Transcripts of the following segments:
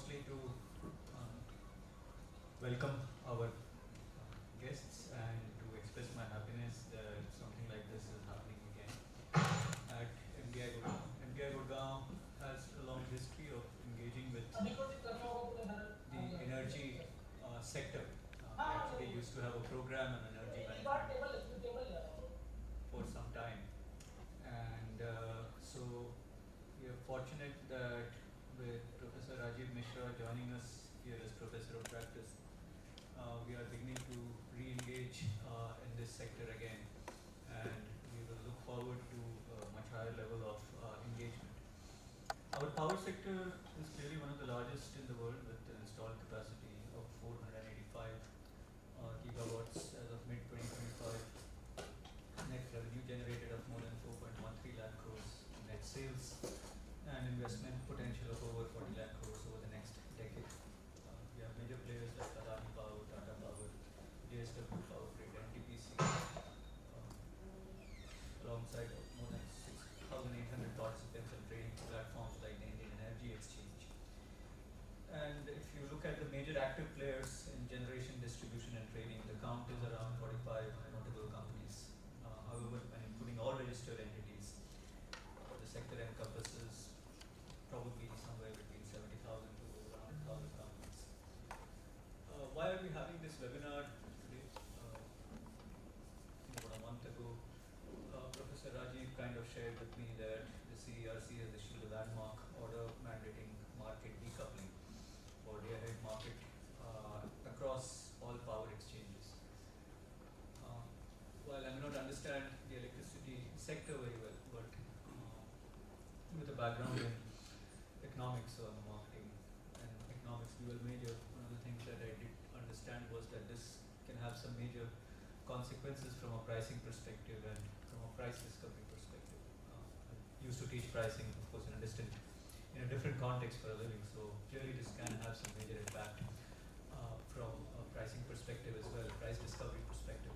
mostly to welcome our guests and to express my happiness that something like this is happening again at MDI Gurgaon. MDI Gurgaon has a long history of engaging with the energy sector. We actually used to have a program on energy management for some time, and so we are fortunate that with Professor Rajiv Mishra joining us here as Professor of Practice, we are beginning to re-engage in this sector again, and we will look forward to a much higher level of engagement. Our power sector is clearly one of the largest in the world with an installed capacity of 485 gigawatts as of mid-2025, net revenue generated of more than 4.13 lakh crores, net sales and investment potential of over 40 lakh crores over the next decade. We have major players like Adani Power, Tata Power, JSW Power Grid, NTPC, alongside more than 6,800 participants and trading platforms like the Indian Energy Exchange. And if you look at the major active players in generation, distribution and trading, the count is around 45 notable companies. However, when including all registered entities, the sector encompasses probably somewhere between 70,000 to over 100,000 companies. Why are we having this webinar today? About a month ago, Professor Rajiv kind of shared with me that the CERC has issued a landmark order mandating market decoupling for day-ahead market across all power exchanges. While I may not understand the electricity sector very well, but with a background in economics or marketing and economics dual major, one of the things that I did understand was that this can have some major consequences from a pricing perspective and from a price discovery perspective. I used to teach pricing, of course, in a different context for a living, so clearly this can have some major impact from a pricing perspective as well, price discovery perspective.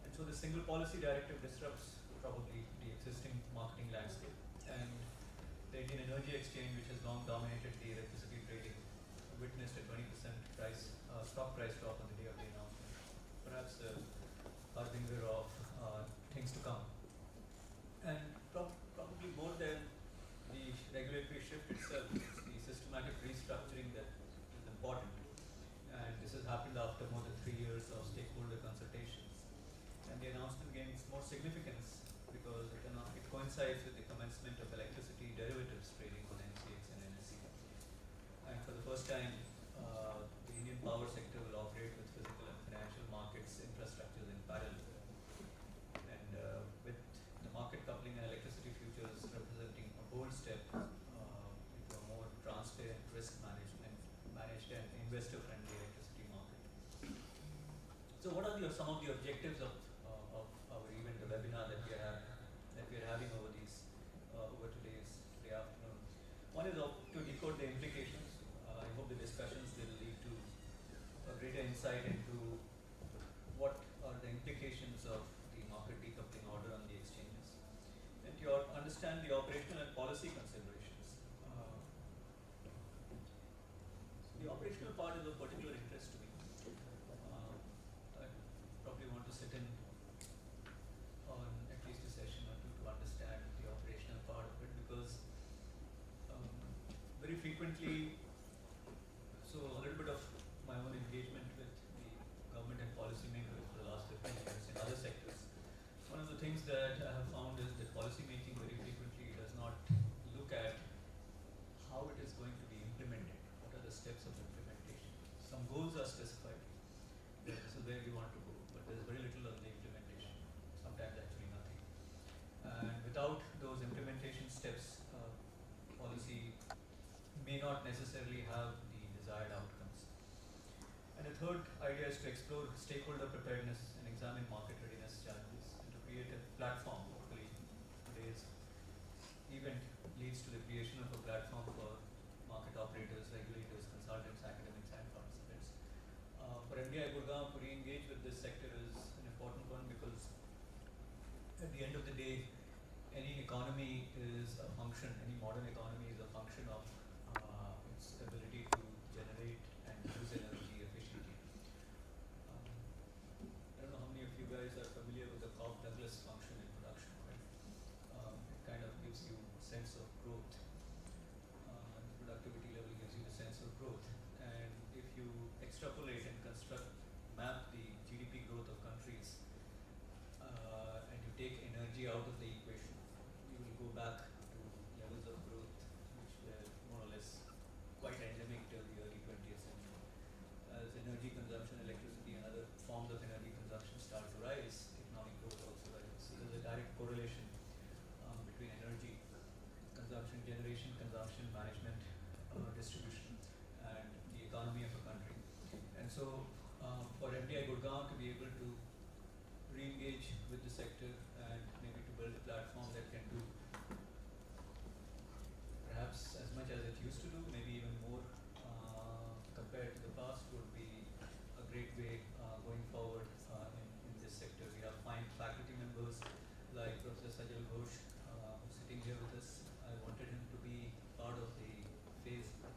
And so the single policy directive disrupts probably the existing marketing landscape. And the Indian Energy Exchange, which has long dominated the electricity trading, witnessed a 20% stock price drop on the day of the announcement. Perhaps a harbinger of things to come. And probably more than the regulatory shift itself, it's the systematic restructuring that is important. And this has happened after more than 3 years of stakeholder consultations. And the announcement gains more significance because it coincides with the commencement of electricity derivatives trading on NCX and NSE. And for the first time, the Indian power sector will operate with physical and financial markets infrastructures in parallel. And with the market coupling and electricity futures representing a bold step into a more transparent, risk managed and investor-friendly electricity market. So, what are some of the objectives of our event, the webinar that we are having over today afternoon? One is to decode the implications. I hope the discussions will lead to a greater insight into what are the implications of the market decoupling order on the exchanges, and to understand the operational and policy considerations. The operational part is of particular interest to me. I probably want to sit in on at least a session or two to understand the operational part of it, because very frequently, so a little bit of my own engagement with the government and policymakers for the last 15 years in other sectors. One of the things that I have found is that policymaking very frequently does not look at how it is going to be implemented. What are the steps of implementation? Some goals are specified. This is where we want to go, but there is very little on the implementation. Sometimes actually nothing. And without those implementation steps, policy may not necessarily have the desired outcomes. And the third idea is to explore stakeholder preparedness and examine market readiness challenges, and to create a platform. Hopefully, today's event leads to the creation of a platform for market operators, regulators, consultants, academics, and participants. For MDI Gurgaon, to re-engage with this sector is an important one, because at the end of the day, any economy is a function, any modern economy is a function of its ability to take energy out of the equation, you will go back to levels of growth which were more or less quite endemic till the early 20th century. As energy consumption, electricity and other forms of energy consumption start to rise, economic growth also rises. So there's a direct correlation between energy consumption, generation, consumption, management, distribution, and the economy of a country. And so for MDI Gurgaon to be able to re-engage with the sector and maybe to build a platform that can do perhaps as much as it used to do, maybe even more compared to the past, would be a great way going forward in this sector. We have fine faculty members like Professor Sajal Ghosh sitting here with us. I wanted him to be part of the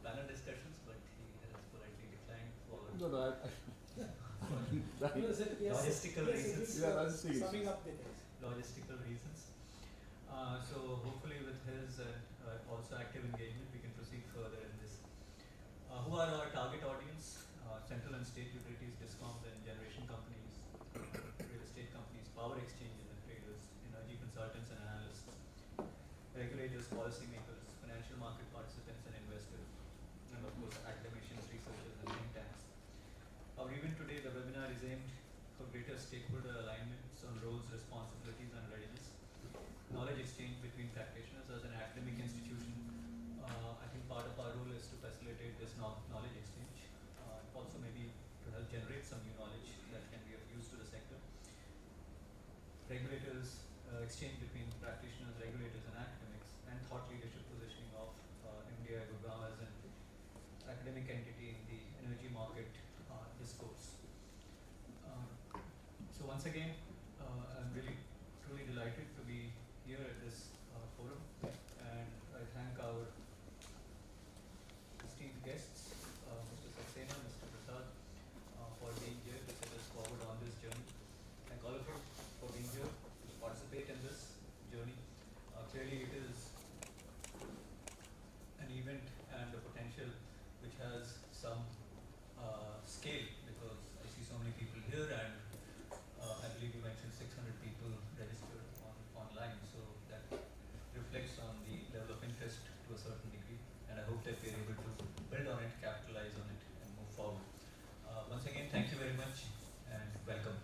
panel discussions, but he has politely declined for logistical reasons. Summing up the things. Logistical reasons. So hopefully with his also active engagement, we can proceed further in this. Who are our target audience? Central and state utilities, discoms and generation companies, real estate companies, power exchanges and traders, energy consultants and analysts, regulators, policymakers, financial market participants and investors, and of course academicians, researchers and think tanks. Our event today, the webinar is aimed for greater stakeholder alignments on roles, responsibilities and readiness, knowledge exchange between practitioners. As an academic institution, I think part of our role is to facilitate this knowledge exchange, also maybe to help generate some new knowledge that can be of use to the sector. Regulators, exchange between practitioners, regulators and academics, and thought leadership positioning of MDI Gurgaon as an academic entity in the energy market discourse. So once again, I'm really truly delighted to be here at this forum, and I thank our esteemed guests, Mr. Saxena, Mr. Prasad, for being here to set us forward on this journey. Thank all of you for being here to participate in this journey. Clearly it is an event and a potential which has some scale, because I see so many people here, and I believe you mentioned 600 people registered online, so that reflects on the level of interest to a certain degree, and I hope that we are able to build on it, capitalize on it and move forward. Once again, thank you very much and welcome.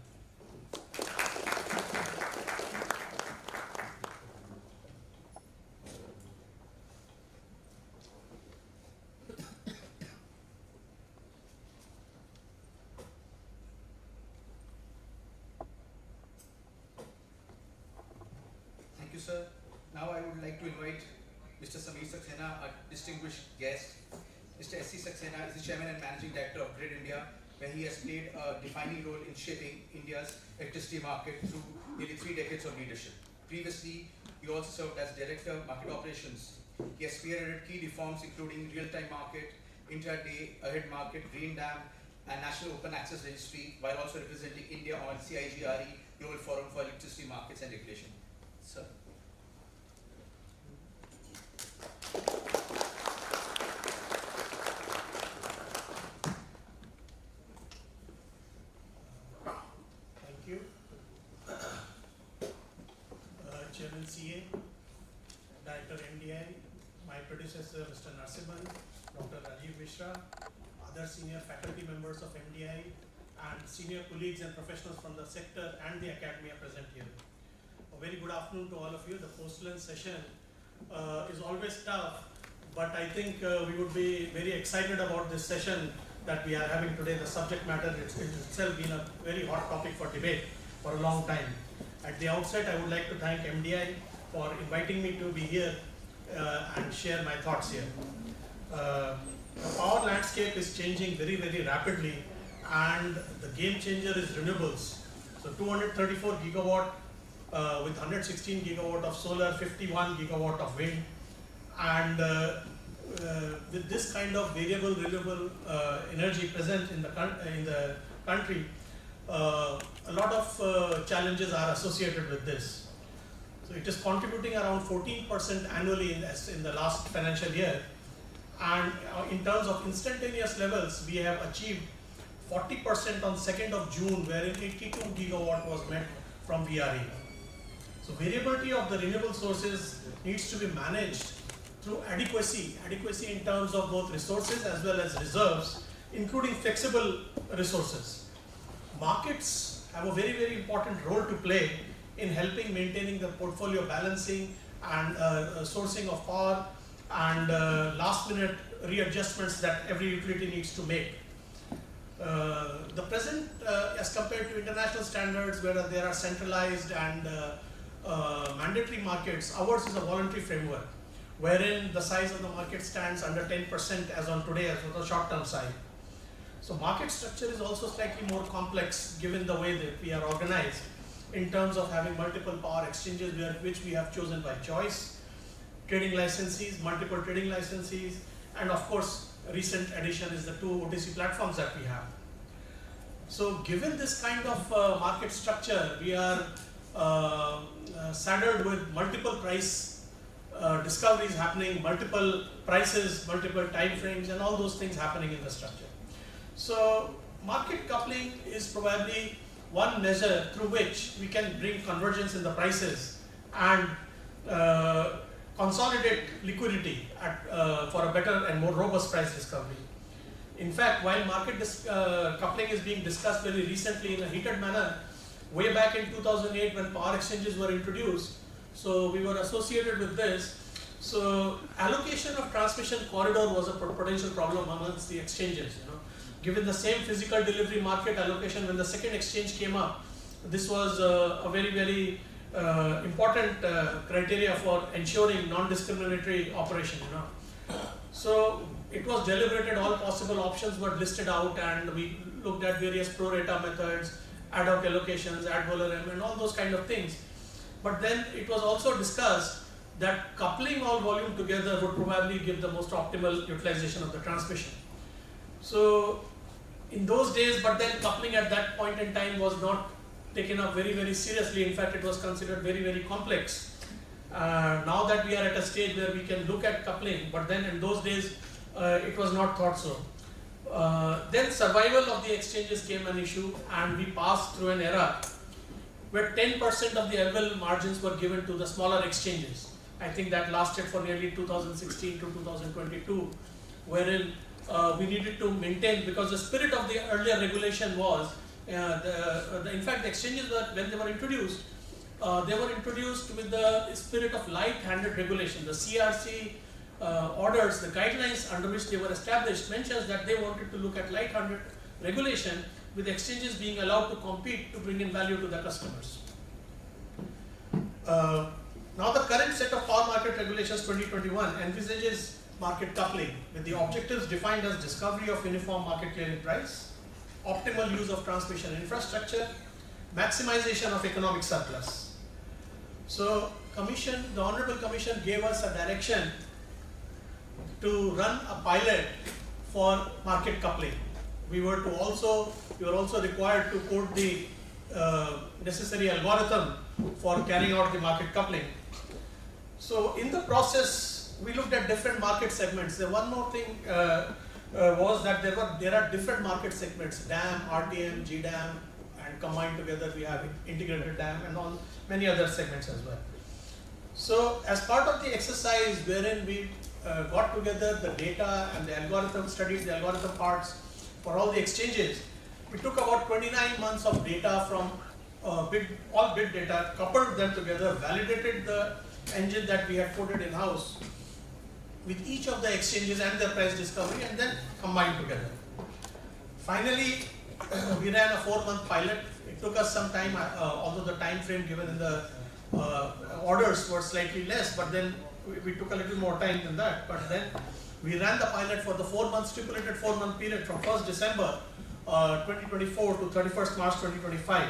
Thank you, sir. Now I would like to invite Mr. Sameer Saxena, our distinguished guest. Mr. S.C. Saxena is the Chairman and Managing Director of Grid India, where he has played a defining role in shaping India's electricity market through nearly 3 decades of leadership. Previously, he also served as Director of Market Operations. He has spearheaded key reforms including real-time market, intraday ahead market, green dam, and National Open Access Registry, while also representing India on CIGRE Global Forum for Electricity Markets and Regulation. Sir. Thank you. Chairman CA, Director MDI, my predecessor Mr. Narasimhan, Dr. Rajiv Mishra, other senior faculty members of MDI, and senior colleagues and professionals from the sector and the academy are present here. A very good afternoon to all of you. The post-lunch session is always tough, but I think we would be very excited about this session that we are having today. The subject matter it's itself been a very hot topic for debate for a long time. At the outset, I would like to thank MDI for inviting me to be here and share my thoughts here. The power landscape is changing very, very rapidly, and the game changer is renewables. So 234 gigawatt with 116 gigawatt of solar, 51 gigawatt of wind, and with this kind of variable renewable energy present in the country, a lot of challenges are associated with this. So it is contributing around 14% annually in the last financial year, and in terms of instantaneous levels, we have achieved 40% on 2nd of June, wherein 82 gigawatt was met from VRE. So variability of the renewable sources needs to be managed through adequacy in terms of both resources as well as reserves, including flexible resources. Markets have a very, very important role to play in helping maintaining the portfolio balancing and sourcing of power and last minute readjustments that every utility needs to make. The present, as compared to international standards where there are centralized and mandatory markets, ours is a voluntary framework wherein the size of the market stands under 10% as on today as for the short-term side. So market structure is also slightly more complex given the way that we are organized in terms of having multiple power exchanges which we have chosen by choice, trading licensees, multiple trading licensees, and of course recent addition is the 2 OTC platforms that we have. So given this kind of market structure, we are saddled with multiple price discoveries happening, multiple prices, multiple time frames, and all those things happening in the structure. So market coupling is probably one measure through which we can bring convergence in the prices and consolidate liquidity for a better and more robust price discovery. In fact, while market coupling is being discussed very recently in a heated manner, way back in 2008 when power exchanges were introduced, so we were associated with this. So allocation of transmission corridor was a potential problem amongst the exchanges. Given the same physical delivery market allocation, when the second exchange came up, this was a very, very important criteria for ensuring non-discriminatory operation. So it was deliberated, all possible options were listed out, and we looked at various pro rata methods, ad hoc allocations, ad valorem, and all those kind of things. But then it was also discussed that coupling all volume together would probably give the most optimal utilization of the transmission. So in those days, but then coupling at that point in time was not taken up very, very seriously. In fact, it was considered very, very complex. Now that we are at a stage where we can look at coupling, but then in those days, it was not thought so. Then survival of the exchanges came an issue, and we passed through an era where 10% of the available margins were given to the smaller exchanges. I think that lasted for nearly 2016 to 2022, wherein we needed to maintain, because the spirit of the earlier regulation was, in fact, the exchanges were, when they were introduced with the spirit of light-handed regulation. The CRC orders, the guidelines under which they were established, mentions that they wanted to look at light-handed regulation, with exchanges being allowed to compete to bring in value to the customers. Now the current set of power market regulations 2021 envisages market coupling with the objectives defined as discovery of uniform market clearing price, optimal use of transmission infrastructure, maximization of economic surplus. So the Honorable Commission gave us a direction to run a pilot for market coupling. We were also required to code the necessary algorithm for carrying out the market coupling. So in the process, we looked at different market segments. The one more thing was that there are different market segments: DAM, RTM, GDAM, and combined together we have integrated DAM and all many other segments as well. So as part of the exercise wherein we got together the data and the algorithm studies, the algorithm parts for all the exchanges, we took about 29 months of data from all bid data, coupled them together, validated the engine that we had coded in-house with each of the exchanges and their price discovery, and then combined together. Finally, we ran a 4-month pilot. It took us some time, although the time frame given in the orders were slightly less, but then we took a little more time than that. But then we ran the pilot for the 4-month stipulated 4-month period from 1st December 2024 to 31st March 2025.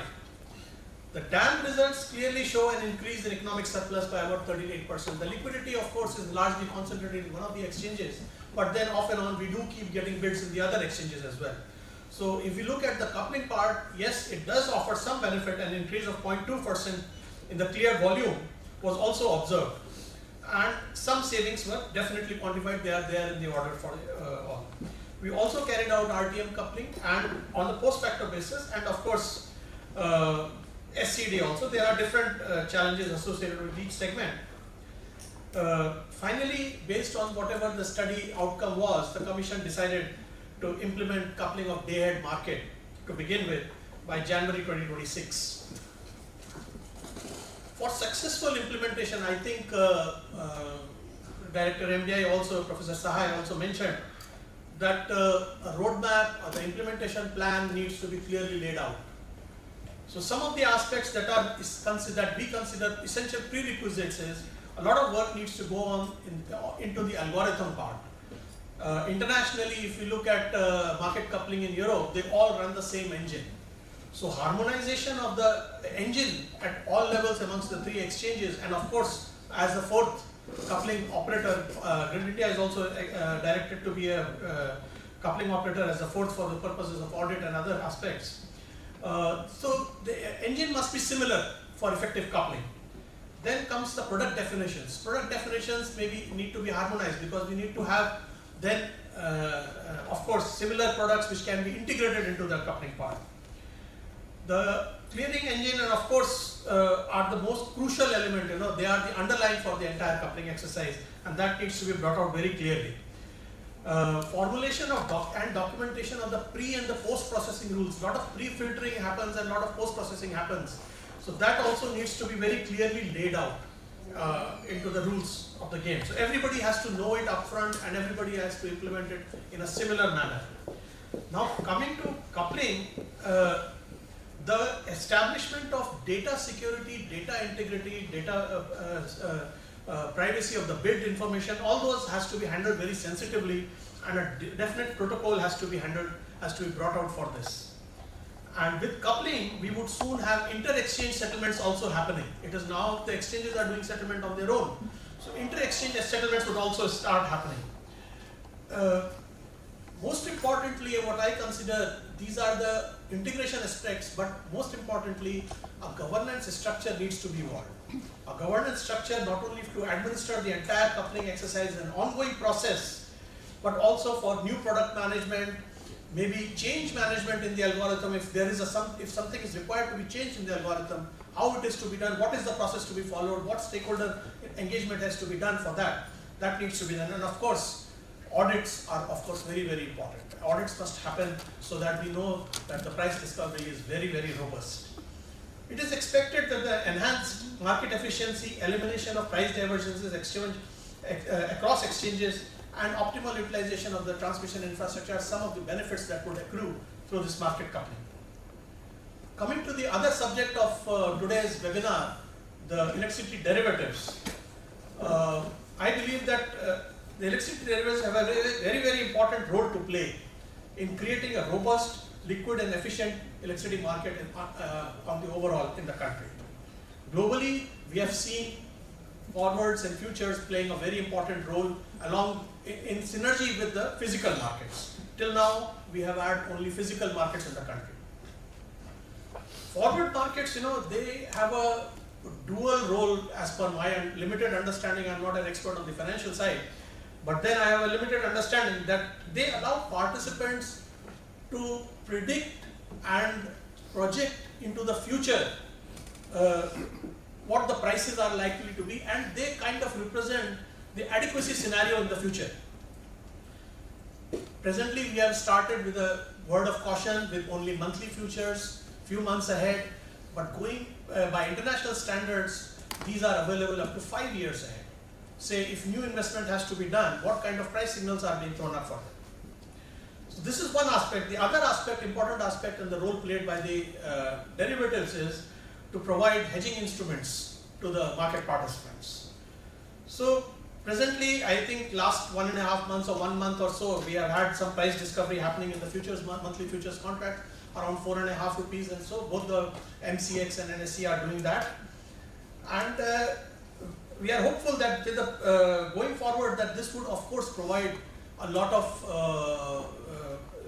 The DAM results clearly show an increase in economic surplus by about 38%. The liquidity, of course, is largely concentrated in one of the exchanges, but then off and on we do keep getting bids in the other exchanges as well. So if we look at the coupling part, yes, it does offer some benefit. An increase of 0.2% in the clear volume was also observed, and some savings were definitely quantified. They are there in the order for all. We also carried out RTM coupling and on the post facto basis, and of course SCD also. There are different challenges associated with each segment. Finally, based on whatever the study outcome was, the Commission decided to implement coupling of day-ahead market to begin with by January 2026. For successful implementation, I think Director MDI also, Professor Sahai also mentioned that a roadmap or the implementation plan needs to be clearly laid out. So some of the aspects that we consider essential prerequisites is a lot of work needs to go on into the algorithm part. Internationally, if you look at market coupling in Europe, they all run the same engine. So harmonization of the engine at all levels amongst the three exchanges, and of course, as the fourth coupling operator, Grid India is also directed to be a coupling operator as the fourth for the purposes of audit and other aspects. So the engine must be similar for effective coupling. Then comes the product definitions. Product definitions maybe need to be harmonized because we need to have then, of course, similar products which can be integrated into the coupling part. The clearing engine and of course are the most crucial element, they are the underlying for the entire coupling exercise, and that needs to be brought out very clearly. Formulation of and documentation of the pre and the post processing rules. A lot of pre-filtering happens and a lot of post processing happens. So that also needs to be very clearly laid out into the rules of the game. So everybody has to know it upfront and everybody has to implement it in a similar manner. Now coming to coupling, the establishment of data security, data integrity, data privacy of the bid information, all those has to be handled very sensitively, and a definite protocol has to be brought out for this. And with coupling, we would soon have inter-exchange settlements also happening. It is now the exchanges are doing settlement on their own. So inter-exchange settlements would also start happening. Most importantly, what I consider, these are the integration aspects, but most importantly, a governance structure needs to be evolved. A governance structure not only to administer the entire coupling exercise, an ongoing process, but also for new product management, maybe change management in the algorithm. If there is if something is required to be changed in the algorithm, how it is to be done, what is the process to be followed, what stakeholder engagement has to be done for that. That needs to be done, and of course, audits are of course very, very important. Audits must happen so that we know that the price discovery is very, very robust. It is expected that the enhanced market efficiency, elimination of price divergences across exchanges, and optimal utilization of the transmission infrastructure are some of the benefits that would accrue through this market coupling. Coming to the other subject of today's webinar, the electricity derivatives. I believe that the electricity derivatives have a very, very important role to play in creating a robust, liquid and efficient electricity market on the overall in the country. Globally, we have seen forwards and futures playing a very important role along in synergy with the physical markets. Till now, we have had only physical markets in the country. Forward markets, they have a dual role as per my limited understanding. I'm not an expert on the financial side, but then I have a limited understanding that they allow participants to predict and project into the future what the prices are likely to be, and they kind of represent the adequacy scenario in the future. Presently, we have started with a word of caution with only monthly futures, few months ahead, but going by international standards, these are available up to 5 years ahead. Say, if new investment has to be done, what kind of price signals are being thrown up for them? So this is one aspect. The other aspect, important aspect, and the role played by the derivatives is to provide hedging instruments to the market participants. So presently, I think last 1.5 months or 1 month or so, we have had some price discovery happening in the futures, monthly futures contract, around 4.5 rupees, and so both the MCX and NSE are doing that. And we are hopeful that with the, going forward, that this would of course provide a lot of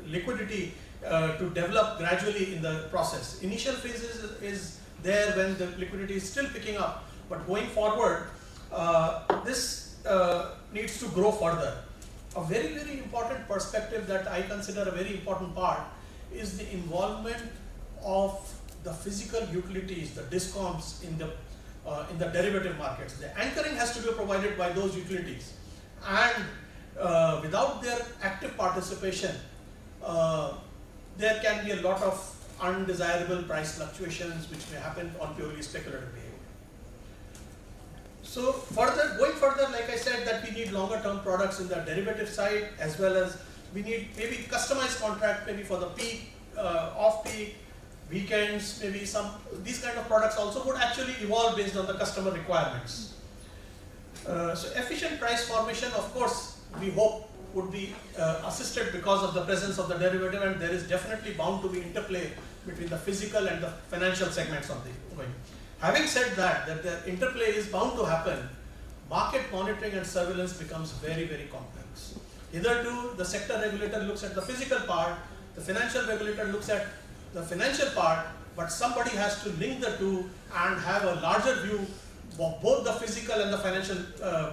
liquidity to develop gradually in the process. Initial phases is there when the liquidity is still picking up, but going forward, this needs to grow further. A very, very important perspective that I consider a very important part is the involvement of the physical utilities, the discoms in the derivative markets. The anchoring has to be provided by those utilities, and without their active participation, there can be a lot of undesirable price fluctuations which may happen on purely speculative behavior. So going further, like I said, that we need longer term products in the derivative side, as well as we need maybe customized contract, maybe for the peak, off peak, weekends, maybe these kind of products also would actually evolve based on the customer requirements. So efficient price formation, of course, we hope would be assisted because of the presence of the derivative, and there is definitely bound to be interplay between the physical and the financial segments of the coin. Having said that the interplay is bound to happen, market monitoring and surveillance becomes very, very complex. Hitherto, the sector regulator looks at the physical part, the financial regulator looks at the financial part, but somebody has to link the two and have a larger view of both the physical and the financial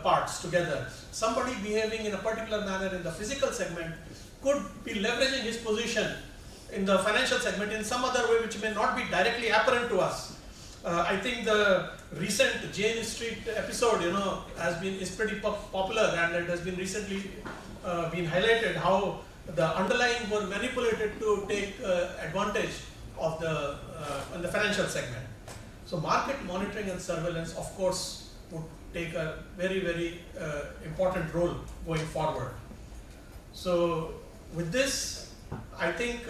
parts together. Somebody behaving in a particular manner in the physical segment could be leveraging his position in the financial segment in some other way which may not be directly apparent to us. I think the recent Jane Street episode, is pretty popular, and it has been recently been highlighted how the underlying were manipulated to take advantage of in the financial segment. So market monitoring and surveillance, of course, would take a very, very important role going forward. So with this, I think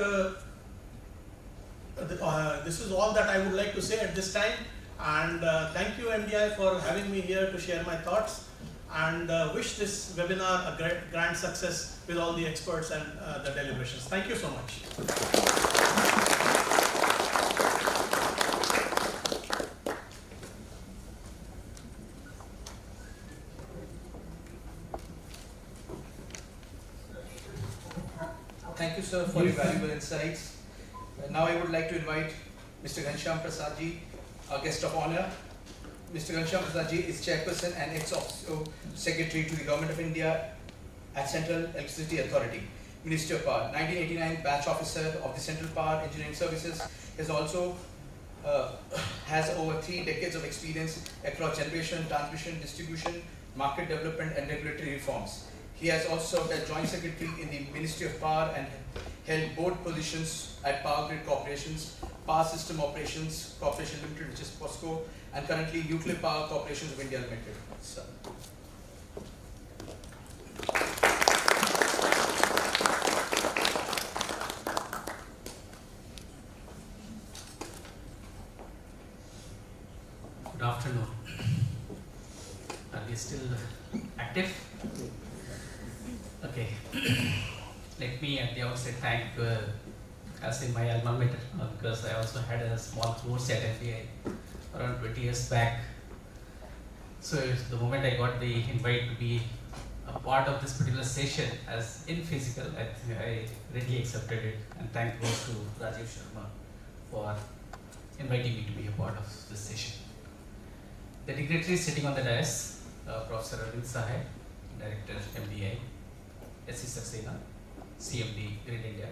this is all that I would like to say at this time, and thank you MDI for having me here to share my thoughts, and wish this webinar a grand success with all the experts and the deliberations. Thank you so much. Thank you, sir, for your valuable insights. Now I would like to invite Mr. Ghanshyam Prasad ji, our guest of honor. Mr. Ghanshyam Prasad ji is Chairperson and ex-officio Secretary to the Government of India at Central Electricity Authority, Ministry of Power. 1989 batch officer of the Central Power Engineering Services. Is also has over 3 decades of experience across generation, transmission, distribution, market development, and regulatory reforms. He has also served as Joint Secretary in the Ministry of Power and held board positions at Power Grid Corporations, Power System Operations Corporation Limited, which is POSCO, and currently Nuclear Power Corporations of India Limited. So. Good afternoon. Are we still active? Okay. Let me at the outset thank as in my alma mater, because I also had a small course at FBI around 20 years back. So the moment I got the invite to be a part of this particular session as in physical, I readily accepted it, and thank goes to Rajiv Sharma for inviting me to be a part of this session. The dignitaries sitting on the dais, Professor Arvind Sahai, Director MDI, S.C. Saxena, CMD Grid India,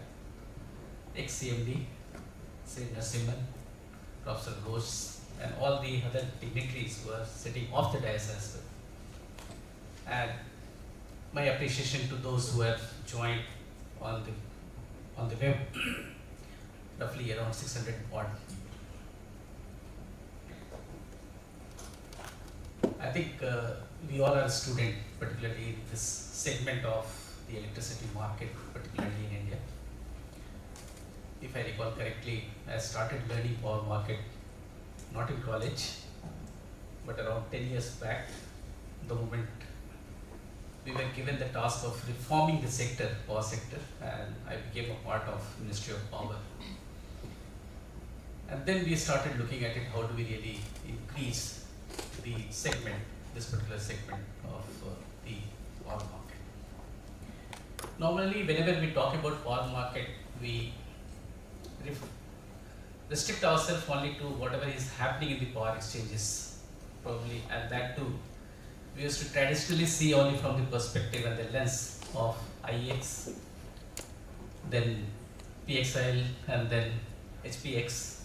ex-CMD, Sri Narasimhan, Professor Ghosh, and all the other dignitaries who are sitting off the dais as well. And my appreciation to those who have joined on the web, roughly around 600 odd. I think we all are a student, particularly in this segment of the electricity market, particularly in India. If I recall correctly, I started learning power market not in college, but around 10 years back, the moment we were given the task of reforming the sector, power sector, and I became a part of Ministry of Power. And then we started looking at it, how do we really increase the segment, this particular segment of the power market. Normally, whenever we talk about power market, we restrict ourselves only to whatever is happening in the power exchanges, probably, and that too, we used to traditionally see only from the perspective and the lens of IEX, then PXIL, and then HPX,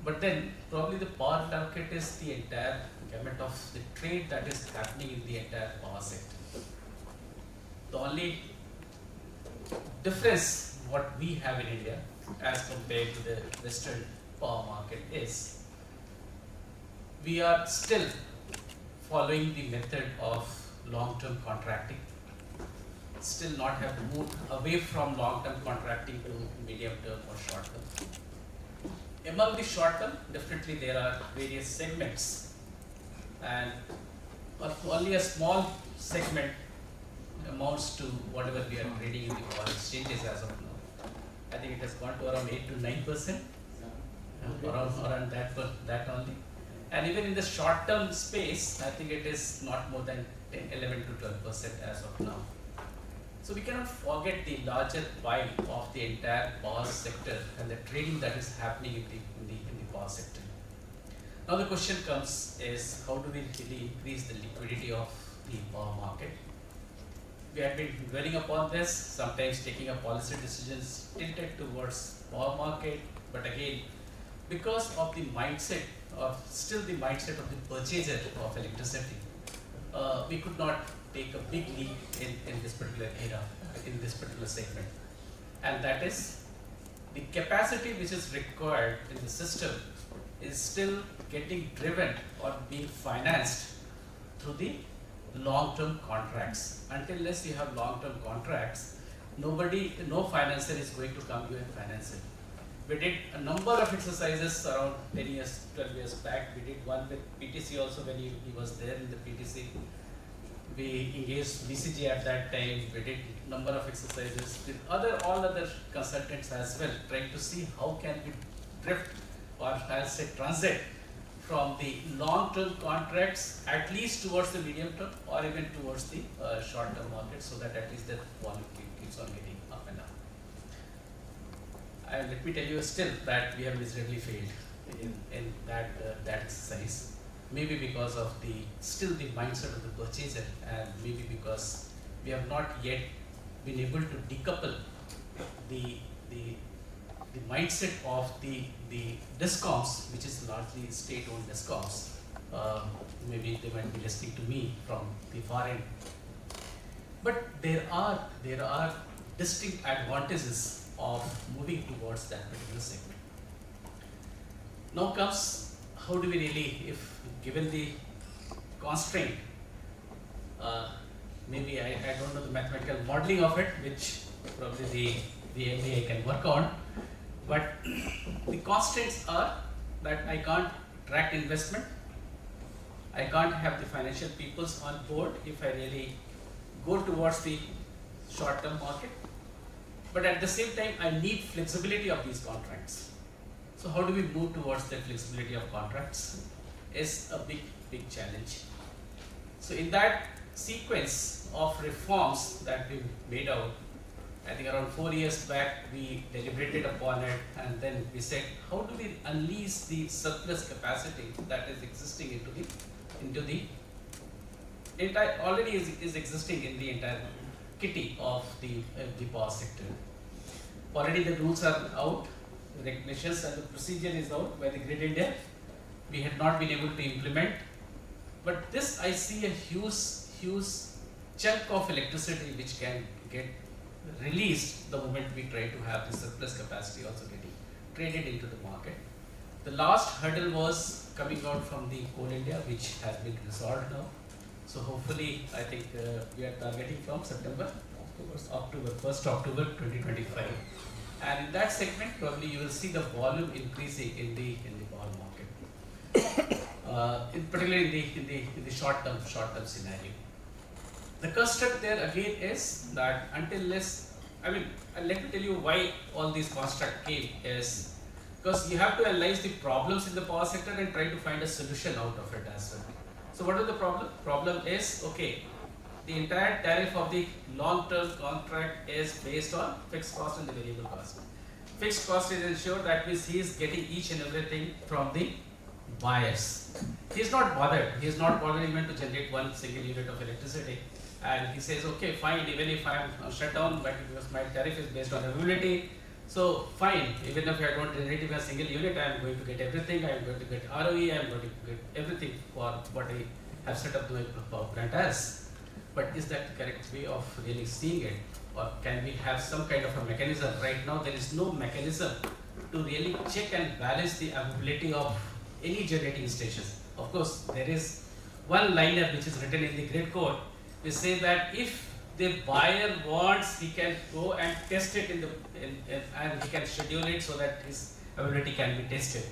But then probably the power market is the entire gamut of the trade that is happening in the entire power sector. The only difference what we have in India as compared to the Western power market is we are still following the method of long-term contracting, still not have moved away from long-term contracting to medium-term or short-term. Among the short-term, definitely there are various segments, and only a small segment amounts to whatever we are trading in the power exchanges as of now. I think it has gone to around 8 to 9%, around that only. And even in the short-term space, I think it is not more than 11 to 12% as of now. So we cannot forget the larger pie of the entire power sector and the trading that is happening in the power sector. Now the question comes is, how do we really increase the liquidity of the power market? We have been dwelling upon this, sometimes taking up policy decisions tilted towards power market, but again, because of the mindset of the purchaser of electricity, we could not take a big leap in this particular era, in this particular segment. And that is the capacity which is required in the system is still getting driven or being financed through the long-term contracts. Unless you have long-term contracts, no financer is going to come here and finance it. We did a number of exercises around 10 years, 12 years back. We did one with PTC also when he was there in the PTC. We engaged BCG at that time. We did a number of exercises with all other consultants as well, trying to see how can we drift or I'll say transit from the long-term contracts at least towards the medium term or even towards the short-term market, so that at least the volume keeps on getting up and up. And let me tell you still that we have miserably failed in that exercise. Maybe because of the mindset of the purchaser, and maybe because we have not yet been able to decouple the mindset of the DISCOMs, which is largely state-owned DISCOMs. Maybe they might be listening to me from the far end. But there are distinct advantages of moving towards that particular segment. Now comes, how do we really, if given the constraint, maybe I don't know the mathematical modeling of it, which probably the MBA can work on, but the constraints are that I can't attract investment, I can't have the financial peoples on board if I really go towards the short-term market, but at the same time I need flexibility of these contracts. So how do we move towards that flexibility of contracts is a big challenge. So in that sequence of reforms that we made out, I think around 4 years back we deliberated upon it, and then we said, how do we unleash the surplus capacity that is existing into the entire, already is existing in the entire kitty of the power sector. Already the rules are out, the regulations and the procedure is out by the Grid India. We had not been able to implement, but this I see a huge chunk of electricity which can get released the moment we try to have the surplus capacity also getting traded into the market. The last hurdle was coming out from the Coal India, which has been resolved now. So hopefully, I think we are targeting from September, October 1st October 2025. And in that segment, probably you will see the volume increasing in the power market, particularly in the short term scenario. The construct there again is that let me tell you why all these construct came is because you have to analyze the problems in the power sector and try to find a solution out of it as well. So what is the problem? Problem is, okay, the entire tariff of the long-term contract is based on fixed cost and the variable cost. Fixed cost is ensured, that means he is getting each and everything from the buyers. He is not bothered. He is not bothered even to generate one single unit of electricity. And he says, okay, fine, even if I am shut down, but because my tariff is based on availability, So fine, even if I don't generate even a single unit, I am going to get everything. I am going to get ROE. I am going to get everything for what I have set up my power plant as. But is that the correct way of really seeing it, or can we have some kind of a mechanism? Right now, there is no mechanism to really check and balance the availability of any generating stations. Of course, there is one liner which is written in the grid code, which says that if the buyer wants, he can go and test it and he can schedule it so that his availability can be tested.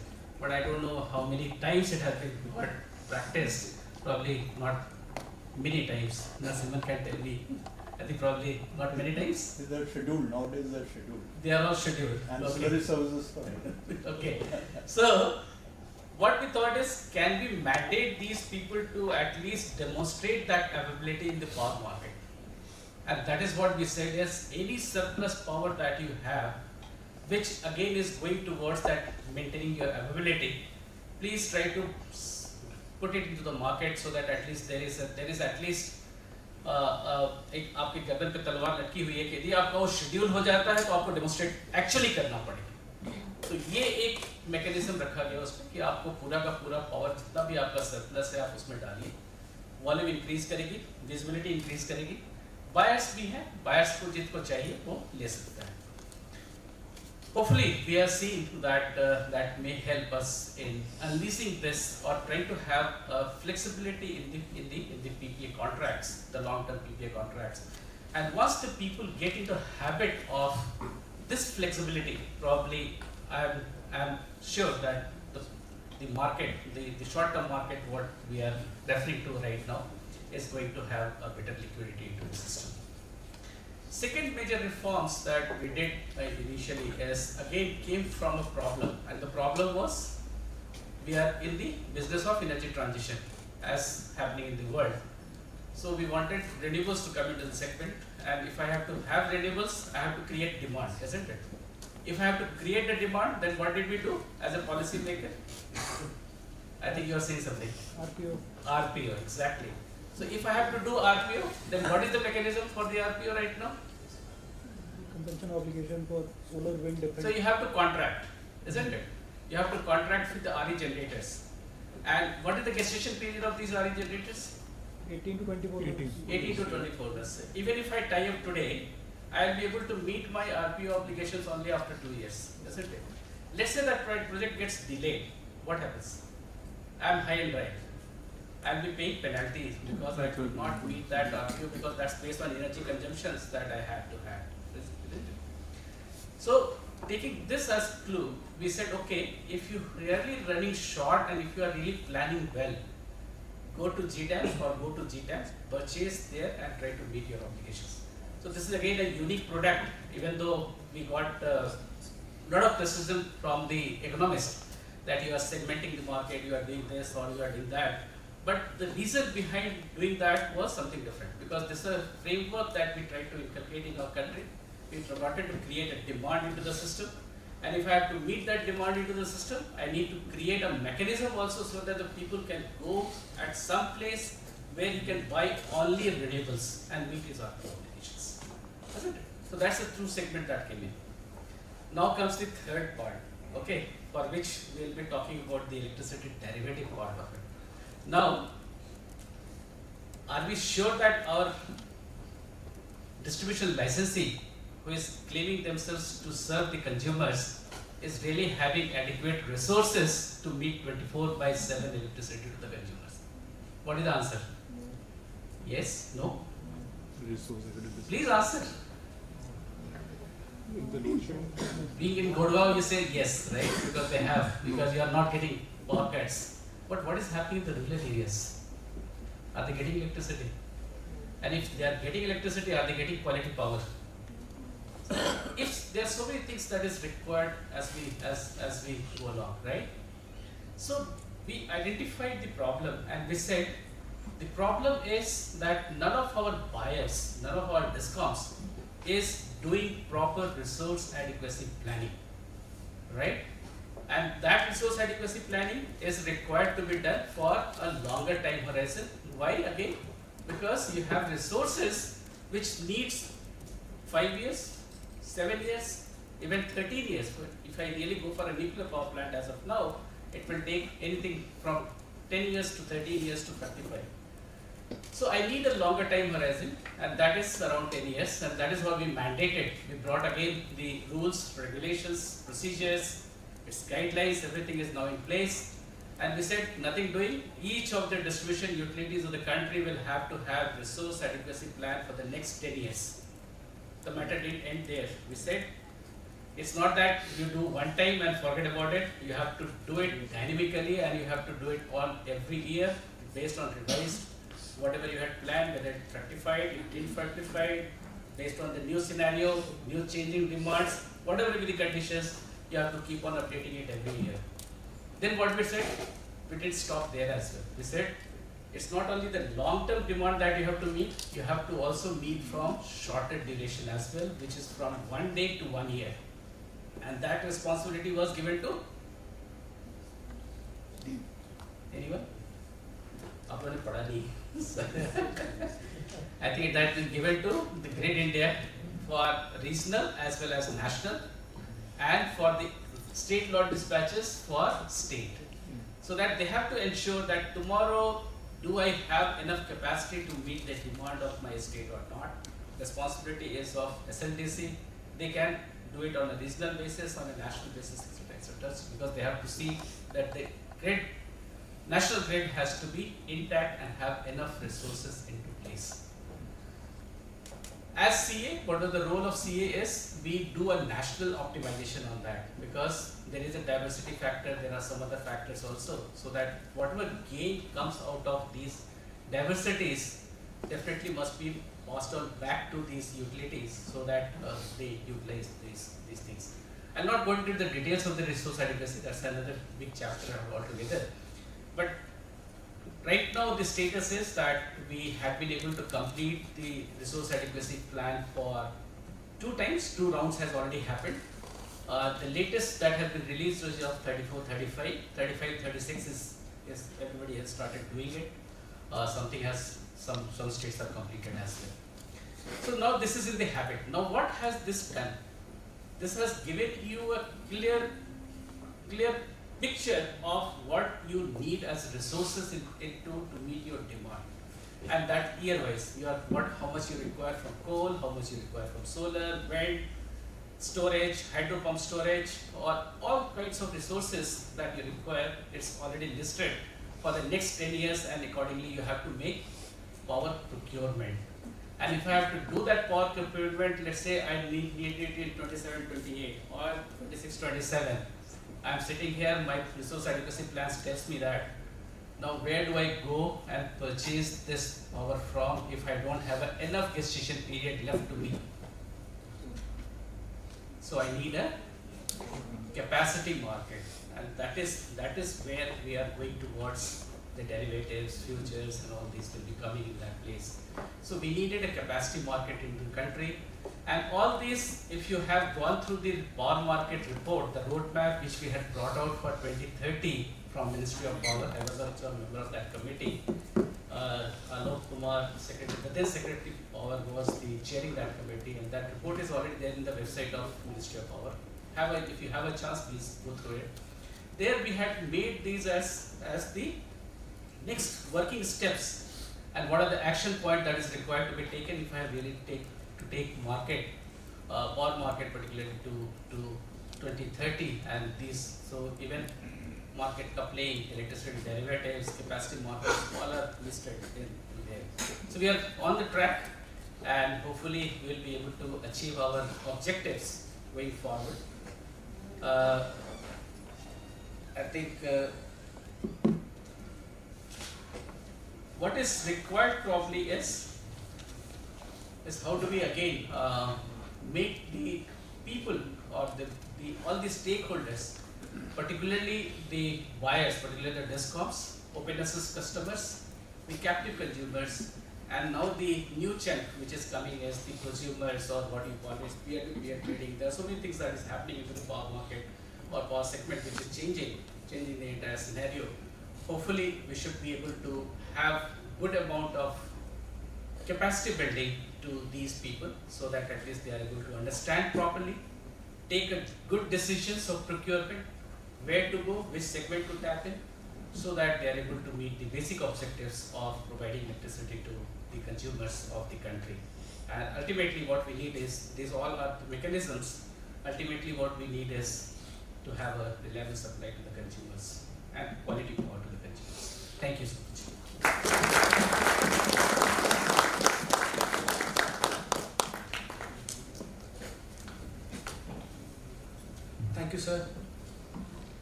But I don't know how many times it has been practiced. Probably not many times. Someone can tell me. I think probably not many times. They're scheduled, nowadays they're scheduled. They are all scheduled. Ancillary services fine. Okay. So what we thought is, can we mandate these people to at least demonstrate that availability in the power market? And that is what we said is, any surplus power that you have, which again is going towards that maintaining your availability, please try to put it into the market so that at least there is at least एक आपके गर्दन पे तलवार लटकी हुई है कि यदि आपका वो शेड्यूल हो जाता है तो आपको डेमोन्स्ट्रेट एक्चुअली करना पड़ेगा। तो ये एक मैकेनिज्म रखा गया उसमें कि आपको पूरा का पूरा पावर जितना भी आपका सरप्लस है आप उसमें डालिए, वॉल्यूम इंक्रीज करेगी, विजिबिलिटी इंक्रीज करेगी, बायर्स भी हैं, बायर्स को जिनको चाहिए वो ले सकता है। Hopefully, we are seeing that that may help us in unleashing this or trying to have flexibility in the PPA contracts, the long-term PPA contracts. And once the people get into the habit of this flexibility, probably I am sure that the market, the short-term market, what we are referring to right now, is going to have a better liquidity into the system. Second major reforms that we did initially is again came from a problem, and the problem was we are in the business of energy transition as happening in the world. So we wanted renewables to come into the segment, and if I have to have renewables, I have to create demand, isn't it? If I have to create a demand, then what did we do as a policy maker? I think you are saying something. RPO. RPO, exactly. So if I have to do RPO, then what is the mechanism for the RPO right now? Consumption obligation for solar, wind, different. So you have to contract, isn't it? You have to contract with the RE generators. And what is the gestation period of these RE generators? 18 to 24 months. 18 to 24 months. Even if I tie up today, I will be able to meet my RPO obligations only after 2 years, isn't it? Let's say that project gets delayed. What happens? I am high and dry. I will be paying penalties because I could not meet that RPO because that's based on energy consumptions that I had to have. So taking this as clue, we said, okay, if you really running short and if you are really planning well, go to GTAMs or go to GTAMs, purchase there and try to meet your obligations. So this is again a unique product, even though we got a lot of criticism from the economists that you are segmenting the market, you are doing this or you are doing that. But the reason behind doing that was something different, because this is a framework that we try to inculcate in our country. We wanted to create a demand into the system, and if I have to meet that demand into the system, I need to create a mechanism also so that the people can go at some place where he can buy only renewables and meet his RPO obligations. Isn't it? So that's the true segment that came in. Now comes the third part, okay, for which we will be talking about the electricity derivative part of it. Now, are we sure that our distribution licensee, who is claiming themselves to serve the consumers, is really having adequate resources to meet 24/7 electricity to the consumers? What is the answer? Yes? No? Please answer. Being in Godgaon, you say yes, right? Because they have, because you are not getting power cuts. But what is happening in the rural areas? Are they getting electricity? And if they are getting electricity, are they getting quality power? If there are so many things that is required as we go along, right? So we identified the problem and we said the problem is that none of our buyers, none of our discoms is doing proper resource adequacy planning, right? And that resource adequacy planning is required to be done for a longer time horizon. Why again? Because you have resources which needs 5 years, 7 years, even 13 years. But if I really go for a nuclear power plant as of now, it will take anything from 10 years to 13 years to 35. So I need a longer time horizon, and that is around 10 years, and that is what we mandated. We brought again the rules, regulations, procedures, its guidelines, everything is now in place. And we said nothing doing. Each of the distribution utilities of the country will have to have resource adequacy plan for the next 10 years. The matter didn't end there. We said it's not that you do one time and forget about it. You have to do it dynamically, and you have to do it on every year based on revised whatever you had planned, whether it fructified, it didn't fructify, based on the new scenario, new changing demands, whatever be the conditions, you have to keep on updating it every year. Then what we said, we didn't stop there as well. We said it's not only the long-term demand that you have to meet, you have to also meet from shorter duration as well, which is from 1 day to 1 year. And that responsibility was given to anyone? आपने पढ़ा नहीं. I think that is given to the Grid India for regional as well as national, and for the state load dispatches for state. So that they have to ensure that tomorrow, do I have enough capacity to meet the demand of my state or not? Responsibility is of SLDC. They can do it on a regional basis, on a national basis, etc. Because they have to see that the grid, national grid has to be intact and have enough resources into place. As CA, what is the role of CA is, we do a national optimization on that, because there is a diversity factor, there are some other factors also, so that whatever gain comes out of these diversities definitely must be passed on back to these utilities, so that they utilize these things. I'm not going into the details of the resource adequacy, that's another big chapter altogether. But right now the status is that we have been able to complete the resource adequacy plan for 2 times, 2 rounds has already happened. The latest that has been released was of 34, 35, 35, 36 is everybody has started doing it. Something has, some states have completed as well. So now this is in the habit. Now what has this done? This has given you a clear picture of what you need as resources into to meet your demand. And that year-wise, you are how much you require from coal, how much you require from solar, wind, storage, hydro pump storage, or all kinds of resources that you require. It's already listed for the next 10 years, and accordingly you have to make power procurement. And if I have to do that power procurement, let's say I need it in 27, 28 or 26, 27. I'm sitting here, my resource adequacy plan tells me that. Now where do I go and purchase this power from if I don't have enough gestation period left to me? So I need a capacity market, and that is where we are going towards. The derivatives, futures, and all these will be coming in that place. So we needed a capacity market in the country, and all these, if you have gone through the power market report, the roadmap which we had brought out for 2030 from Ministry of Power, I was also a member of that committee. Alok Kumar, the then Secretary of Power, was the chairing that committee, and that report is already there in the website of Ministry of Power. If you have a chance, please go through it. There we had made these as the next working steps, and what are the action points that is required to be taken if I really take market, power market particularly to 2030, and these, so even market coupling, electricity derivatives, capacity markets, all are listed in there. So we are on the track, and hopefully we will be able to achieve our objectives going forward. I think what is required probably is how do we again make the people or all the stakeholders, particularly the buyers, particularly the DISCOMs, open access customers, the captive consumers, and now the new chunk which is coming as the consumers, or what you call it, peer-to-peer trading. There are so many things that is happening into the power market or power segment which is changing the entire scenario. Hopefully we should be able to have good amount of capacity building to these people, so that at least they are able to understand properly take a good decisions of procurement, where to go, which segment to tap in, so that they are able to meet the basic objectives of providing electricity to the consumers of the country. And ultimately what we need is, these all are mechanisms, ultimately what we need is to have a reliable supply to the consumers and quality power to the consumers. Thank you so much. Thank you, sir.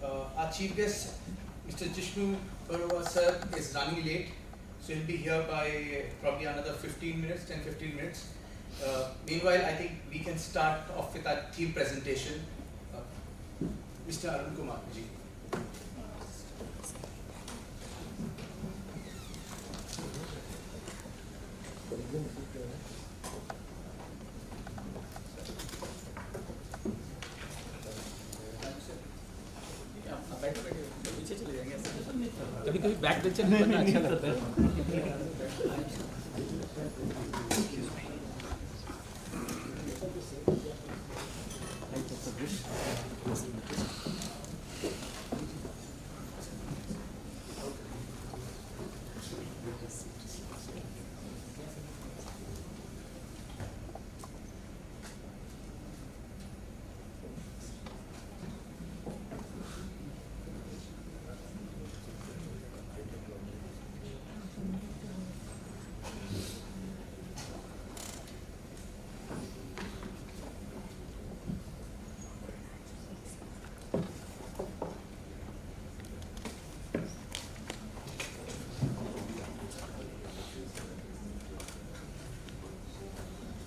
Our chief guest, Mr. Jishnu Barua, sir, is running late, so he'll be here by probably another 15 minutes, 10-15 minutes. Meanwhile, I think we can start off with our team presentation. Mr. Arun Kumar ji. कभी कभी back bencher में बनना अच्छा लगता है.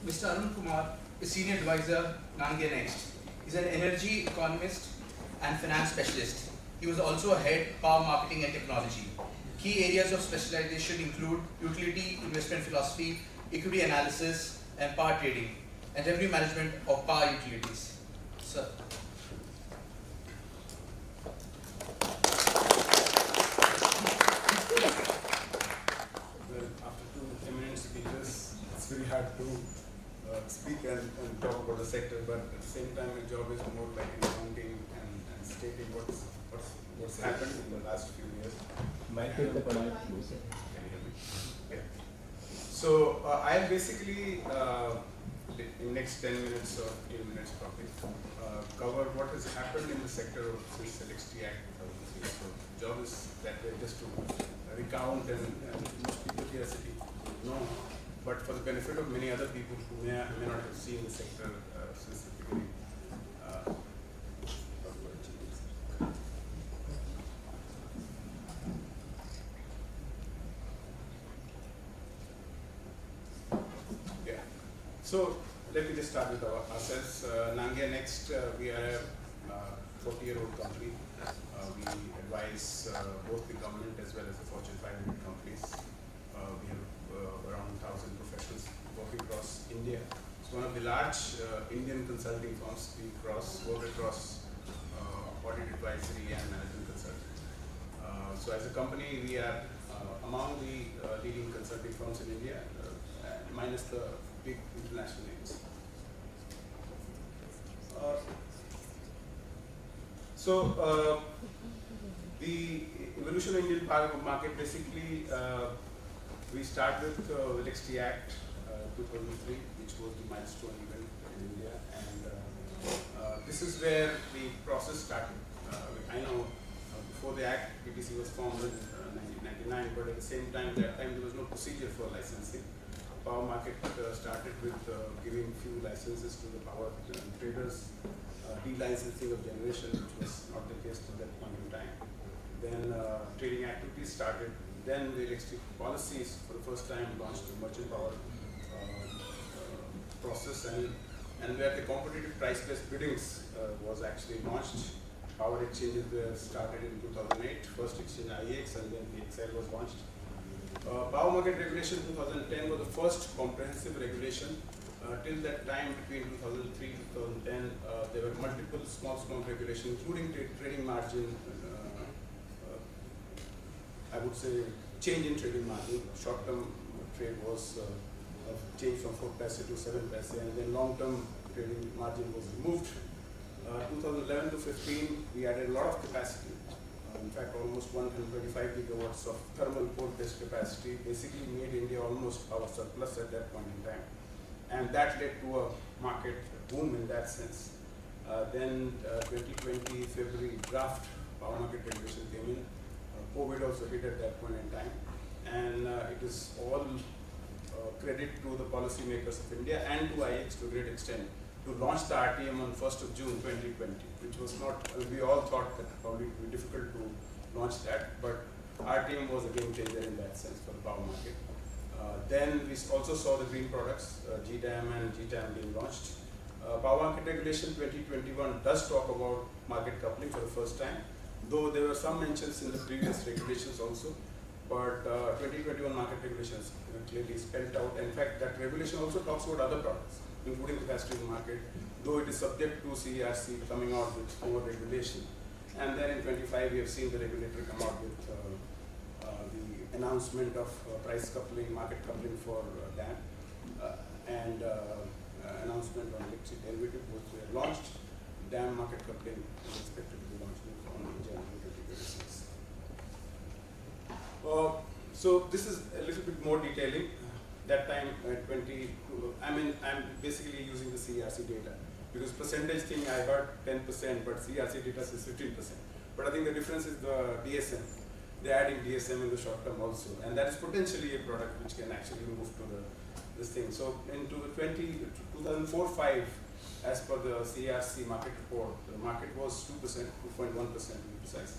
Mr. Arun Kumar is Senior Advisor, Nange Next. He's an energy economist and finance specialist. He was also a head power marketing and technology. Key areas of specialization include utility investment philosophy, equity analysis and power trading, and revenue management of power utilities. Sir. Well, after two eminent speakers, it's very hard to speak and talk about the sector, but at the same time, my job is more like accounting and stating what's happened in the last few years. Yeah. So I'll basically, in next 10 minutes or 8 minutes probably, cover what has happened in the sector since Electricity Act 2003. So the job is that way, just to recount and most people here city know, but for the benefit of many other people who may not have seen the sector since the beginning. Yeah. So let me just start with ourselves. Nange Next, we are a 40-year-old company. We advise both the government as well as the Fortune 500 companies. We have around 1,000 professionals working across India. It's one of the large Indian consulting firms. We work across audit advisory and management consulting. So as a company, we are among the leading consulting firms in India, minus the big international names. The evolution of Indian power market, basically, we start with Electricity Act 2003, which was the milestone event in India, and this is where the process started. I know before the Act, PTC was formed in 1999, but at the same time, that time there was no procedure for licensing. Power market started with giving few licenses to the power traders, de-licensing of generation, which was not the case at that point in time. Then trading activities started. Then the electricity policies for the first time launched the merchant power process, and where the competitive price-based biddings was actually launched. Power exchanges were started in 2008, first exchange IEX, and then the XL was launched. Power market regulation 2010 was the first comprehensive regulation. Till that time, between 2003 and 2010, there were multiple small regulations, including trading margin, I would say change in trading margin. Short-term trade was changed from 4 paise to 7 paise, and then long-term trading margin was removed. 2011 to 15, we added a lot of capacity. In fact, almost 125 gigawatts of thermal coal-based capacity basically made India almost our surplus at that point in time. And that led to a market boom in that sense. Then 2020 February draft power market regulation came in. COVID also hit at that point in time. And it is all credit to the policymakers of India and to IEX to a great extent to launch the RTM on 1st of June 2020, which was not, we all thought that probably it would be difficult to launch that, but RTM was a game changer in that sense for the power market. Then we also saw the green products, GDAM and GTAM being launched. Power market regulation 2021 does talk about market coupling for the first time, though there were some mentions in the previous regulations also. But 2021 market regulations clearly spelled out. In fact, that regulation also talks about other products, including capacity in the market, though it is subject to CERC coming out with over-regulation. And then in 25, we have seen the regulator come out with the announcement of price coupling, market coupling for DAM, and announcement on electricity derivative, which were launched. DAM market coupling is expected to be launched on January 2026. So this is a little bit more detailing. That time, I'm basically using the CERC data because percentage thing I heard 10%, but CERC data says 15%. But I think the difference is the DSM. They're adding DSM in the short term also, and that is potentially a product which can actually move to this thing. So into the 2004-5, as per the CERC market report, the market was 2%, 2.1% to be precise.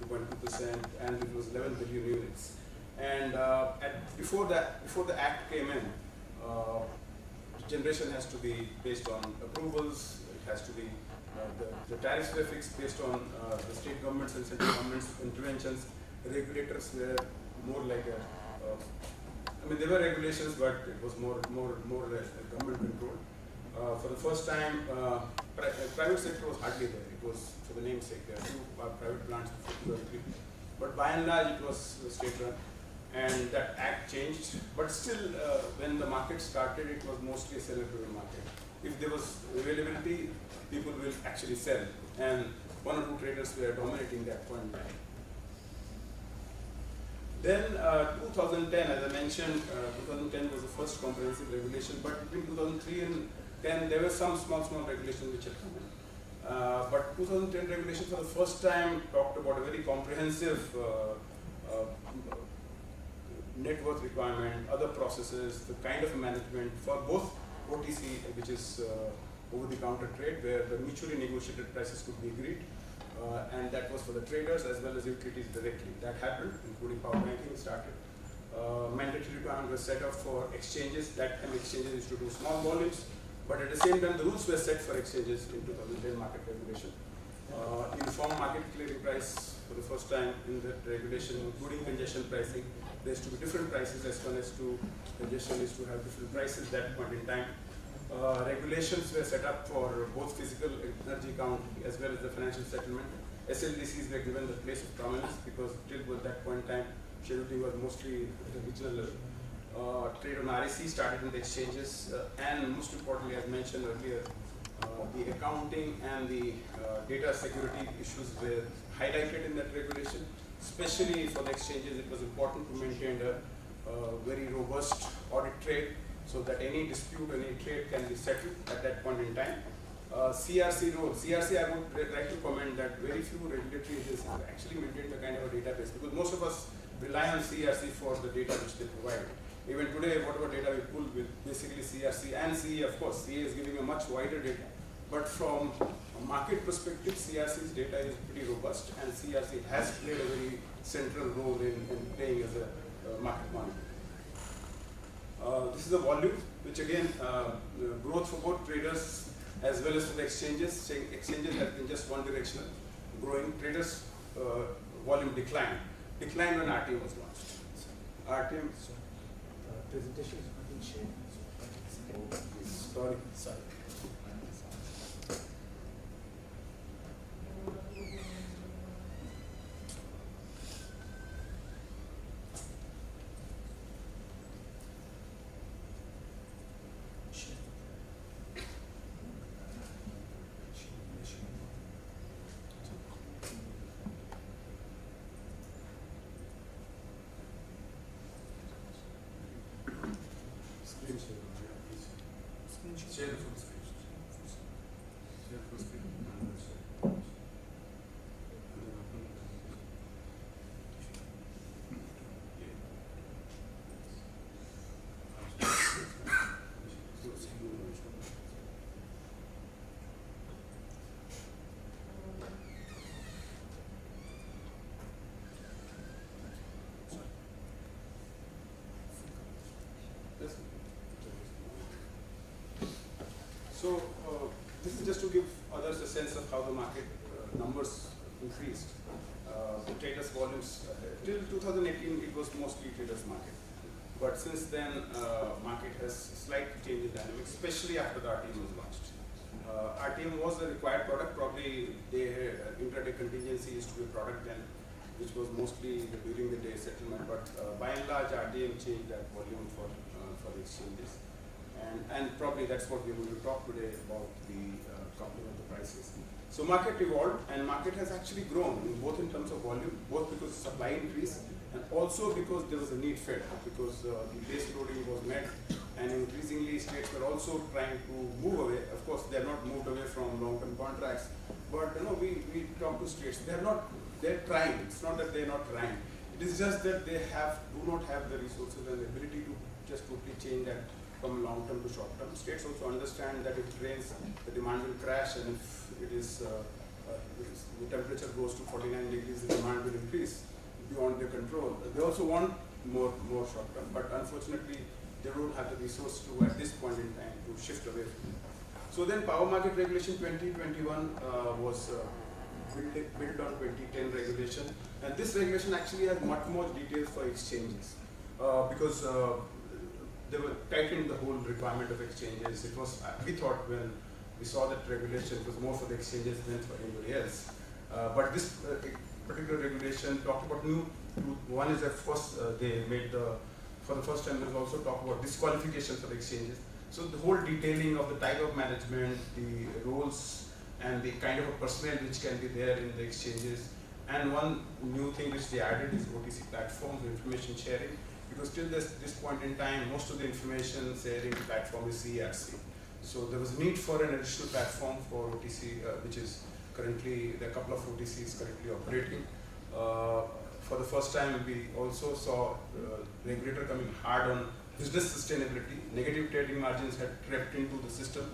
2.2%, and it was 11 billion units. And before the act came in, generation has to be based on approvals. It has to be the tariffs were fixed based on the state governments and central governments interventions. The regulators were more like there were regulations, but it was more or less government control. For the first time, private sector was hardly there. It was for the namesake. There are two private plants before 2003. But by and large, it was state run. And that act changed. But still, when the market started, it was mostly a seller-driven market. If there was availability, people will actually sell. And one or two traders were dominating that point in time. Then 2010, as I mentioned, 2010 was the first comprehensive regulation. But between 2003 and 10, there were some small regulations which had come in. But 2010 regulation for the first time talked about a very comprehensive net worth requirement, other processes, the kind of management for both OTC, which is over-the-counter trade, where the mutually negotiated prices could be agreed, and that was for the traders as well as utilities directly. That happened, including power banking started. Mandatory requirements were set up for exchanges. That time exchanges used to do small volumes, but at the same time the rules were set for exchanges in 2010 market regulation. Uniform market clearing price for the first time in the regulation, including congestion pricing. There used to be different prices as well as to congestion is to have different prices at that point in time. Regulations were set up for both physical energy account as well as the financial settlement. SLDCs were given the place of prominence because till that point in time, scheduling was mostly at a regional level. Trade on REC started in the exchanges, and most importantly, as mentioned earlier, the accounting and the data security issues were highlighted in that regulation. Especially for the exchanges, it was important to maintain a very robust audit trail so that any dispute, any trade can be settled at that point in time. CRC role. CRC, I would like to comment that very few regulatory agencies actually maintain the kind of a database because most of us rely on CRC for the data which they provide. Even today, whatever data we pull with basically CRC and CE, of course, CE is giving a much wider data. But from a market perspective, CRC's data is pretty robust, and CRC has played a very central role in playing as a market monitor. This is the volume, which again, growth for both traders as well as for the exchanges. Exchanges have been just one directional, growing. Traders' volume declined when RTM was launched. RTM. Presentation is not being shared. Sorry. Share the full screen. Share full screen. So this is just to give others a sense of how the market numbers increased. The traders volumes, till 2018 it was mostly traders market. But since then market has slightly changed the dynamics, especially after the RTM was launched. RTM was a required product, probably intraday contingency used to be a product then, which was mostly during the day settlement, but by and large RTM changed that volume for the exchanges. And probably that's what we're going to talk today about, the coupling of the prices. So market evolved, and market has actually grown both in terms of volume, both because supply increased and also because there was a need fed, because the base loading was met, and increasingly states were also trying to move away. Of course, they are not moved away from long-term contracts, but we talk to states. They're trying. It's not that they're not trying. It is just that they do not have the resources and the ability to just totally change that from long term to short term. States also understand that if it rains, the demand will crash, and if it is the temperature goes to 49 degrees, the demand will increase beyond their control. They also want more short term, but unfortunately they don't have the resource to at this point in time to shift away from it. So then Power Market Regulation 2021 was built on 2010 regulation, and this regulation actually has much more details for exchanges because they were tightened the whole requirement of exchanges. It was, we thought when we saw that regulation, it was more for the exchanges than for anybody else. But this particular regulation talked about one is that first they made for the first time there's also talk about disqualification for the exchanges. So the whole detailing of the type of management, the roles, and the kind of a personnel which can be there in the exchanges. And one new thing which they added is OTC platforms, information sharing. Because till this point in time, most of the information sharing platform is CERC. So there was a need for an additional platform for OTC, which is currently, there are a couple of OTCs currently operating. For the first time, we also saw regulator coming hard on business sustainability. Negative trading margins had crept into the system.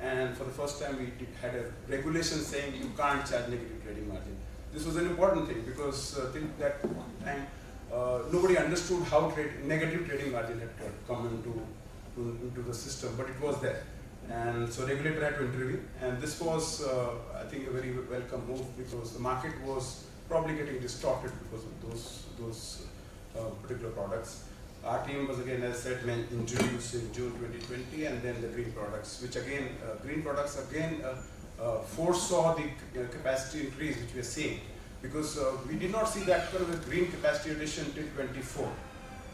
And for the first time, we had a regulation saying you can't charge negative trading margin. This was an important thing because till that time, nobody understood how negative trading margin had come into the system, but it was there. And so regulator had to intervene, and this was, I think, a very welcome move because the market was probably getting distorted because of those particular products. RTM was again, as I said, introduced in June 2020, and then the green products, which again, foresaw the capacity increase which we are seeing. Because we did not see that kind of a green capacity addition till 24.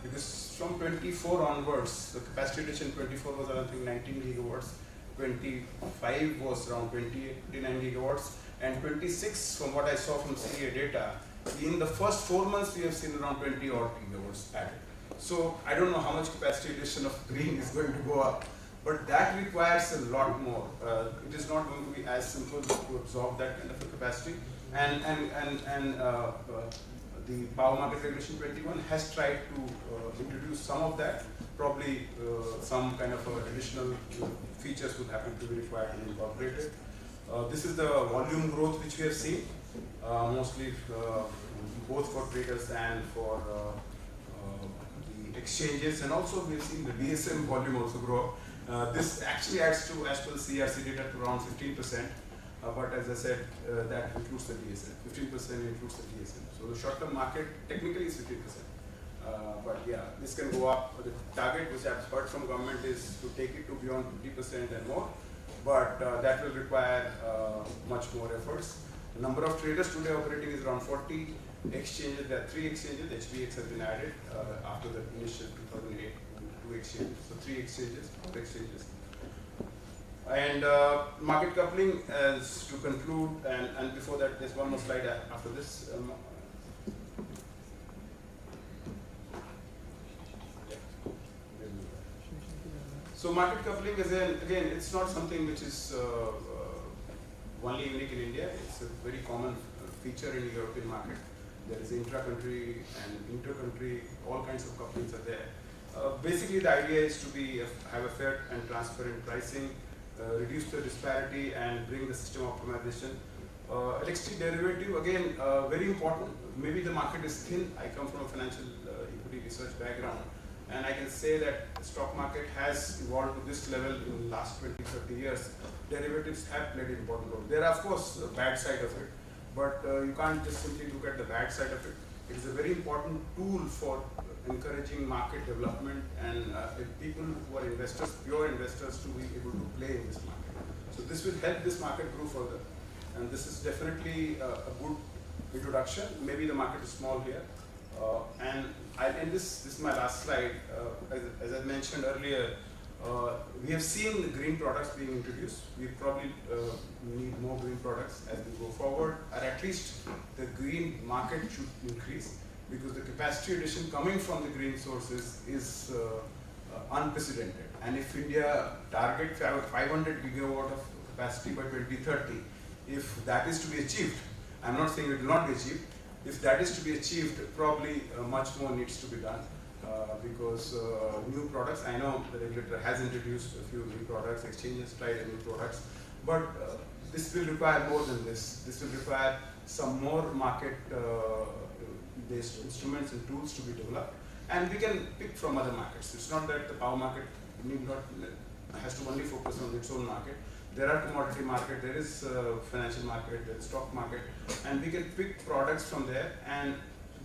Because from 24 onwards, the capacity addition 24 was around 19 gigawatts, 25 was around 29 gigawatts, and 26, from what I saw from CEA data, in the first 4 months we have seen around 20 odd gigawatts added. So I don't know how much capacity addition of green is going to go up, but that requires a lot more. It is not going to be as simple to absorb that kind of a capacity. And the Power Market Regulation 21 has tried to introduce some of that. Probably some kind of additional features would happen to be required and incorporated. This is the volume growth which we have seen, mostly both for traders and for the exchanges, and also we have seen the DSM volume also grow. This actually adds to, as per the CRC data, to around 15%. But as I said, that includes the DSM. 15% includes the DSM. So the short-term market technically is 15%. But yeah, this can go up. The target which I've heard from government is to take it to beyond 50% and more. But that will require much more efforts. The number of traders today operating is around 40. Exchanges, there are 3 exchanges. HBX has been added after the initial 2008 2 exchanges. So 3 exchanges, 4 exchanges. And market coupling, as to conclude, and before that, there's one more slide after this. So So market coupling is again, it's not something which is only unique in India. It's a very common feature in the European market. There is intra-country and inter-country, all kinds of couplings are there. Basically, the idea is to have a fair and transparent pricing, reduce the disparity, and bring the system optimization. Electricity derivative, again, very important. Maybe the market is thin. I come from a financial equity research background, and I can say that the stock market has evolved to this level in the last 20, 30 years. Derivatives have played an important role. There are, of course, a bad side of it, but you can't just simply look at the bad side of it. It is a very important tool for encouraging market development and people who are investors, pure investors, to be able to play in this market. So this will help this market grow further. And this is definitely a good introduction. Maybe the market is small here. And this is my last slide. As I mentioned earlier, we have seen the green products being introduced. We probably need more green products as we go forward, or at least the green market should increase, because the capacity addition coming from the green sources is unprecedented. And if India targets 500 gigawatt of capacity by 2030, if that is to be achieved, I'm not saying it will not be achieved, if that is to be achieved, probably much more needs to be done. Because new products, I know the regulator has introduced a few new products, exchanges tried new products, but this will require more than this. This will require some more market-based instruments and tools to be developed, and we can pick from other markets. It's not that the power market has to only focus on its own market. There are commodity market, there is financial market, there is stock market, and we can pick products from there and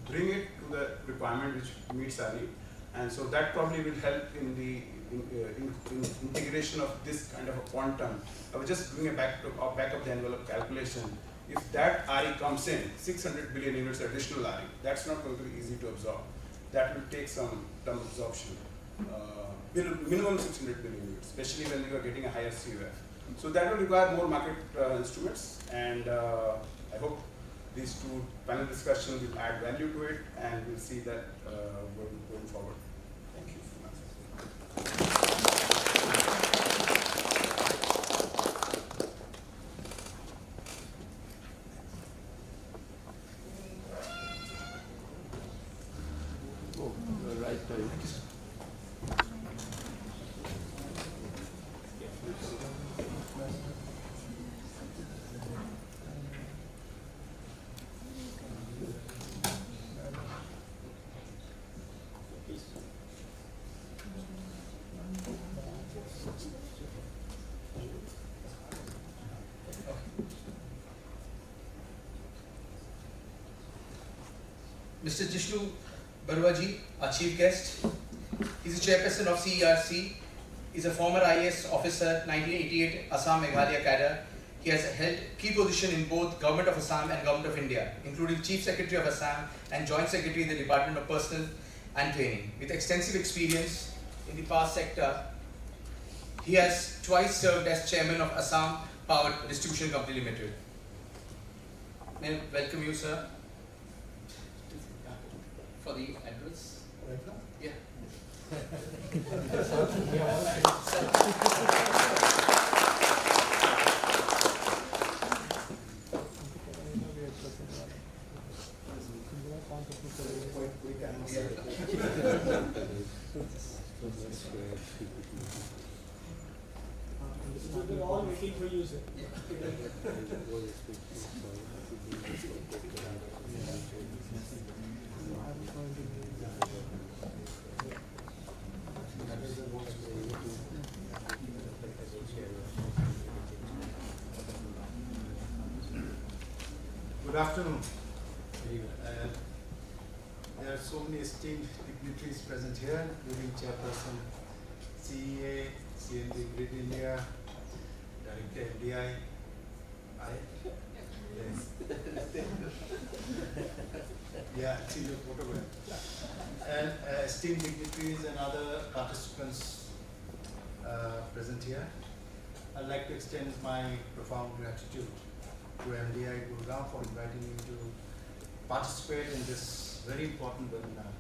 bring it to the requirement which meets our need. And so that probably will help in the integration of this kind of a quantum. I will just bring a back of the envelope calculation. If that RE comes in, 600 billion units additional RE, that's not going to be easy to absorb. That will take some absorption. Minimum 600 billion units, especially when you are getting a higher CUF. So that will require more market instruments, and I hope these two panel discussions will add value to it, and we'll see that going forward. Thank you. Oh, you're right time. Mr. Jishnu Barwaji, our chief guest. He's the chairperson of CERC. He's a former IAS officer, 1988 Assam Meghalaya cadre. He has held key position in both Government of Assam and Government of India, including Chief Secretary of Assam and Joint Secretary in the Department of Personnel and Training. With extensive experience in the power sector, he has twice served as chairman of Assam Power Distribution Company Limited. May I welcome you, sir, for the address. Yeah. They're all waiting for you, sir. Good afternoon. There are so many esteemed dignitaries present here, including Chairperson CEA, CND Grid India, Director MDI. Yes. Yeah, I see your photograph. And esteemed dignitaries and other participants present here. I'd like to extend my profound gratitude to MDI Gurgaon for inviting me to participate in this very important webinar.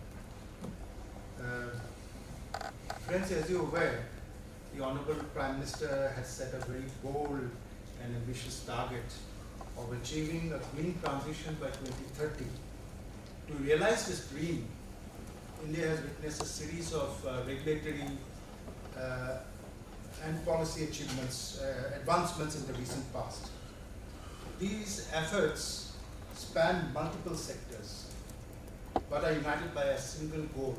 Friends, as you're aware, the Honorable Prime Minister has set a very bold and ambitious target of achieving a green transition by 2030. To realize this dream, India has witnessed a series of regulatory and policy achievements, advancements in the recent past. These efforts span multiple sectors, but are united by a single goal,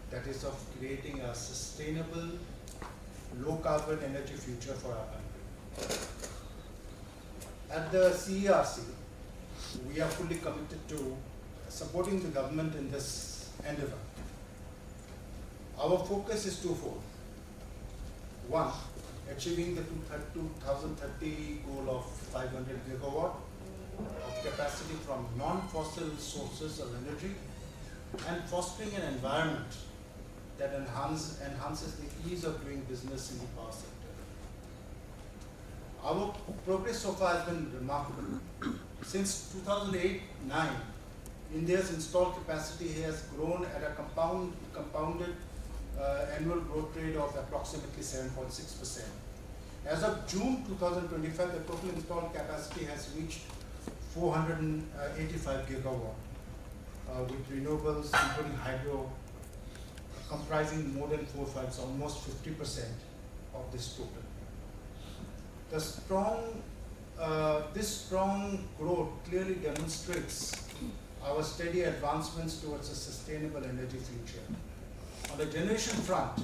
that is of creating a sustainable, low-carbon energy future for our country. At the CERC, we are fully committed to supporting the government in this endeavor. Our focus is twofold. One, achieving the 2030 goal of 500 gigawatt of capacity from non-fossil sources of energy, and fostering an environment that enhances the ease of doing business in the power sector. Our progress so far has been remarkable. Since 2008-9, India's installed capacity has grown at a compounded annual growth rate of approximately 7.6%. As of June 2025, the total installed capacity has reached 485 gigawatt, with renewables, including hydro, comprising more than 4/5, so almost 50% of this total. This strong growth clearly demonstrates our steady advancements towards a sustainable energy future. On the generation front,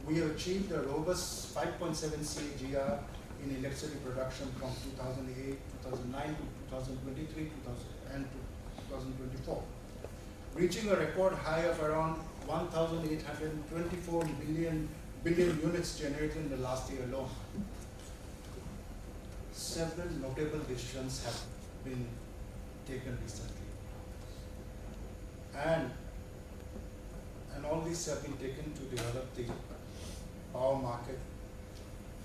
we have achieved a robust 5.7 CAGR in electricity production from 2008, 2009 to 2023, and 2024, reaching a record high of around 1,824 billion units generated in the last year alone. Several notable decisions have been taken recently, and all these have been taken to develop the power market,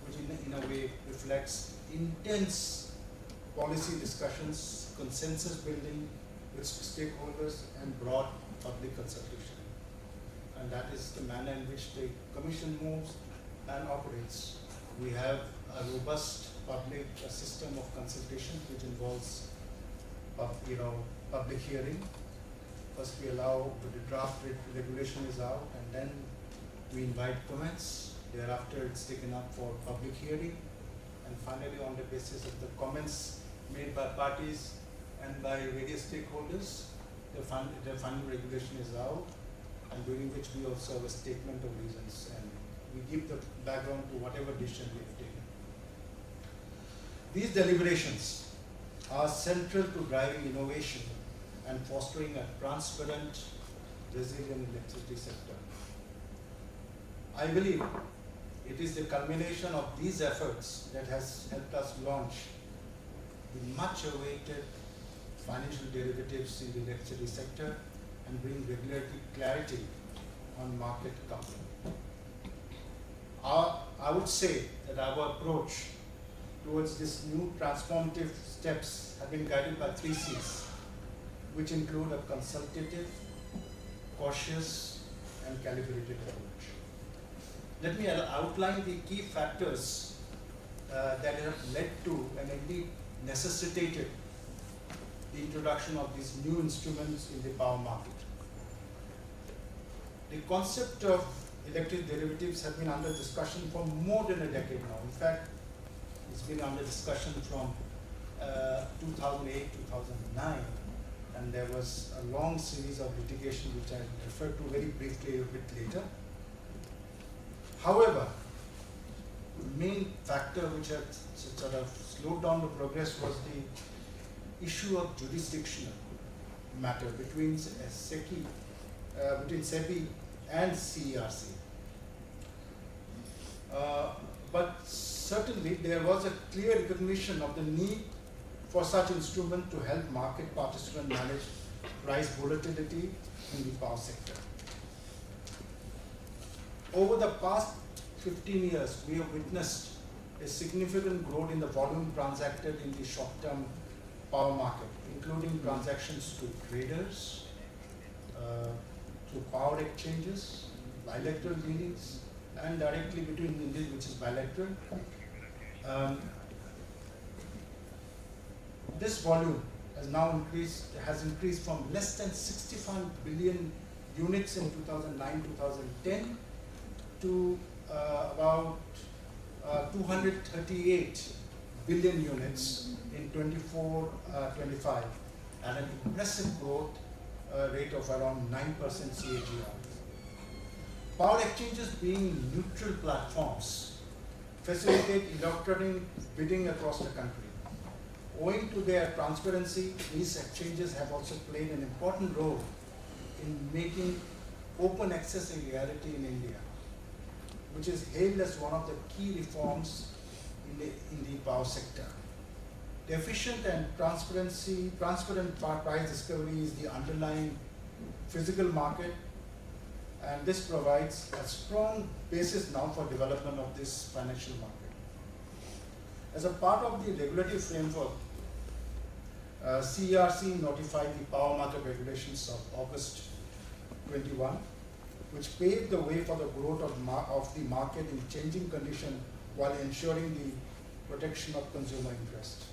which in a way reflects intense policy discussions, consensus building with stakeholders, and broad public consultation. And that is the manner in which the Commission moves and operates. We have a robust public system of consultation which involves public hearing. First we allow the draft regulation is out, and then we invite comments. Thereafter it's taken up for public hearing, and finally on the basis of the comments made by parties and by various stakeholders, the final regulation is out, and during which we also have a statement of reasons, and we give the background to whatever decision we have taken. These deliberations are central to driving innovation and fostering a transparent, resilient electricity sector. I believe it is the culmination of these efforts that has helped us launch the much awaited financial derivatives in the electricity sector and bring regulatory clarity on market coupling. I would say that our approach towards this new transformative steps have been guided by 3 C's, which include a consultative, cautious, and calibrated approach. Let me outline the key factors that have led to and indeed necessitated the introduction of these new instruments in the power market. The concept of electric derivatives has been under discussion for more than a decade now. In fact, it's been under discussion from 2008, 2009, and there was a long series of litigation which I refer to very briefly a bit later. However, the main factor which had sort of slowed down the progress was the issue of jurisdictional matter between SEBI and CERC. But certainly there was a clear recognition of the need for such instrument to help market participants manage price volatility in the power sector. Over the past 15 years, we have witnessed a significant growth in the volume transacted in the short-term power market, including transactions to traders, to power exchanges, bilateral dealings, and directly between India, which is bilateral. This volume has increased from less than 65 billion units in 2009-2010 to about 238 billion units in 24-25, and an impressive growth rate of around 9% CAGR. Power exchanges, being neutral platforms, facilitate electronic bidding across the country. Owing to their transparency, these exchanges have also played an important role in making open access a reality in India, which is hailed as one of the key reforms in the power sector. The efficient and transparent price discovery is the underlying physical market, and this provides a strong basis now for development of this financial market. As a part of the regulatory framework, CERC notified the Power Market Regulations of August 21, which paved the way for the growth of the market in changing conditions while ensuring the protection of consumer interest.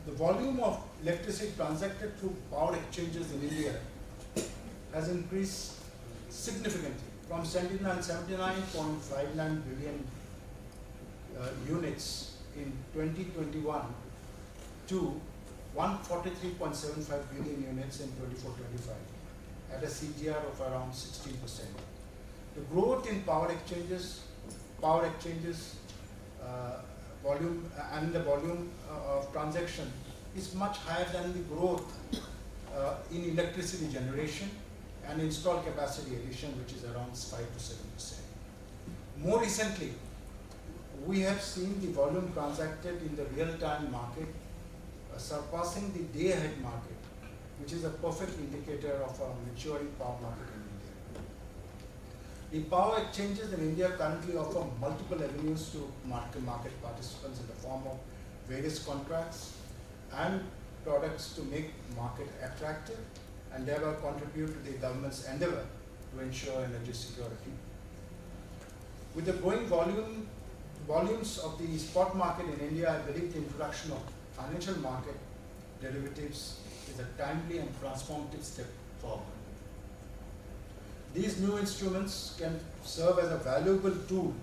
The volume of electricity transacted through power exchanges in India has increased significantly from 79.59 billion units in 2021 to 143.75 billion units in 24-25 at a CAGR of around 16%. The growth in power exchanges volume and the volume of transaction is much higher than the growth in electricity generation and installed capacity addition, which is around 5 to 7%. More recently, we have seen the volume transacted in the real-time market surpassing the day-ahead market, which is a perfect indicator of a maturing power market in India. The power exchanges in India currently offer multiple avenues to market participants in the form of various contracts and products to make market attractive and thereby contribute to the government's endeavor to ensure energy security. With the growing volumes of the spot market in India, I believe the introduction of financial market derivatives is a timely and transformative step forward. These new instruments can serve as a valuable tool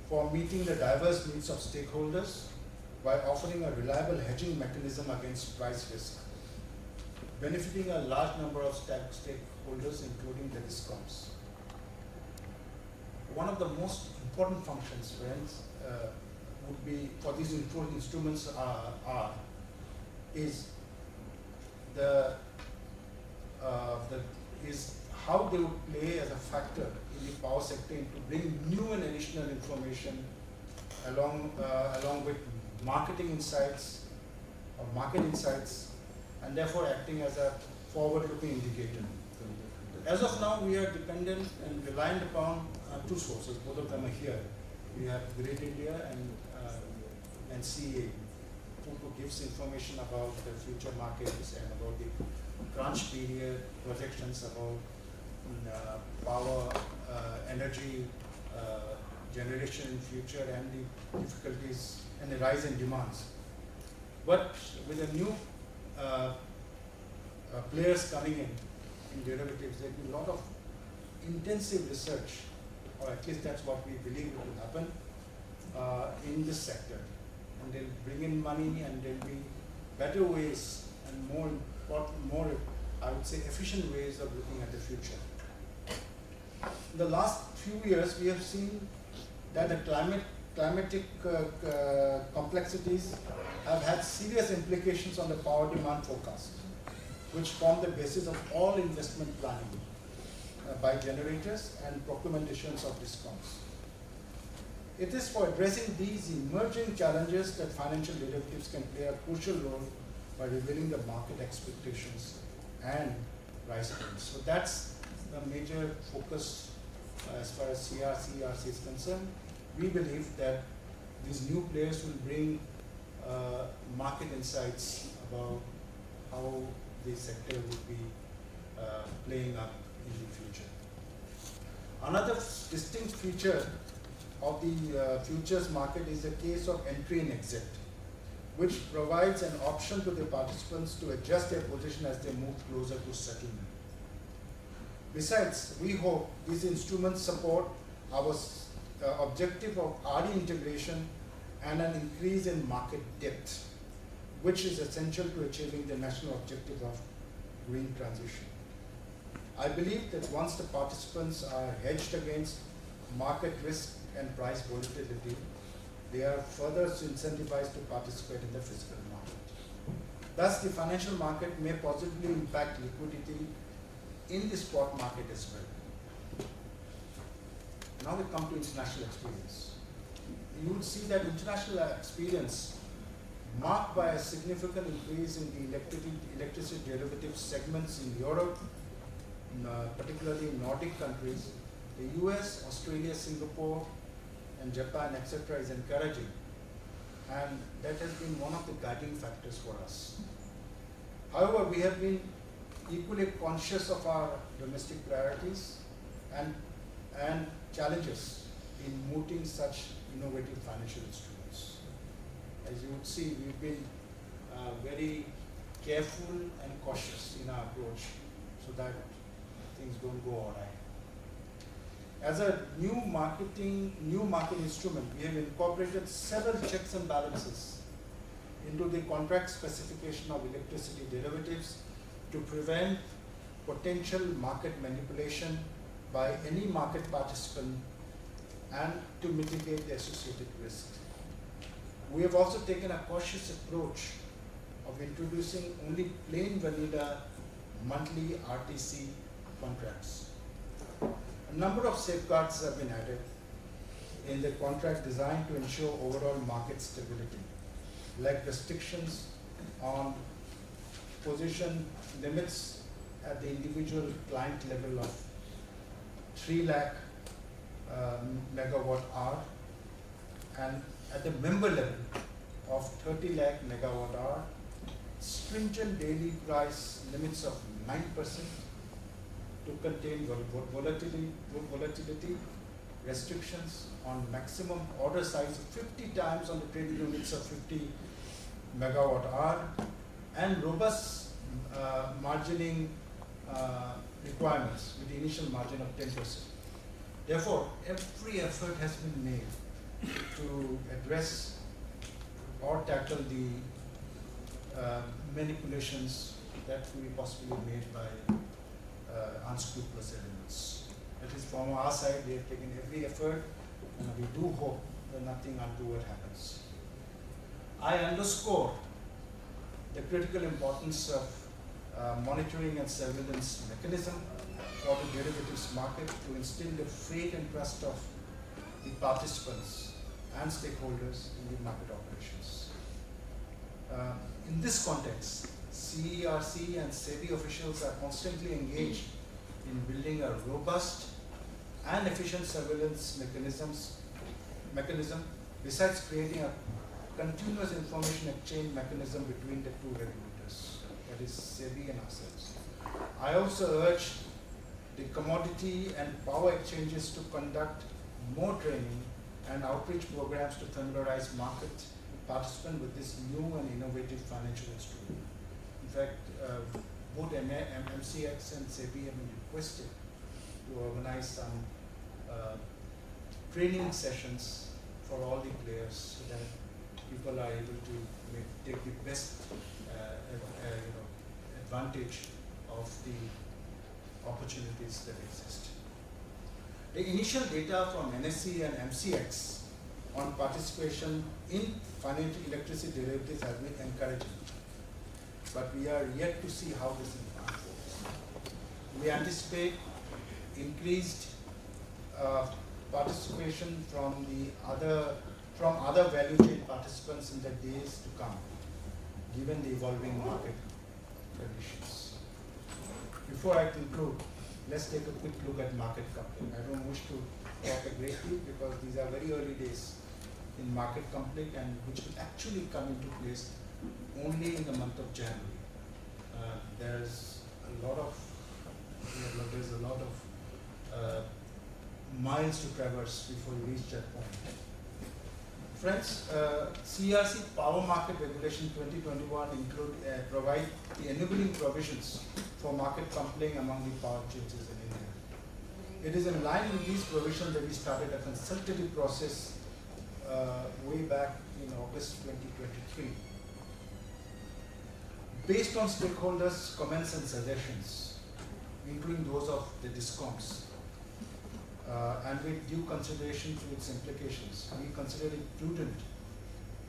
for meeting the diverse needs of stakeholders by offering a reliable hedging mechanism against price risk, benefiting a large number of stakeholders, including the DISCOMs. One of the most important functions, friends, would be for these instruments is how they would play as a factor in the power sector to bring new and additional information along with market insights, and therefore acting as a forward-looking indicator. As of now, we are dependent and reliant upon two sources. Both of them are here. We have Great India and CA, who gives information about the future markets and about the crunch period, projections about power, energy generation in future, and the difficulties and the rise in demands. But with the new players coming in derivatives, there will be a lot of intensive research, or at least that's what we believe will happen in this sector. And they'll bring in money, and there'll be better ways and more, I would say, efficient ways of looking at the future. In the last few years, we have seen that the climatic complexities have had serious implications on the power demand forecast, which form the basis of all investment planning by generators and procurement issuance of DISCOMs. It is for addressing these emerging challenges that financial derivatives can play a crucial role by revealing the market expectations and price trends. So that's the major focus as far as CERC is concerned. We believe that these new players will bring market insights about how the sector would be playing up in the future. Another distinct feature of the futures market is the case of entry and exit, which provides an option to the participants to adjust their position as they move closer to settlement. Besides, we hope these instruments support our objective of RE integration and an increase in market depth, which is essential to achieving the national objective of green transition. I believe that once the participants are hedged against market risk and price volatility, they are further incentivized to participate in the physical market. Thus, the financial market may positively impact liquidity in the spot market as well. Now we come to international experience. You will see that international experience marked by a significant increase in the electricity derivatives segments in Europe, particularly in Nordic countries, the US, Australia, Singapore, and Japan, etc. is encouraging. And that has been one of the guiding factors for us. However, we have been equally conscious of our domestic priorities and challenges in mooting such innovative financial instruments. As you would see, we've been very careful and cautious in our approach so that things don't go awry. As a new market instrument, we have incorporated several checks and balances into the contract specification of electricity derivatives to prevent potential market manipulation by any market participant and to mitigate the associated risk. We have also taken a cautious approach of introducing only plain vanilla monthly RTC contracts. A number of safeguards have been added in the contract designed to ensure overall market stability, like restrictions on position limits at the individual client level of 3 lakh megawatt hour and at the member level of 30 lakh megawatt hour, stringent daily price limits of 9% to contain volatility, restrictions on maximum order size of 50 times on the trading units of 50 megawatt hour, and robust margining requirements with the initial margin of 10%. Therefore, every effort has been made to address or tackle the manipulations that could be possibly made by unscrupulous elements. That is, from our side, we have taken every effort, and we do hope that nothing untoward happens. I underscore the critical importance of monitoring and surveillance mechanism for the derivatives market to instill the faith and trust of the participants and stakeholders in the market operations. In this context, CERC and SEBI officials are constantly engaged in building a robust and efficient surveillance mechanism, besides creating a continuous information exchange mechanism between the two regulators, that is SEBI and ourselves. I also urge the commodity and power exchanges to conduct more training and outreach programs to familiarize market participants with this new and innovative financial instrument. In fact, both MCX and SEBI have been requested to organize some training sessions for all the players so that people are able to take the best advantage of the opportunities that exist. The initial data from NSE and MCX on participation in financial electricity derivatives has been encouraging, but we are yet to see how this unfolds. We anticipate increased participation from other value chain participants in the days to come, given the evolving market conditions. Before I conclude, let's take a quick look at market coupling. I don't wish to talk a great deal because these are very early days in market coupling, and which will actually come into place only in the month of January. There's a lot of because there's a lot of miles to traverse before you reach that point. Friends, CERC Power Market Regulation 2021 provide the enabling provisions for market coupling among the power exchanges in India. It is in line with these provisions that we started a consultative process way back in August 2023. Based on stakeholders' comments and suggestions, including those of the DISCOMs, and with due consideration to its implications, we consider it prudent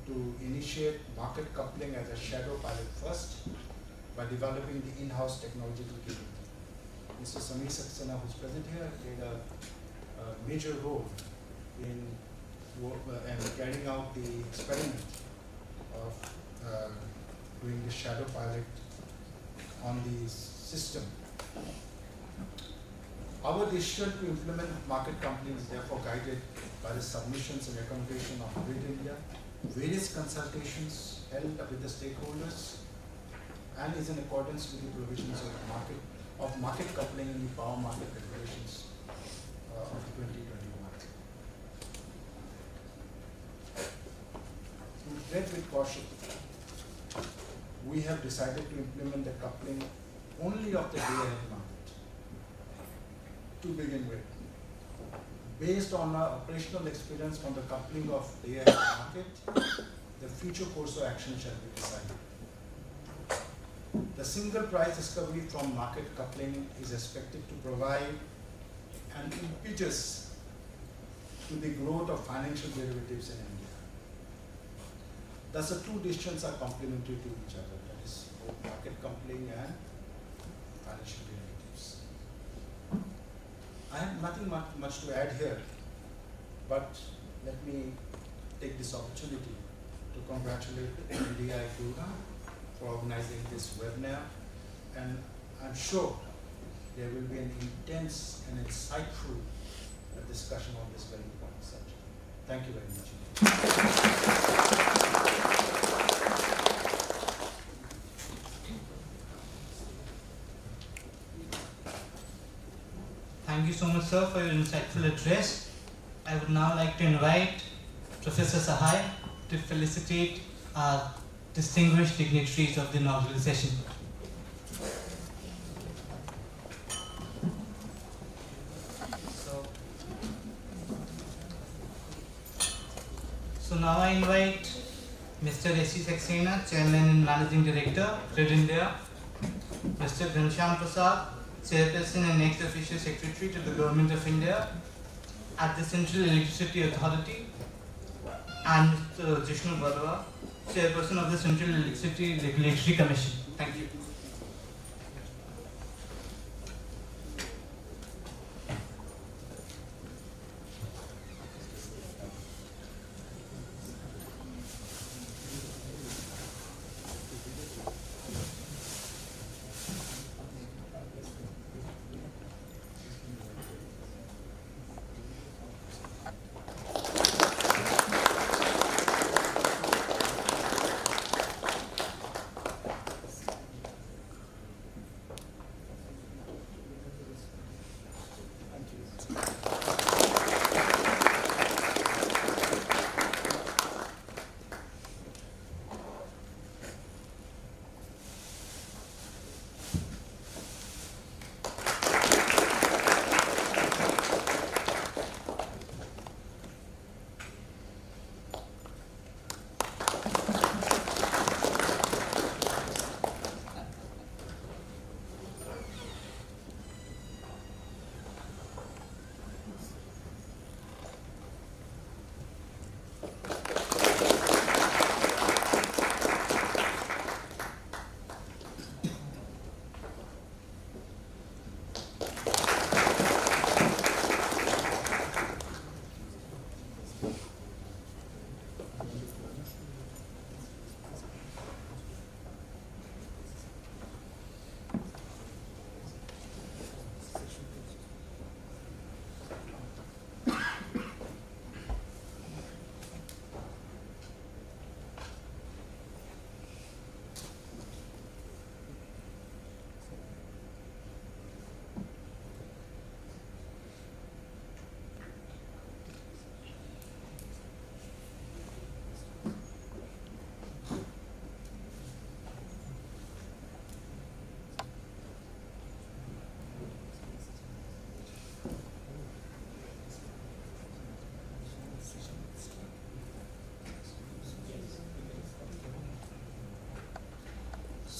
to initiate market coupling as a shadow pilot first by developing the in-house technological capability. Mr. Sameer Saxena, who's present here, played a major role in carrying out the experiment of doing the shadow pilot on the system. Our decision to implement market coupling is therefore guided by the submissions and recommendation of Grid India, various consultations held with the stakeholders, and is in accordance with the provisions of market coupling in the power market regulations of 2021. To tread with caution, we have decided to implement the coupling only of the day-ahead market to begin with. Based on our operational experience from the coupling of day-ahead market, the future course of action shall be decided. The single price discovery from market coupling is expected to provide an impetus to the growth of financial derivatives in India. Thus, the two decisions are complementary to each other, that is, both market coupling and financial derivatives. I have nothing much to add here, but let me take this opportunity to congratulate NDI Gurgaon for organizing this webinar, and I'm sure there will be an intense and insightful discussion on this very important subject. Thank you very much. Thank you so much, sir, for your insightful address. I would now like to invite Professor Sahai to felicitate our distinguished dignitaries of the inaugural session. So now I invite Mr. S.C. Saxena, Chairman and Managing Director, Grid India, Mr. Ghanshyam Prasad, Chairperson and Next Official Secretary to the Government of India at the Central Electricity Authority, and Mr. Jishnu Barua, Chairperson of the Central Electricity Regulatory Commission. Thank you.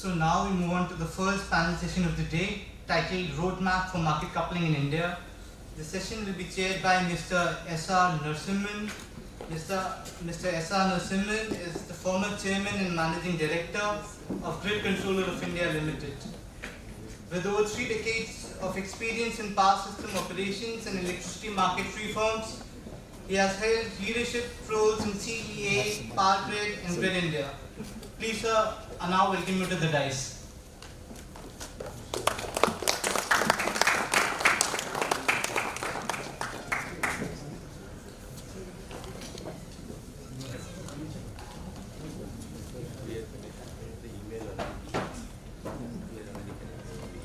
So now we move on to the first panel session of the day, titled Roadmap for Market Coupling in India. The session will be chaired by Mr. S.R. Narasimhan. Mr. S.R. Narasimhan is the former chairman and managing director of Grid Controller of India Limited. With over 3 decades of experience in power system operations and electricity market reforms, he has held leadership roles in CEA, Power Grid and Grid India. Please, sir, I now welcome you to the dais.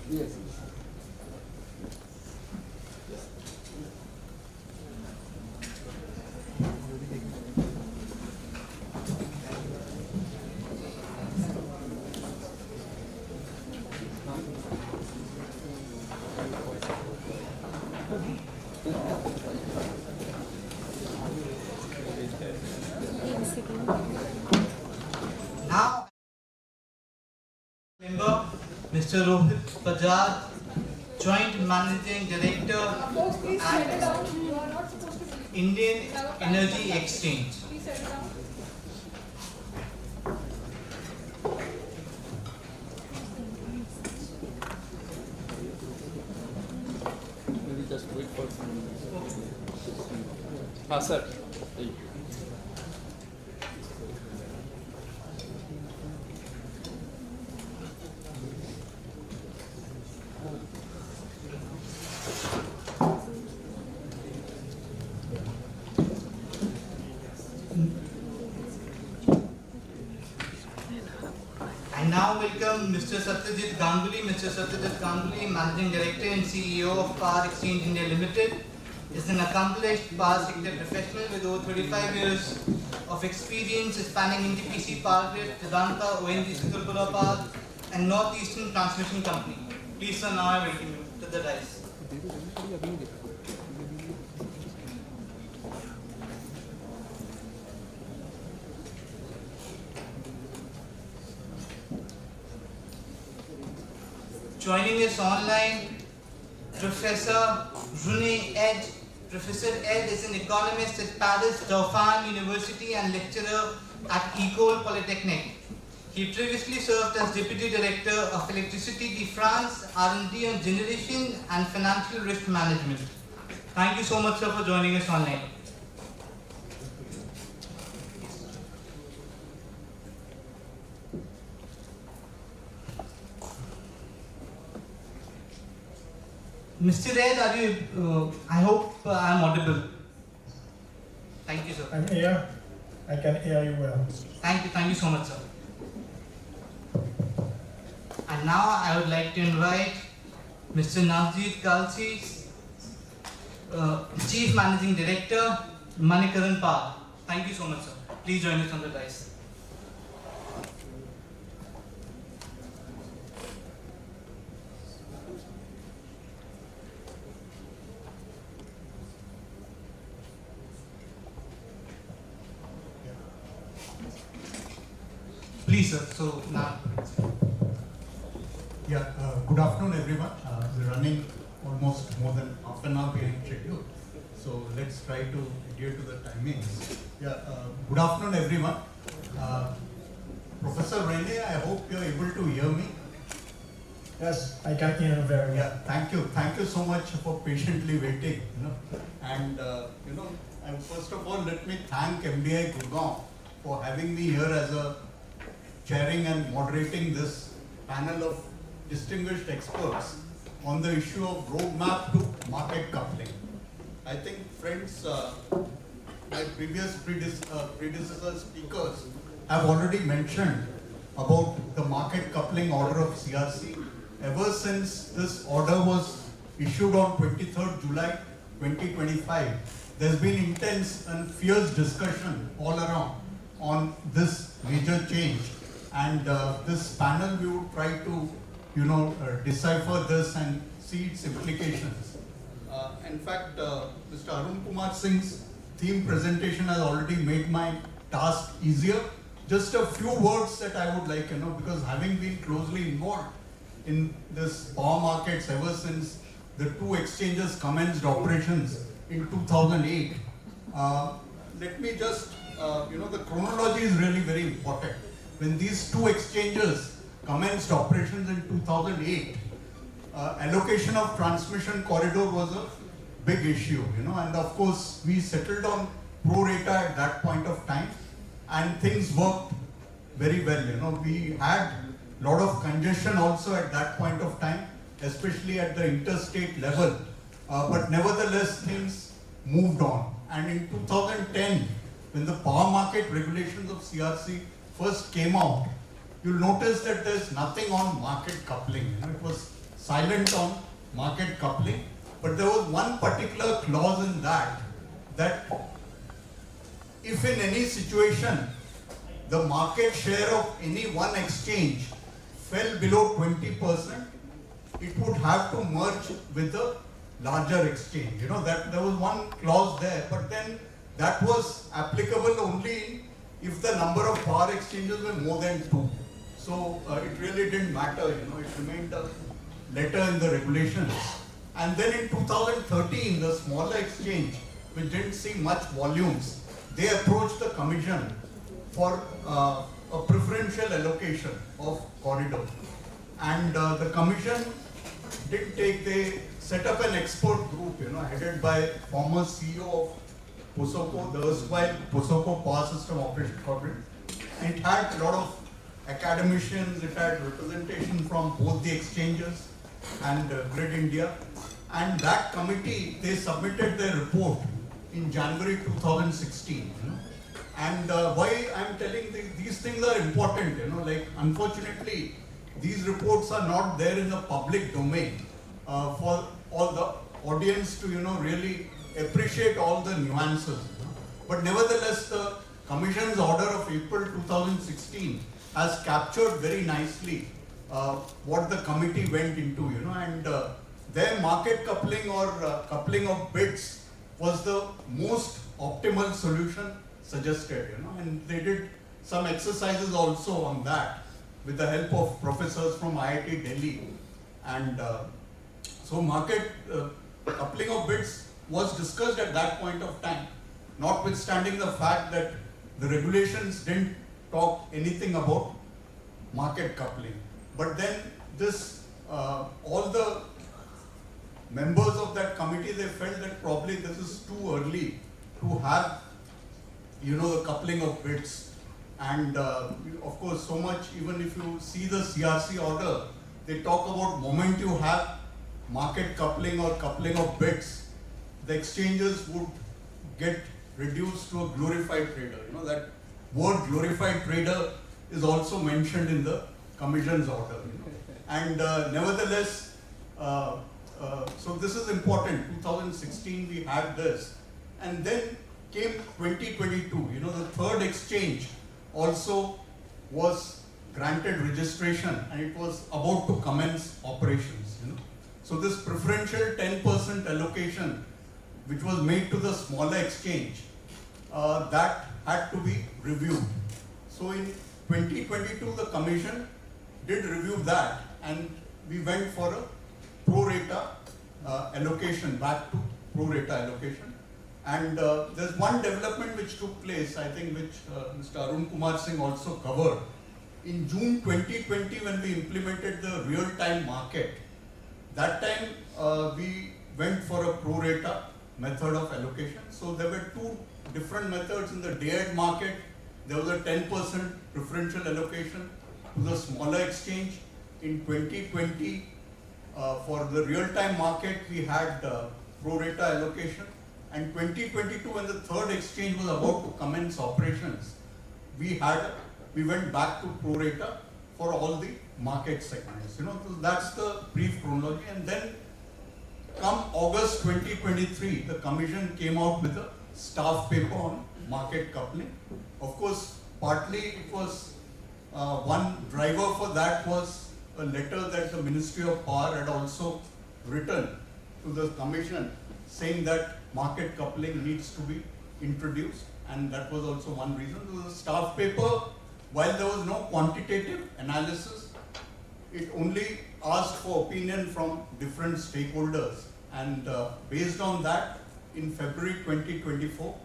Yes. Now, member Mr. Rohit Bajaj, Joint Managing Director at Indian Energy Exchange. Maybe just wait for some minutes. Sir. Thank you. I now welcome Mr. Satyajit Ganguly. Mr. Satyajit Ganguly, Managing Director and CEO of Power Exchange India Limited, is an accomplished power sector professional with over 35 years of experience spanning NTPC Power Grid, Vedanta, ONGC Tripura Power, and Northeastern Transmission Company. Please, sir, now I welcome you to the dais. Joining us online, Professor Rune Ed. Professor Ed is an economist at Paris Dauphine University and lecturer at École Polytechnique. He previously served as Deputy Director of Electricité de France, R&D on Generation and Financial Risk Management. Thank you so much, sir, for joining us online. Mr. Ed, are you, I hope I am audible. Thank you, sir. I'm here. I can hear you well. Thank you so much, sir. And now I would like to invite Mr. Navjeet Kalsi, Chief Managing Director, Manikaran Power. Thank you so much, sir. Please join us on the dais. Please, sir. So now. Yeah, good afternoon, everyone. We're running almost more than half an hour behind schedule, so let's try to adhere to the timings. Yeah, good afternoon, everyone. Professor Rene, I hope you're able to hear me. Yes, I can hear you very well. Yeah, thank you so much for patiently waiting. And first of all, let me thank MDI Gurgaon for having me here as a chairing and moderating this panel of distinguished experts on the issue of roadmap to market coupling. I think, friends, my previous predecessor speakers have already mentioned about the market coupling order of CRC. Ever since this order was issued on 23rd July 2025, there's been intense and fierce discussion all around on this major change. And this panel, we would try to, decipher this and see its implications. In fact, Mr. Arun Kumar Singh's theme presentation has already made my task easier. just a few words that I would like, because having been closely involved in this power markets ever since the two exchanges commenced operations in 2008, let me just, the chronology is really very important. When these two exchanges commenced operations in 2008, allocation of transmission corridor was a big issue, and of course we settled on pro rata at that point of time, and things worked very well. We had a lot of congestion also at that point of time, especially at the interstate level, but nevertheless things moved on. And in 2010, when the power market regulations of CRC first came out, you'll notice that there's nothing on market coupling. It was silent on market coupling, but there was one particular clause in that if in any situation the market share of any one exchange fell below 20%, it would have to merge with a larger exchange. That there was one clause there, but then that was applicable only if the number of power exchanges were more than 2. So it really didn't matter, it remained a letter in the regulations. And then in 2013, the smaller exchange, which didn't see much volumes, they approached the commission for a preferential allocation of corridor. And the commission they set up an expert group, headed by former CEO of POSOCO, the erstwhile POSOCO Power System Operation Corporation. And it had a lot of academicians, it had representation from both the exchanges and Grid India. And that committee, they submitted their report in January 2016. And why I'm telling these things are important, unfortunately, these reports are not there in the public domain for all the audience to, really appreciate all the nuances. But nevertheless, the Commission's order of April 2016 has captured very nicely what the committee went into, and their market coupling or coupling of bids was the most optimal solution suggested, and they did some exercises also on that with the help of professors from IIT Delhi. And so market coupling of bids was discussed at that point of time, notwithstanding the fact that the regulations didn't talk anything about market coupling. But then this, all the members of that committee, they felt that probably this is too early to have, the coupling of bids. And of course, so much, even if you see the CRC order, they talk about moment you have market coupling or coupling of bids, the exchanges would get reduced to a glorified trader. That word glorified trader is also mentioned in the Commission's order. And nevertheless, so this is important. 2016 we had this, and then came 2022. The third exchange also was granted registration, and it was about to commence operations. So this preferential 10% allocation, which was made to the smaller exchange, that had to be reviewed. So in 2022, the Commission did review that, and we went for a pro rata allocation, back to pro rata allocation. And there's one development which took place, I think, which Mr. Arun Kumar Singh also covered. In June 2020, when we implemented the real-time market, that time we went for a pro rata method of allocation. So there were two different methods in the day-ahead market. There was a 10% preferential allocation to the smaller exchange. In 2020, for the real-time market, we had pro rata allocation. And 2022, when the third exchange was about to commence operations, we went back to pro rata for all the market segments. So that's the brief chronology. And then, come August 2023, the Commission came out with a staff paper on market coupling. Of course, partly it was one driver for that was a letter that the Ministry of Power had also written to the Commission, saying that market coupling needs to be introduced, and that was also one reason. The staff paper while there was no quantitative analysis, it only asked for opinion from different stakeholders, and based on that, in February 2024,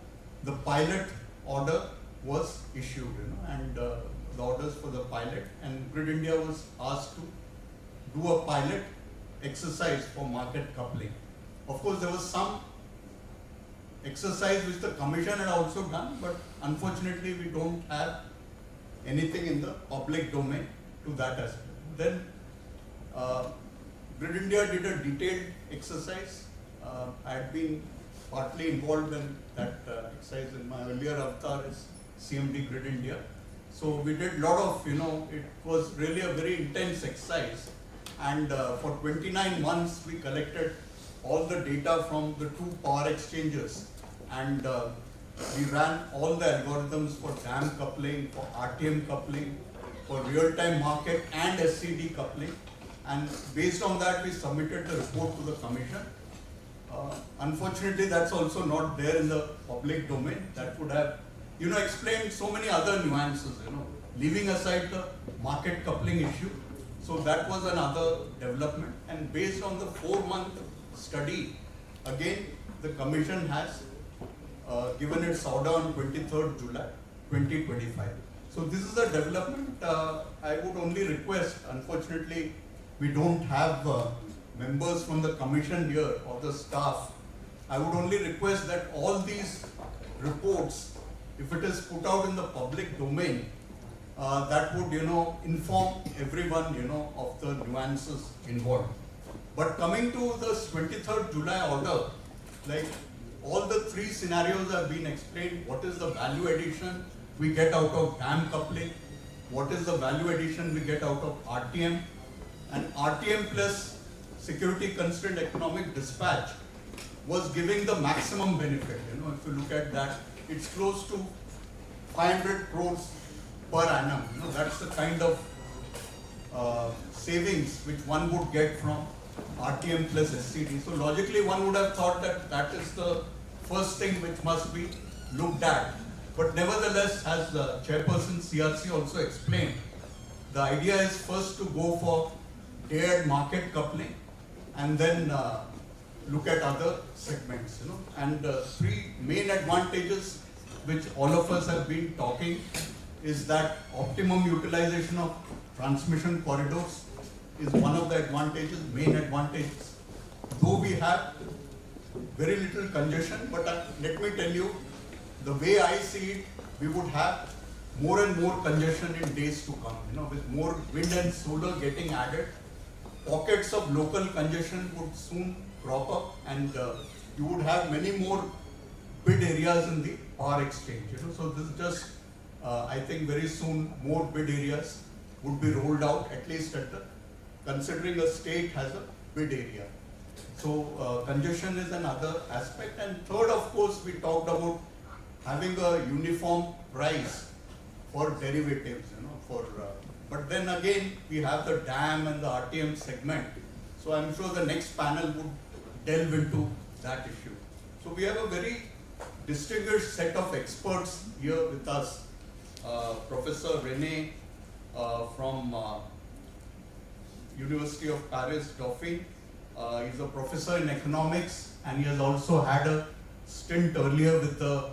the pilot order was issued, and the orders for the pilot, and Grid India was asked to do a pilot exercise for market coupling. Of course, there was some exercise which the commission had also done, but unfortunately we don't have anything in the public domain to that aspect. Then Grid India did a detailed exercise. I had been partly involved in that exercise in my earlier avatar as CMD Grid India. So we did a lot of, it was really a very intense exercise, and for 29 months we collected all the data from the 2 power exchanges, and we ran all the algorithms for DAM coupling, for RTM coupling, for real-time market and SCD coupling, and based on that we submitted the report to the commission. Unfortunately, that's also not there in the public domain. That would have, explained so many other nuances, leaving aside the market coupling issue. So that was another development, and based on the 4-month study, again, the commission has given its order on 23rd July 2025. So this is a development. I would only request, unfortunately, we don't have members from the commission here or the staff. I would only request that all these reports, if it is put out in the public domain, that would, inform everyone, of the nuances involved. But coming to the 23rd July order, like all the 3 scenarios have been explained. What is the value addition we get out of DAM coupling? What is the value addition we get out of RTM? And RTM plus security constrained economic dispatch was giving the maximum benefit. If you look at that, it's close to 500 crores per annum. That's the kind of savings which one would get from RTM plus SCD. So logically, one would have thought that that is the first thing which must be looked at. But nevertheless, as the chairperson CRC also explained, the idea is first to go for tiered market coupling and then look at other segments. And 3 main advantages which all of us have been talking is that optimum utilization of transmission corridors is one of the advantages, main advantages. Though we have very little congestion, but let me tell you, the way I see it, we would have more and more congestion in days to come. With more wind and solar getting added, pockets of local congestion would soon crop up, and you would have many more bid areas in the power exchange. So this is just, I think very soon more bid areas would be rolled out, at least at the, considering a state has a bid area. So congestion is another aspect. And third, of course, we talked about having a uniform price for derivatives, but then again, we have the DAM and the RTM segment. So I'm sure the next panel would delve into that issue. So we have a very distinguished set of experts here with us. Professor René from University of Paris, Dauphine. He's a professor in economics, and he has also had a stint earlier with the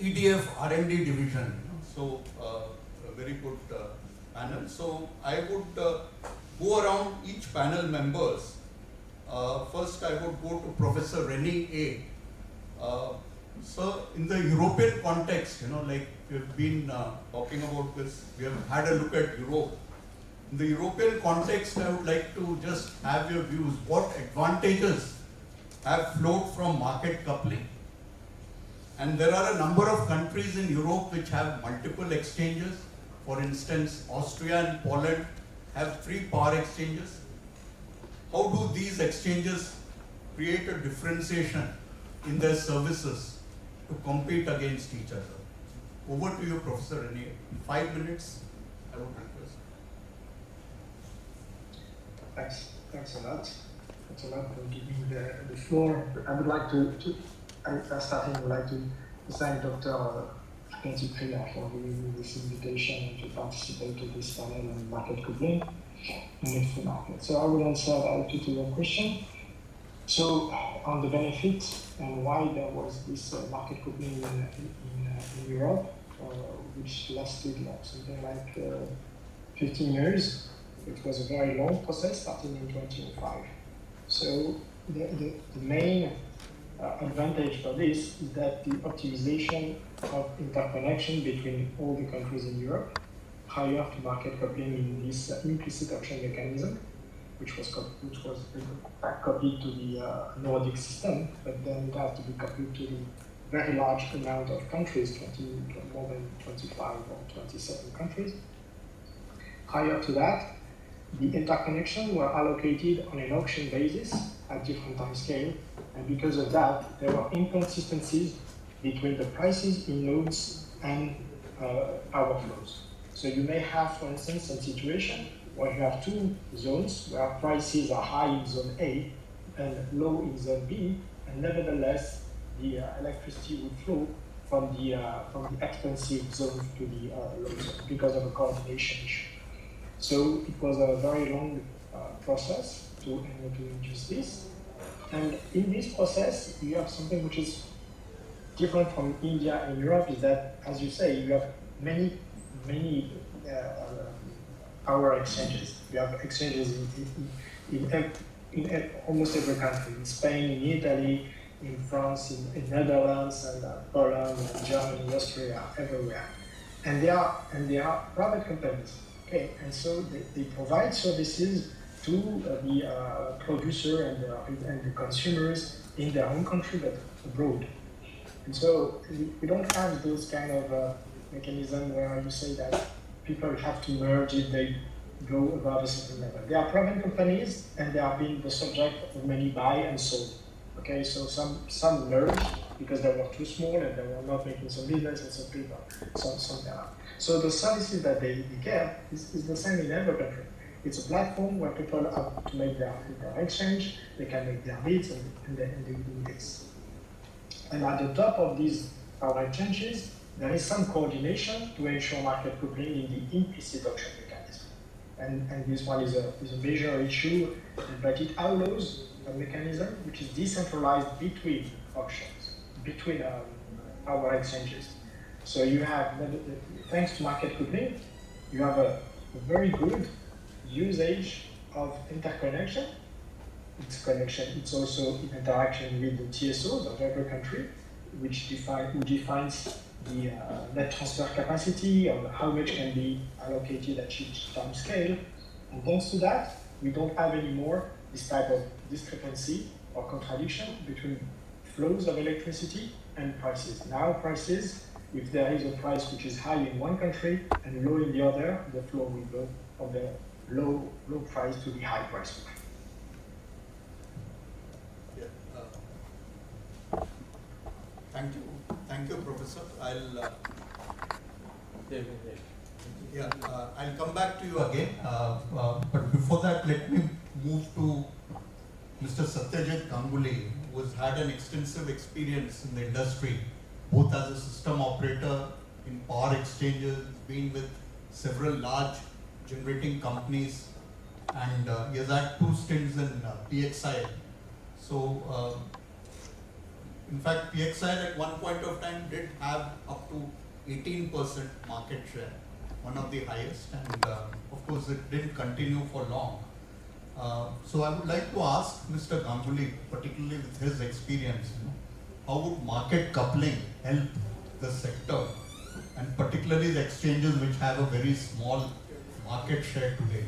EDF R&D division. So a very good panel. So I would go around each panel members. First I would go to Professor René A. So in the European context, like we've been talking about this, we have had a look at Europe. In the European context, I would like to just have your views. What advantages have flowed from market coupling? And there are a number of countries in Europe which have multiple exchanges. For instance, Austria and Poland have 3 power exchanges. How do these exchanges create a differentiation in their services to compete against each other? Over to you, Professor René. 5 minutes, I would request. Thanks a lot. Thanks a lot for giving the floor. I would like to starting, I would like to thank Dr. thank you, Priya, for giving me this invitation to participate to this panel on market coupling and free market. So I will answer directly to your question. So on the benefit and why there was this market coupling in Europe, which lasted something like 15 years. It was a very long process starting in 2005. So the main advantage for this is that the optimization of interconnection between all the countries in Europe prior to market coupling in this implicit auction mechanism, which was copied to the Nordic system, but then it has to be copied to the very large amount of countries, more than 25 or 27 countries. Prior to that, the interconnections were allocated on an auction basis at different time scale, and because of that, there were inconsistencies between the prices in nodes and power flows. So you may have, for instance, a situation where you have two zones where prices are high in zone A and low in zone B, and nevertheless, the electricity would flow from the expensive zone to the low zone because of a coordination issue. So it was a very long process to induce this. And in this process, you have something which is different from India and Europe, is that, as you say, you have many power exchanges. You have exchanges in almost every country, in Spain, in Italy, in France, in Netherlands, and Poland, and Germany, Austria, everywhere. And they are private companies. Okay, and so they provide services to the producer and the consumers in their own country, but abroad. And so we don't have those kind of mechanism where you say that people have to merge if they go above a certain level. They are private companies, and they are being the subject of many buy and sold. Okay, so some merged because they were too small and they were not making some business, and some people, some there. So the services that they get is the same in every country. It's a platform where people have to make their exchange, they can make their bids, and they do this. And at the top of these power exchanges, there is some coordination to ensure market coupling in the implicit auction mechanism. And this one is a major issue, but it allows a mechanism which is decentralized between auctions, between power exchanges. So you have, thanks to market coupling, you have a very good usage of interconnection. It's also in interaction with the TSOs of every country, who defines the net transfer capacity, or how much can be allocated at each time scale. And thanks to that, we don't have anymore this type of discrepancy or contradiction between flows of electricity and prices. Now prices, if there is a price which is high in one country and low in the other, the flow will go from the low price to the high price. Thank you, Professor. I'll come back to you again. But before that, let me move to Mr. Satyajit Ganguly, who has had an extensive experience in the industry, both as a system operator in power exchanges, been with several large generating companies, and he has had 2 stints in PXI. So, in fact, PXI at one point of time did have up to 18% market share, one of the highest, and of course it didn't continue for long. So I would like to ask Mr. Ganguly, particularly with his experience, how would market coupling help the sector, and particularly the exchanges which have a very small market share today?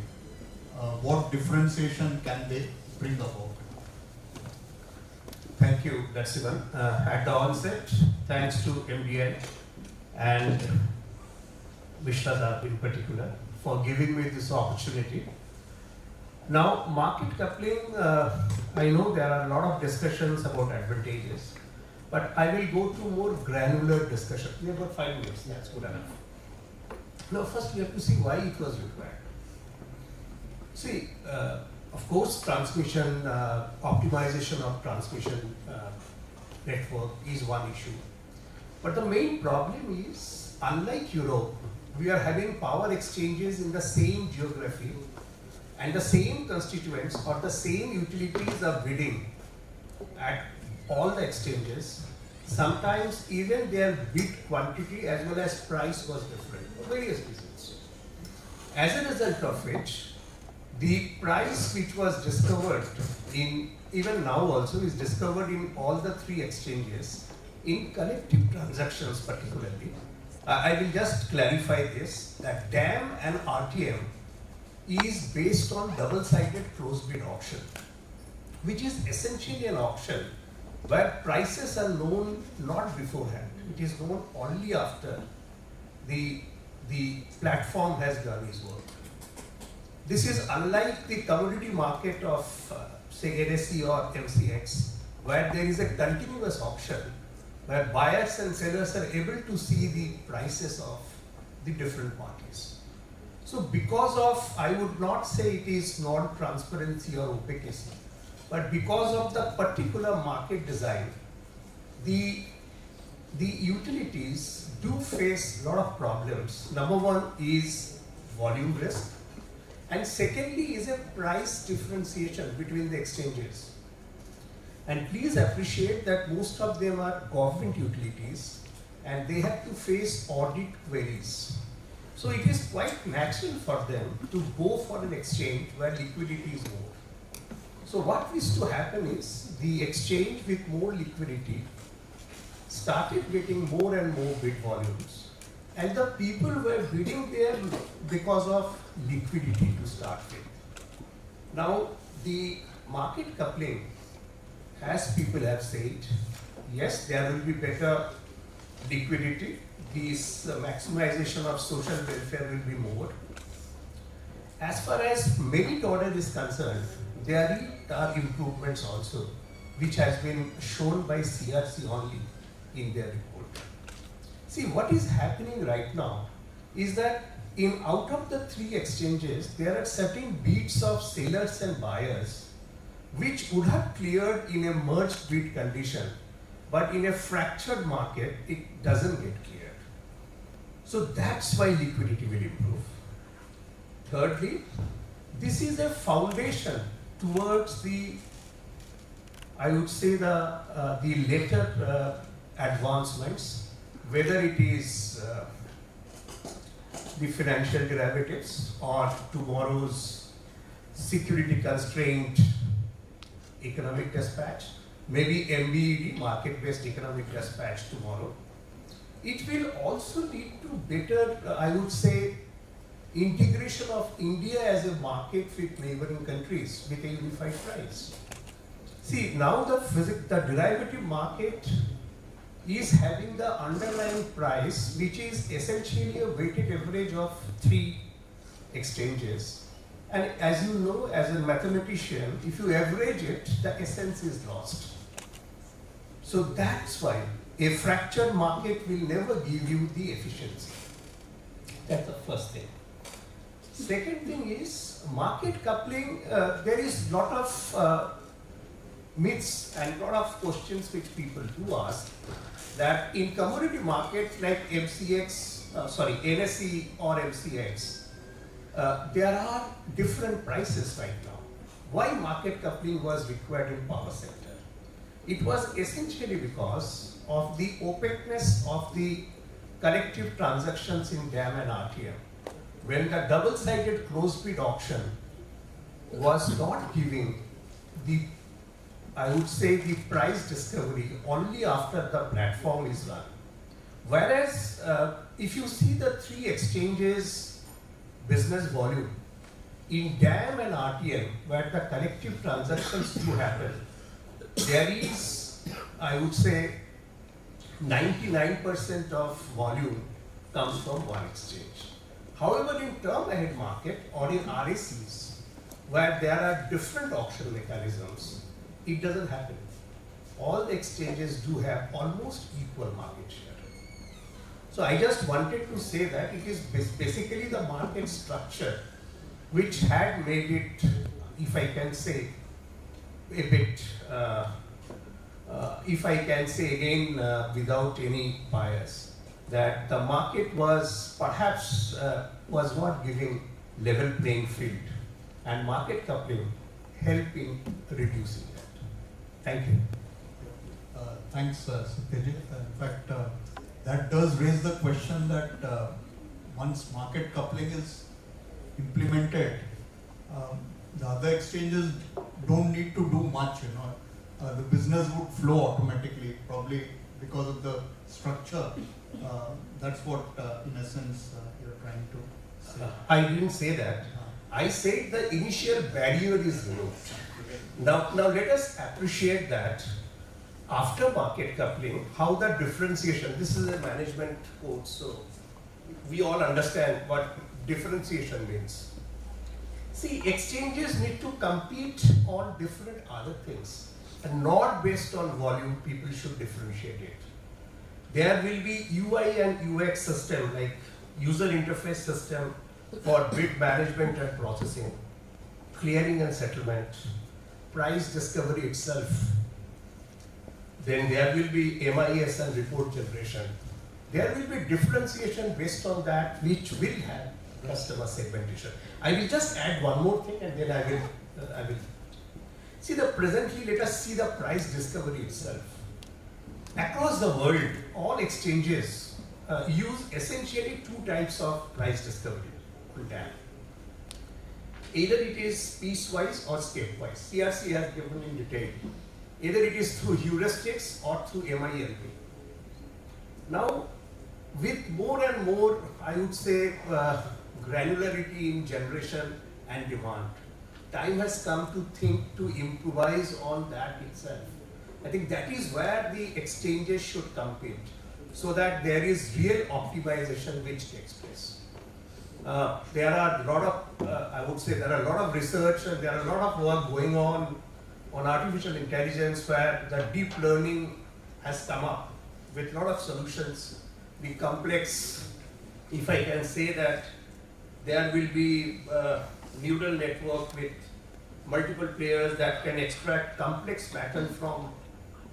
What differentiation can they bring about? Thank you, Darsivan. At the onset, thanks to MDI and Vishwa in particular for giving me this opportunity. Now, market coupling, I know there are a lot of discussions about advantages, but I will go to more granular discussion. We have got 5 minutes, that's good enough. Now, first we have to see why it was required. See, of course, transmission, optimization of transmission network is one issue. But the main problem is, unlike Europe, we are having power exchanges in the same geography and the same constituents or the same utilities are bidding at all the exchanges. Sometimes even their bid quantity as well as price was different for various reasons. As a result of which, the price which was discovered in, even now also is discovered in all the three exchanges, in collective transactions particularly. I will just clarify this, that DAM and RTM is based on double-sided closed bid auction, which is essentially an auction where prices are known not beforehand. It is known only after the platform has done its work. This is unlike the commodity market of say NSE or MCX, where there is a continuous auction where buyers and sellers are able to see the prices of the different parties. So because of, I would not say it is non-transparency or opaquity, but because of the particular market design, the utilities do face a lot of problems. Number one is volume risk, and secondly is a price differentiation between the exchanges. And please appreciate that most of them are government utilities and they have to face audit queries. So it is quite natural for them to go for an exchange where liquidity is more. So what used to happen is the exchange with more liquidity started getting more and more bid volumes, and the people were bidding there because of liquidity to start with. Now the market coupling, as people have said, yes, there will be better liquidity, this maximization of social welfare will be more. As far as merit order is concerned, there are improvements also, which has been shown by CRC only in their report. See, what is happening right now is that in out of the three exchanges, there are certain bids of sellers and buyers which would have cleared in a merged bid condition, but in a fractured market, it doesn't get cleared. So that's why liquidity will improve. Thirdly, this is a foundation towards the, I would say the later advancements, whether it is the financial derivatives or tomorrow's security constraint economic dispatch, maybe MBED, market-based economic dispatch tomorrow. It will also lead to better, I would say, integration of India as a market with neighboring countries with a unified price. See, now the derivative market is having the underlying price, which is essentially a weighted average of three exchanges. And as you know, as a mathematician, if you average it, the essence is lost. So that's why a fractured market will never give you the efficiency. That's the first thing. Second thing is market coupling. There is lot of myths and lot of questions which people do ask, that in commodity market like NSE or MCX, there are different prices right now. Why market coupling was required in power sector? It was essentially because of the opaqueness of the collective transactions in DAM and RTM. When the double-sided closed bid auction was not giving the, I would say, the price discovery only after the platform is run. Whereas if you see the three exchanges business volume, in DAM and RTM, where the collective transactions do happen, there is, I would say, 99% of volume comes from one exchange. However, in term ahead market or in RACs, where there are different auction mechanisms, it doesn't happen. All the exchanges do have almost equal market share. So I just wanted to say that it is basically the market structure which had made it, if I can say, a bit if I can say again without any bias, that the market was perhaps was not giving level playing field, and market coupling helped in reducing that. Thank you. Thanks, Satyajit. In fact, that does raise the question that once market coupling is implemented, the other exchanges don't need to do much, the business would flow automatically, probably because of the structure. That's what, in essence, you're trying to say. I didn't say that. I said the initial barrier is removed. Now let us appreciate that after market coupling, how the differentiation, this is a management course, so we all understand what differentiation means. See, exchanges need to compete on different other things and not based on volume. People should differentiate it. There will be UI and UX system, like user interface system for bid management and processing, clearing and settlement, price discovery itself. Then there will be MIS and report generation. There will be differentiation based on that, which will have customer segmentation. I will just add one more thing, and then I will. See, presently, let us see the price discovery itself. Across the world, all exchanges use essentially two types of price discovery. Either it is piecewise or stepwise. CRC has given in detail. Either it is through heuristics or through MILP. Now, with more and more, I would say, granularity in generation and demand, time has come to think to improvise on that itself. I think that is where the exchanges should compete, so that there is real optimization which takes place. There are a lot of, I would say, there are a lot of research and there are a lot of work going on artificial intelligence, where the deep learning has come up with a lot of solutions. The complex, if I can say that, there will be neural network with multiple players that can extract complex pattern from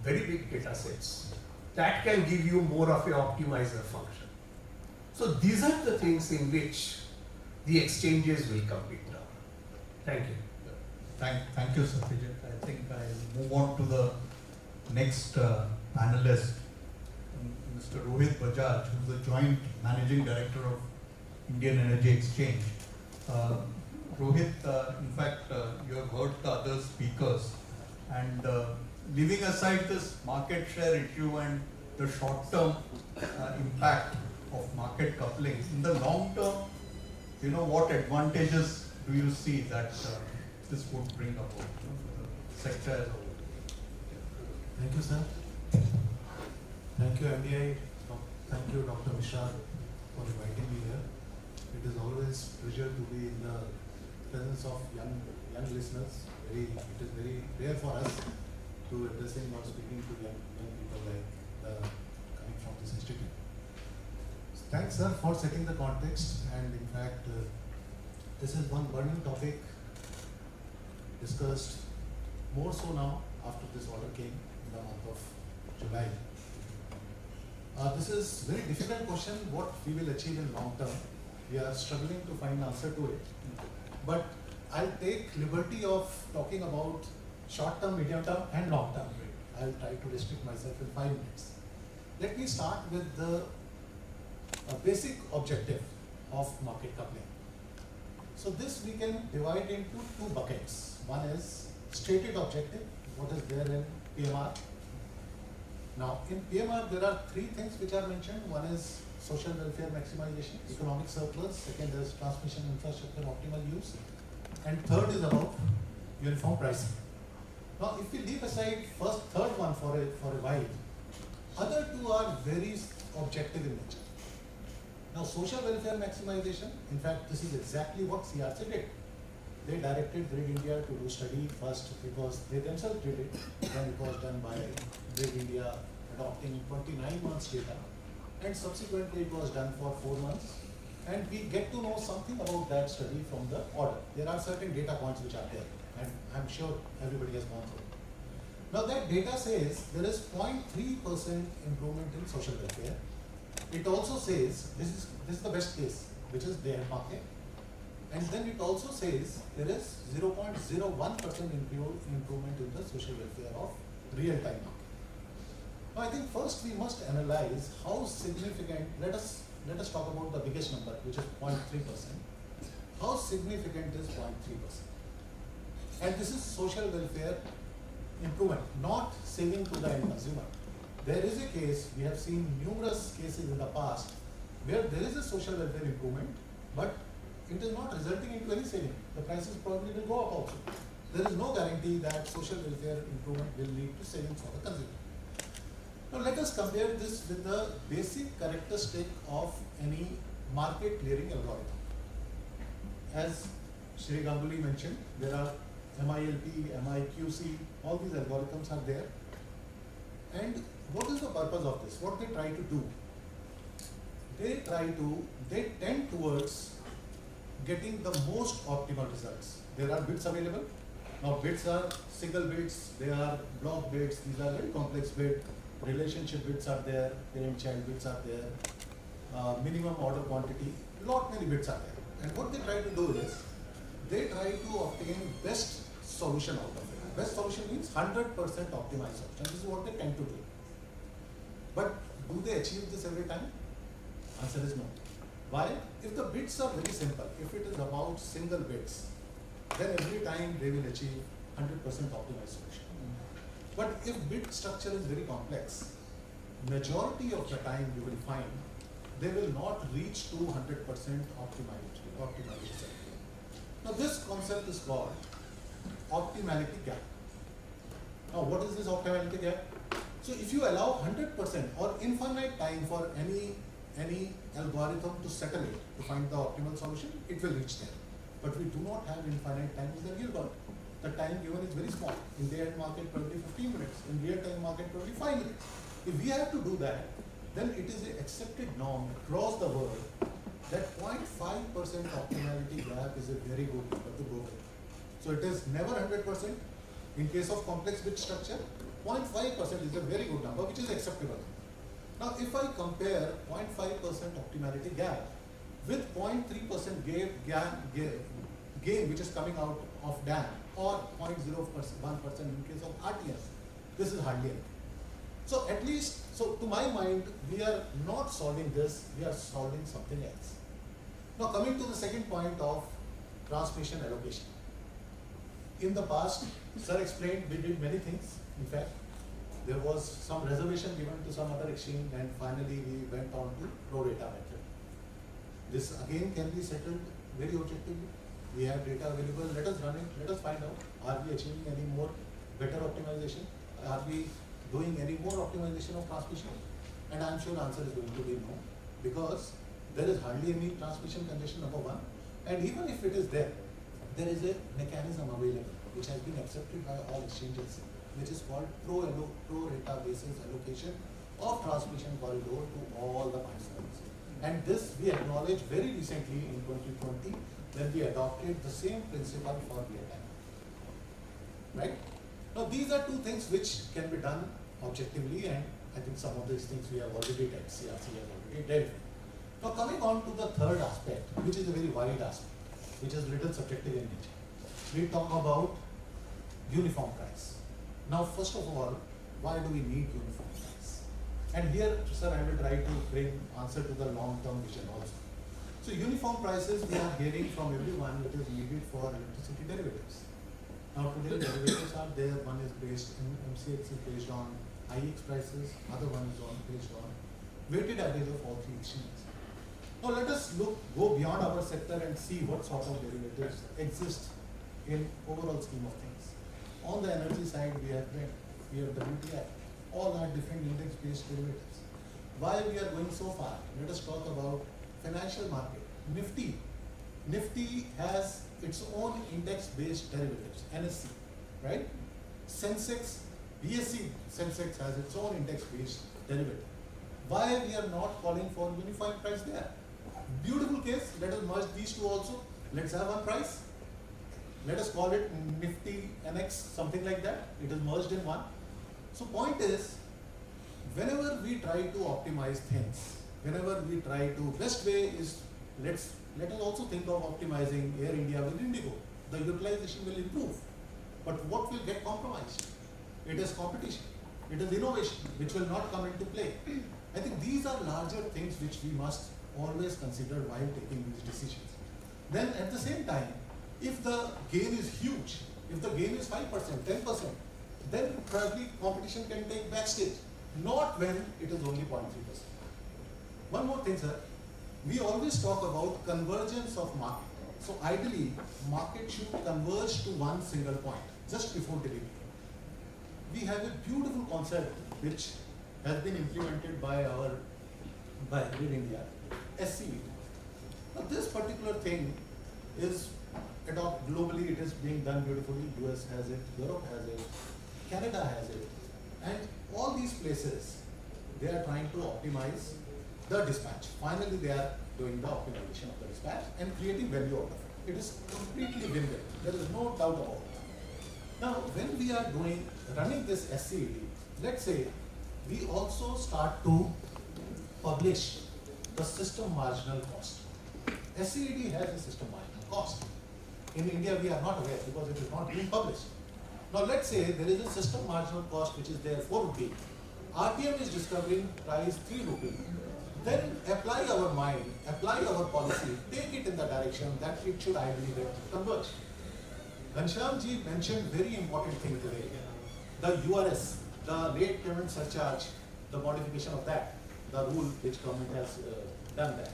very big data sets. That can give you more of an optimizer function. So these are the things in which the exchanges will compete now. Thank you. Thank you, Satyajit. I think I'll move on to the next panelist, Mr. Rohit Bajaj, who is the Joint Managing Director of Indian Energy Exchange. Rohit, in fact, you have heard the other speakers, and leaving aside this market share issue and the short-term impact of market coupling, in the long term, what advantages do you see that this would bring about for the sector as a whole? Thank you, sir. Thank you, MDI. Thank you, Dr. Mishra, for inviting me here. It is always a pleasure to be in the presence of young listeners. It is very rare for us to addressing or speaking to young people like coming from this institute. So thanks, sir, for setting the context. And in fact, this is one burning topic discussed more so now after this order came in the month of July. This is a very difficult question, what we will achieve in long term. We are struggling to find answer to it. But I'll take liberty of talking about short term, medium term and long term. I'll try to restrict myself in 5 minutes. Let me start with the basic objective of market coupling. So this we can divide into 2 buckets. One is stated objective, what is there in PMR. Now in PMR there are 3 things which are mentioned. One is social welfare maximization, economic surplus. Second is transmission infrastructure optimal use. And third is about uniform pricing. Now if we leave aside third one for a while, other 2 are very objective in nature. Now social welfare maximization, in fact this is exactly what CRC did. They directed Grid India to do study first because they themselves did it, then it was done by Grid India adopting 29 months data, and subsequently it was done for 4 months, and we get to know something about that study from the order. There are certain data points which are there, and I'm sure everybody has gone through it. Now that data says there is 0.3% improvement in social welfare. It also says this is the best case, which is day-ahead market. And then it also says there is 0.01% improvement in the social welfare of real-time market. Now I think first we must analyze how significant, let us talk about the biggest number, which is 0.3%. How significant is 0.3%? And this is social welfare improvement, not saving to the end consumer. There is a case, we have seen numerous cases in the past, where there is a social welfare improvement, but it is not resulting into any saving. The prices probably will go up also. There is no guarantee that social welfare improvement will lead to savings for the consumer. Now let us compare this with the basic characteristic of any market clearing algorithm. As Shri Ganguly mentioned, there are MILP, MIQC, all these algorithms are there. And what is the purpose of this? What they try to do? They tend towards getting the most optimal results. There are bits available. Now bits are single bits, they are block bits, these are very complex bits. Relationship bits are there, parent-child bits are there, minimum order quantity, many bits are there. And what they try to do is, they try to obtain best solution out of it. Best solution means 100% optimized solution. This is what they tend to do. But do they achieve this every time? Answer is no. Why? If the bits are very simple, if it is about single bits, then every time they will achieve 100% optimized solution. But if bit structure is very complex, majority of the time you will find they will not reach to 100% optimized result. Now this concept is called optimality gap. Now what is this optimality gap? So if you allow 100% or infinite time for any algorithm to settle it, to find the optimal solution, it will reach there. But we do not have infinite time with the algorithm. The time given is very small. In day-ahead market, probably 15 minutes. In real-time market, probably 5 minutes. If we have to do that, then it is an accepted norm across the world that 0.5% optimality gap is a very good number to go with. So it is never 100%. In case of complex bit structure, 0.5% is a very good number, which is acceptable. Now, if I compare 0.5% optimality gap with 0.3% gain, which is coming out of DAM, or 0.01% in case of RTS, this is hardly anything. So at least, so to my mind, we are not solving this, we are solving something else. Now coming to the second point of transmission allocation. In the past, sir explained we did many things. In fact, there was some reservation given to some other exchange, and finally we went on to pro rata method. This again can be settled very objectively. We have data available, let us run it, let us find out, are we achieving any more better optimization? Are we doing any more optimization of transmission? And I am sure the answer is going to be no, because there is hardly any transmission congestion, number one. And even if it is there is a mechanism available which has been accepted by all exchanges, which is called pro rata basis allocation of transmission corridor to all the participants. And this we acknowledged very recently in 2020 when we adopted the same principle for real time. Right? Now these are two things which can be done objectively, and I think some of these things we have already done, CRC has already dealt with. Now coming on to the third aspect, which is a very wide aspect, which is little subjective in nature. We talk about uniform price. Now first of all, why do we need uniform price? And here, sir, I will try to bring answer to the long-term vision also. So uniform prices, we are hearing from everyone, it is needed for electricity derivatives. Now today derivatives are there, one is based in MCX based on IEX prices, other one is based on weighted average of all three exchanges. Now let us go beyond our sector and see what sort of derivatives exist in overall scheme of things. On the energy side, we have Brent, we have WTI, all are different index-based derivatives. Why we are going so far? Let us talk about financial market. Nifty has its own index-based derivatives, NSE, right? Sensex, BSE Sensex has its own index-based derivative. Why we are not calling for unified price there? Beautiful case, let us merge these two also. Let's have one price. Let us call it Nifty NX, something like that. It is merged in one. So point is, whenever we try to optimize things, whenever we try to, best way is, let us also think of optimizing Air India with Indigo. The utilization will improve. But what will get compromised? It is competition. It is innovation, which will not come into play. I think these are larger things which we must always consider while taking these decisions. Then at the same time, if the gain is huge, if the gain is 5%, 10%, then probably competition can take backstage, not when it is only 0.3%. One more thing, sir. We always talk about convergence of market. So ideally, market should converge to one single point, just before delivery. We have a beautiful concept which has been implemented by Grid India, esteemed. Now this particular thing is adopted globally, it is being done beautifully. US has it, Europe has it, Canada has it, and all these places, they are trying to optimize the dispatch. Finally, they are doing the optimization of the dispatch and creating value out of it. It is completely win-win. There is no doubt about it. Now, when we are running this SCED, let's say we also start to publish the system marginal cost. SCED has a system marginal cost. In India, we are not aware because it is not being published. Now, let's say there is a system marginal cost which is there 4 rupees. RTM is discovering price 3 rupees. Then apply our mind, apply our policy, take it in the direction that it should ideally converge. Ghanshyamji mentioned very important thing today. The URS, the rate payment surcharge, the modification of that, the rule which government has done that.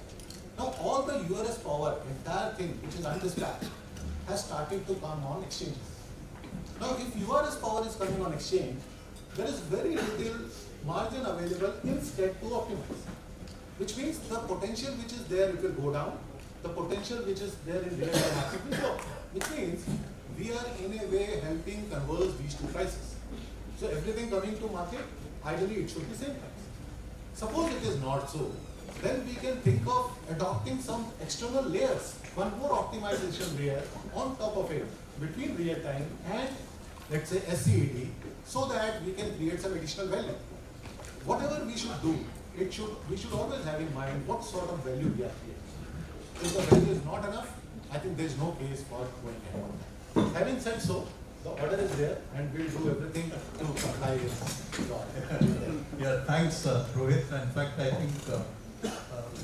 Now all the URS power, entire thing which is undispatched, has started to come on exchanges. Now if URS power is coming on exchange, there is very little margin available instead to optimize. Which means the potential which is there, it will go down. The potential which is there in real time market will go. Which means we are in a way helping converge these two prices. So everything coming to market, ideally it should be same price. Suppose it is not so, then we can think of adopting some external layers, one more optimization layer on top of it between real time and let's say SCED, so that we can create some additional value. Whatever we should do, we should always have in mind what sort of value we are creating. If the value is not enough, I think there is no case for going ahead. Having said so, the order is there and we'll do everything to comply with the order. Yeah, thanks, Rohit. In fact, I think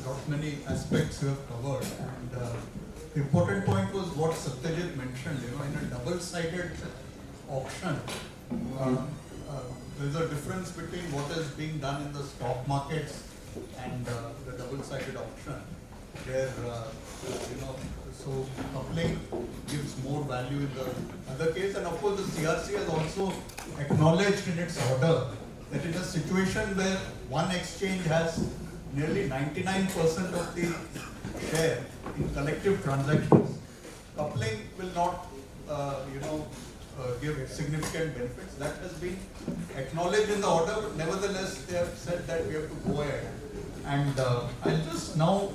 not many aspects you have covered. And the important point was what Satyajit mentioned. In a double-sided auction, there's a difference between what is being done in the stock markets and the double-sided auction, where so coupling gives more value in the other case. And of course, the CRC has also acknowledged in its order that in a situation where one exchange has nearly 99% of the share in collective transactions, coupling will not, give significant benefits. That has been acknowledged in the order, but nevertheless, they have said that we have to go ahead. And I'll just now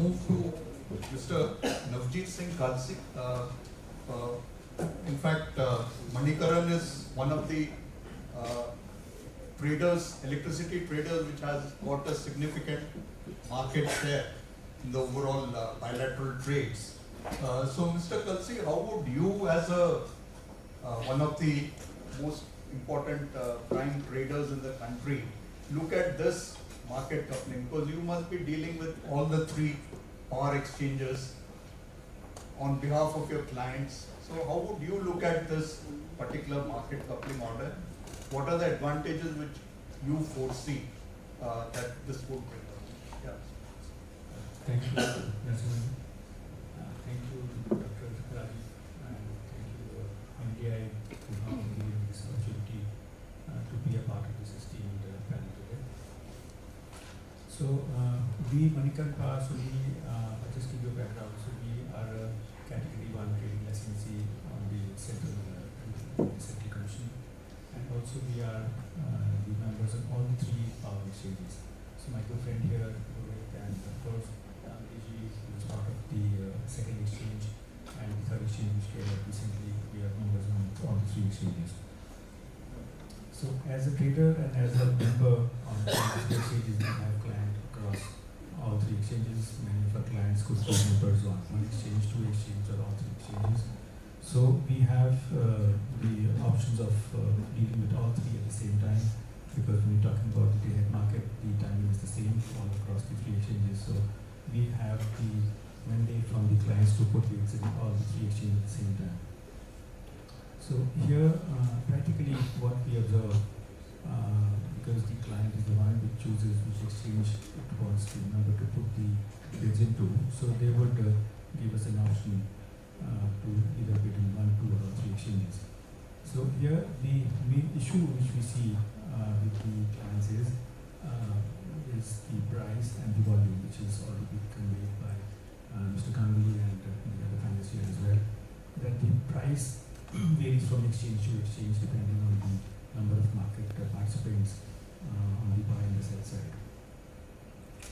move to Mr. Navjeet Singh Kalsi. In fact, Manikaran is one of the traders, electricity traders, which has got a significant market share in the overall bilateral trades. So, Mr. Kalsi, how would you, as a one of the most important prime traders in the country, look at this market coupling? Because you must be dealing with all the three power exchanges on behalf of your clients. So how would you look at this particular market coupling order? What are the advantages which you foresee that this would bring about? Yeah. Thank you, President. Thank you, Dr. Raji, and thank you, MDI, for giving me this opportunity to be a part of this esteemed panel today. So, we, Manikaran Power, I'll just give you a background. So, we are a Category 1 trading licensee on the Central Commission, and also we are the members of all the three power exchanges. So, my good friend here, Rohit, and of course, Amriji, who is part of the second exchange, and the third exchange which came up recently, we are members on all the three exchanges. So So as a trader and as a member on the exchanges, we have clients across all three exchanges. Many of our clients could be members on one exchange, two exchanges, or all three exchanges. So we have the options of dealing with all three at the same time, because when you're talking about the day-ahead market, the timing is the same all across the three exchanges. So we have the mandate from the clients to put trades in all the three exchanges at the same time. So here, practically what we observe, because the client is the one who chooses which exchange it wants the member to put the bids into, so they would give us an option to either bid in one, two, or three exchanges. So here the main issue which we see with the clients is the price and the volume, which is already conveyed by Mr. Ganguly and the other panelists here as well, that the price varies from exchange to exchange depending on the number of market participants on the buy and the sell side.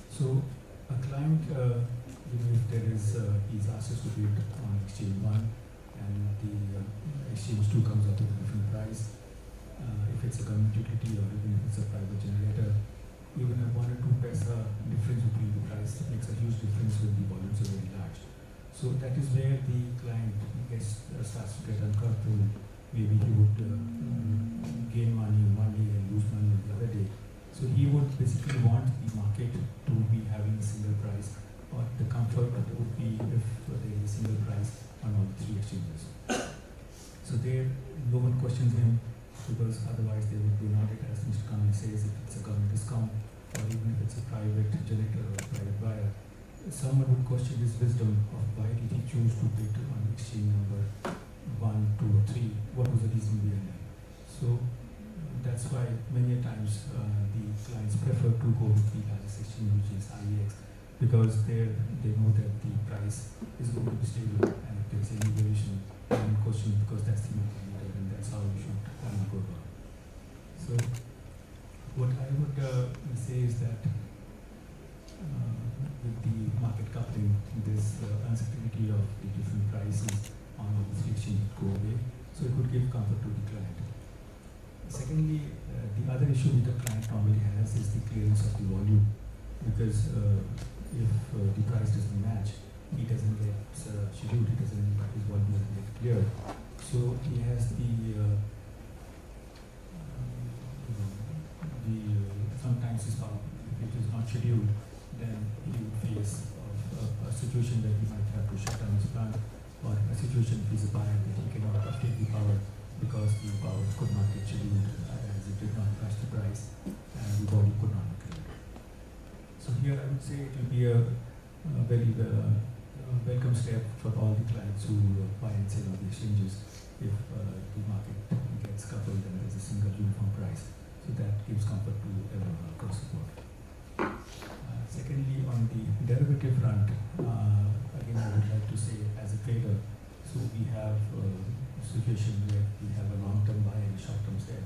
So a client, if there is, he's asked us to bid on exchange 1 and the exchange 2 comes up with a different price, if it's a government utility or even if it's a private generator, even a 1 or 2 paisa difference between the price makes a huge difference when the volumes are very large. So that is where the client starts to get uncomfortable. Maybe he would gain money one day and lose money on the other day. So he would basically want the market to be having a single price, or the comfort that would be if there is a single price on all three exchanges. So there, no one questions him, because otherwise they would be audit, as Mr. Khan says, if it's a government discount or even if it's a private generator or a private buyer. Someone would question his wisdom of why did he choose to bid on exchange number 1, 2, or 3, what was the reason behind it. So that's why many a times the clients prefer to go with the largest exchange, which is IEX, because they know that the price is going to be stable, and if there's any variation, they will question, because that's the market leader and that's how we should go about. So what I would say is that with the market coupling, this uncertainty of the different prices on all the three exchanges go away, so it would give comfort to the client. Secondly, the other issue that the client normally has is the clearance of the volume, because if the price doesn't match, he doesn't get scheduled, his volume doesn't get cleared. So he has sometimes his power, if it is not scheduled, then he would face a situation that he might have to shut down his plant, or a situation if he's a buyer that he cannot uptake the power because the power could not get scheduled as it did not match the price and the volume could not be cleared. So here I would say it will be a very welcome step for all the clients who buy and sell on the exchanges if the market gets coupled and there's a single uniform price. So that gives comfort to everyone across the board. Secondly, on the derivative front, again I would like to say as a trader, so we have a situation where we have a long-term buy and a short-term sell.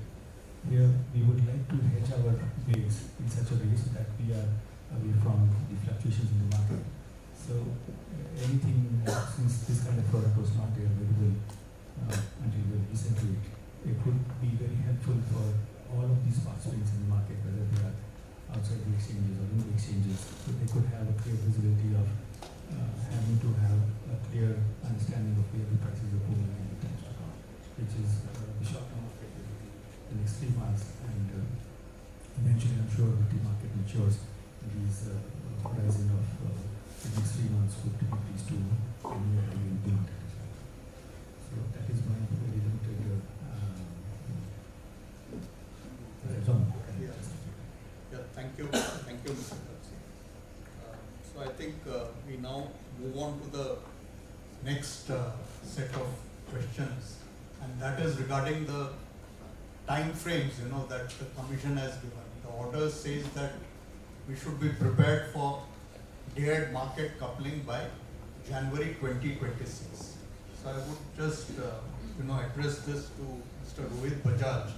Here we would like to hedge our bids in such a way so that we are away from the fluctuations in the market. So anything, since this kind of product was not there available until very recently, it would be very helpful for all of these participants in the market, whether they are outside the exchanges or in the exchanges, so they could have a clear visibility of having to have a clear understanding of where the prices are moving in the times to come, which is the short-term market will be the next 3 months, and eventually I'm sure that the market matures, these horizon of the next 3 months could be increased to anywhere even beyond that as well. So that is my very limited Thank you, Mr. Kapsi. So I think we now move on to the next set of questions, and that is regarding the time frames, that the Commission has given. The order says that we should be prepared for day-ahead market coupling by January 2026. So I would just, address this to Mr. Rohit Bajaj.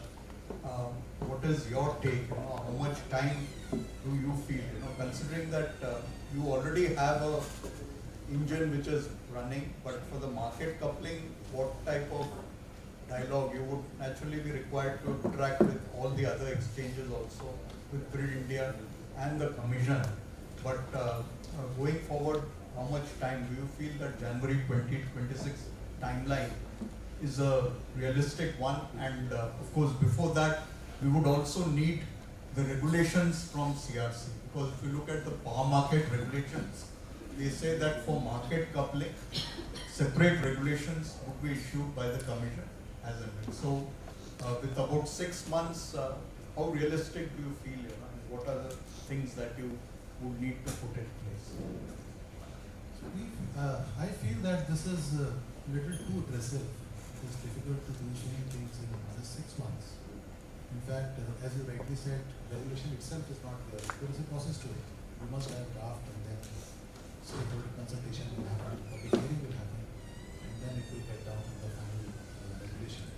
What is your take? How much time do you feel? Considering that you already have a engine which is running, but for the market coupling, what type of dialogue, you would naturally be required to interact with all the other exchanges also, with Grid India and the Commission. But going forward, how much time do you feel that January 2026 timeline is a realistic one? And of course, before that, we would also need the regulations from CRC, because if you look at the power market regulations, they say that for market coupling, separate regulations would be issued by the Commission as and when. So, with about 6 months, how realistic do you feel, and what are the things that you would need to put in place? I feel that this is a little too aggressive. It is difficult to do many things in just 6 months. In fact, as you rightly said, regulation itself is not there. There is a process to it. We must have draft, and then stakeholder consultation will happen, public hearing will happen, and then it will get down to the final regulation.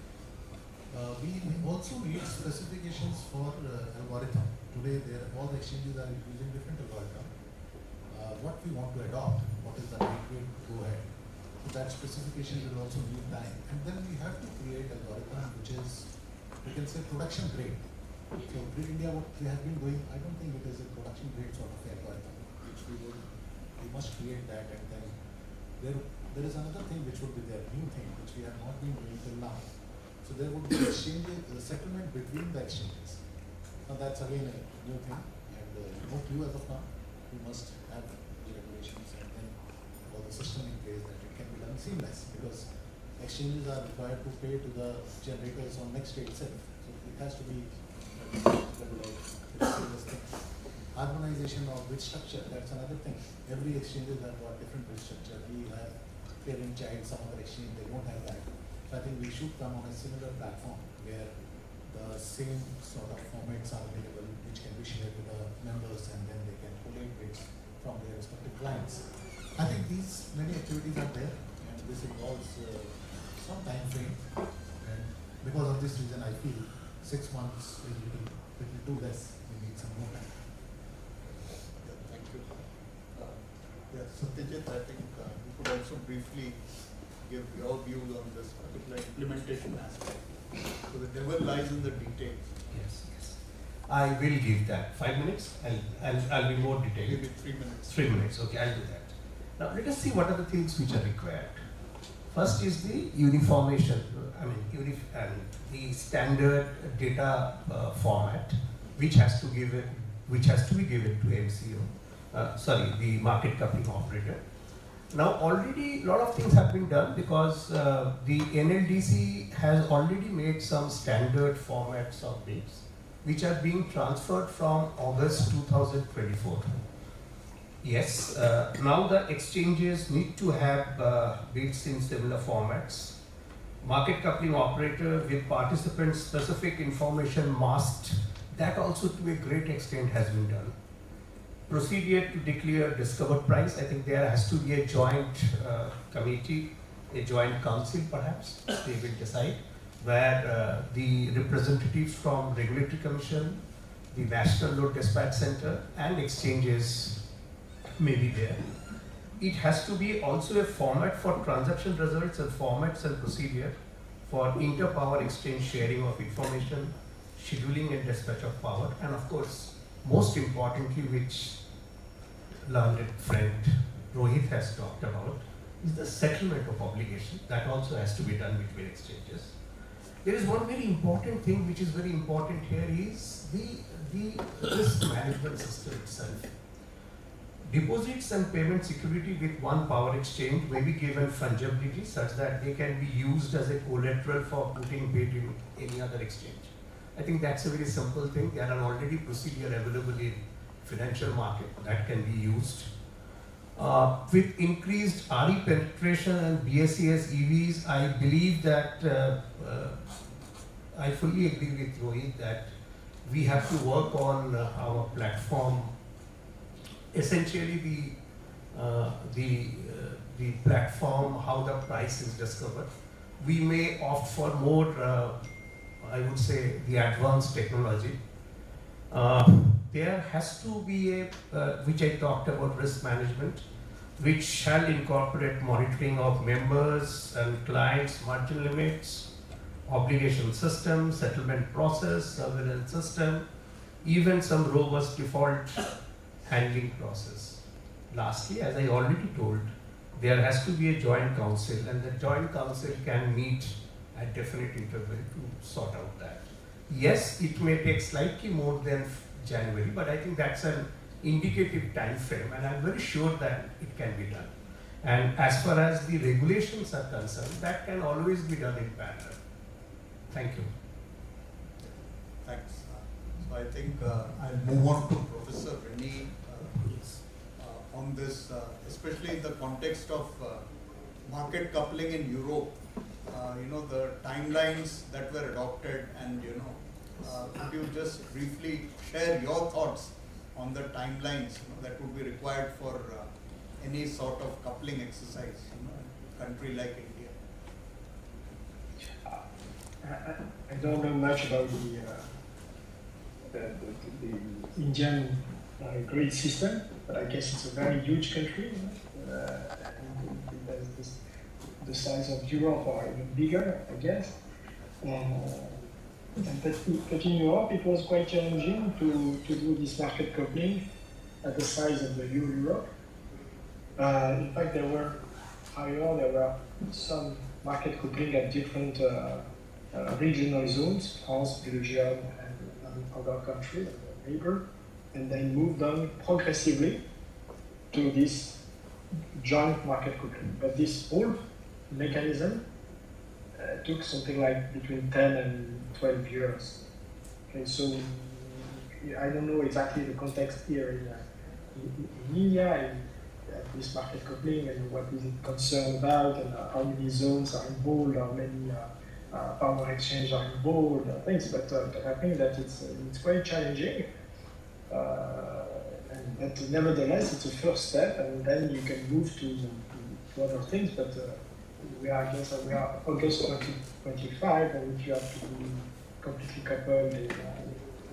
We also need specifications for algorithm. Today, all the exchanges are using different algorithm. What we want to adopt, what is the right way to go ahead. So that specification will also need time. And then we have to create algorithm which is, we can say, production grade. So Grid India, what we have been doing, I don't think it is a production grade sort of algorithm, which we must create that. And then there is another thing which would be there, new thing, which we have not been doing till now. So there would be exchanges, settlement between the exchanges. Now that's again a new thing, and no clue as of now. We must have the regulations and then all the system in place that it can be done seamless, because exchanges are required to pay to the generators on next day itself. So it has to be seamless thing. Harmonization of bid structure, that's another thing. Every exchanges have got different bid structure. We have parent child, some other exchange, they don't have that. So I think we should come on a similar platform where the same sort of formats are available, which can be shared with the members, and then they can collate bids from their respective clients. I think these many activities are there, and this involves some time frame. And because of this reason, I feel 6 months is little too less. We need some more time. Thank you. Yes, Satyajit, I think you could also briefly give your views on this particular implementation aspect. So the devil lies in the details. Yes, yes. I will give that 5 minutes. I'll be more detailed. Maybe 3 minutes. 3 minutes. Okay, I'll do that. Now let us see what are the things which are required. First is the uniformation. The standard data format, which has to be given to MCO. The market coupling operator. Now already a lot of things have been done, because the NLDC has already made some standard formats of bids, which are being transferred from August 2024. Yes, now the exchanges need to have bids in similar formats. Market coupling operator with participant specific information masked, that also to a great extent has been done. Procedure to declare discovered price, I think there has to be a joint committee, a joint council perhaps, they will decide, where the representatives from Regulatory Commission, the National Load Dispatch Center and exchanges may be there. It has to be also a format for transaction results and formats and procedure for inter-power exchange sharing of information, scheduling and dispatch of power, and of course, most importantly, which learned friend Rohit has talked about, is the settlement of obligation. That also has to be done between exchanges. There is one very important thing which is very important here is the risk management system itself. Deposits and payment security with one power exchange may be given fungibility such that they can be used as a collateral for putting bid in any other exchange. I think that's a very simple thing. There are already procedure available in financial market that can be used. With increased RE penetration and BSES EVs, I believe that I fully agree with Rohit that we have to work on our platform. Essentially, the platform, how the price is discovered. We may opt for more, I would say, the advanced technology. There has to be which I talked about, risk management, which shall incorporate monitoring of members and clients' margin limits, obligation system, settlement process, surveillance system, even some robust default handling process. Lastly, as I already told, there has to be a joint council, and the joint council can meet at definite interval to sort out that. Yes, it may take slightly more than January, but I think that's an indicative time frame, and I'm very sure that it can be done. And as far as the regulations are concerned, that can always be done in parallel. Thank you. Thanks. So I think I'll move on to Professor Rennie on this, especially in the context of market coupling in Europe. The timelines that were adopted, and could you just briefly share your thoughts on the timelines that would be required for any sort of coupling exercise in a country like India? I don't know much about the Indian grid system, but I guess it's a very huge country. The size of Europe or even bigger, I guess. But in Europe, it was quite challenging to do this market coupling at the size of the Europe. In fact, there were some market coupling at different regional zones, France, Belgium, and other countries, neighbor, and then moved on progressively to this joint market coupling. But this whole mechanism took something like between 10 and 12 years. Okay, so I don't know exactly the context here in India, this market coupling, and what is it concerned about, and how many zones are involved, how many power exchange are involved, things. But I think that it's quite challenging. But nevertheless, it's a first step, and then you can move to other things. But we are August 2025, and if you have to be completely coupled in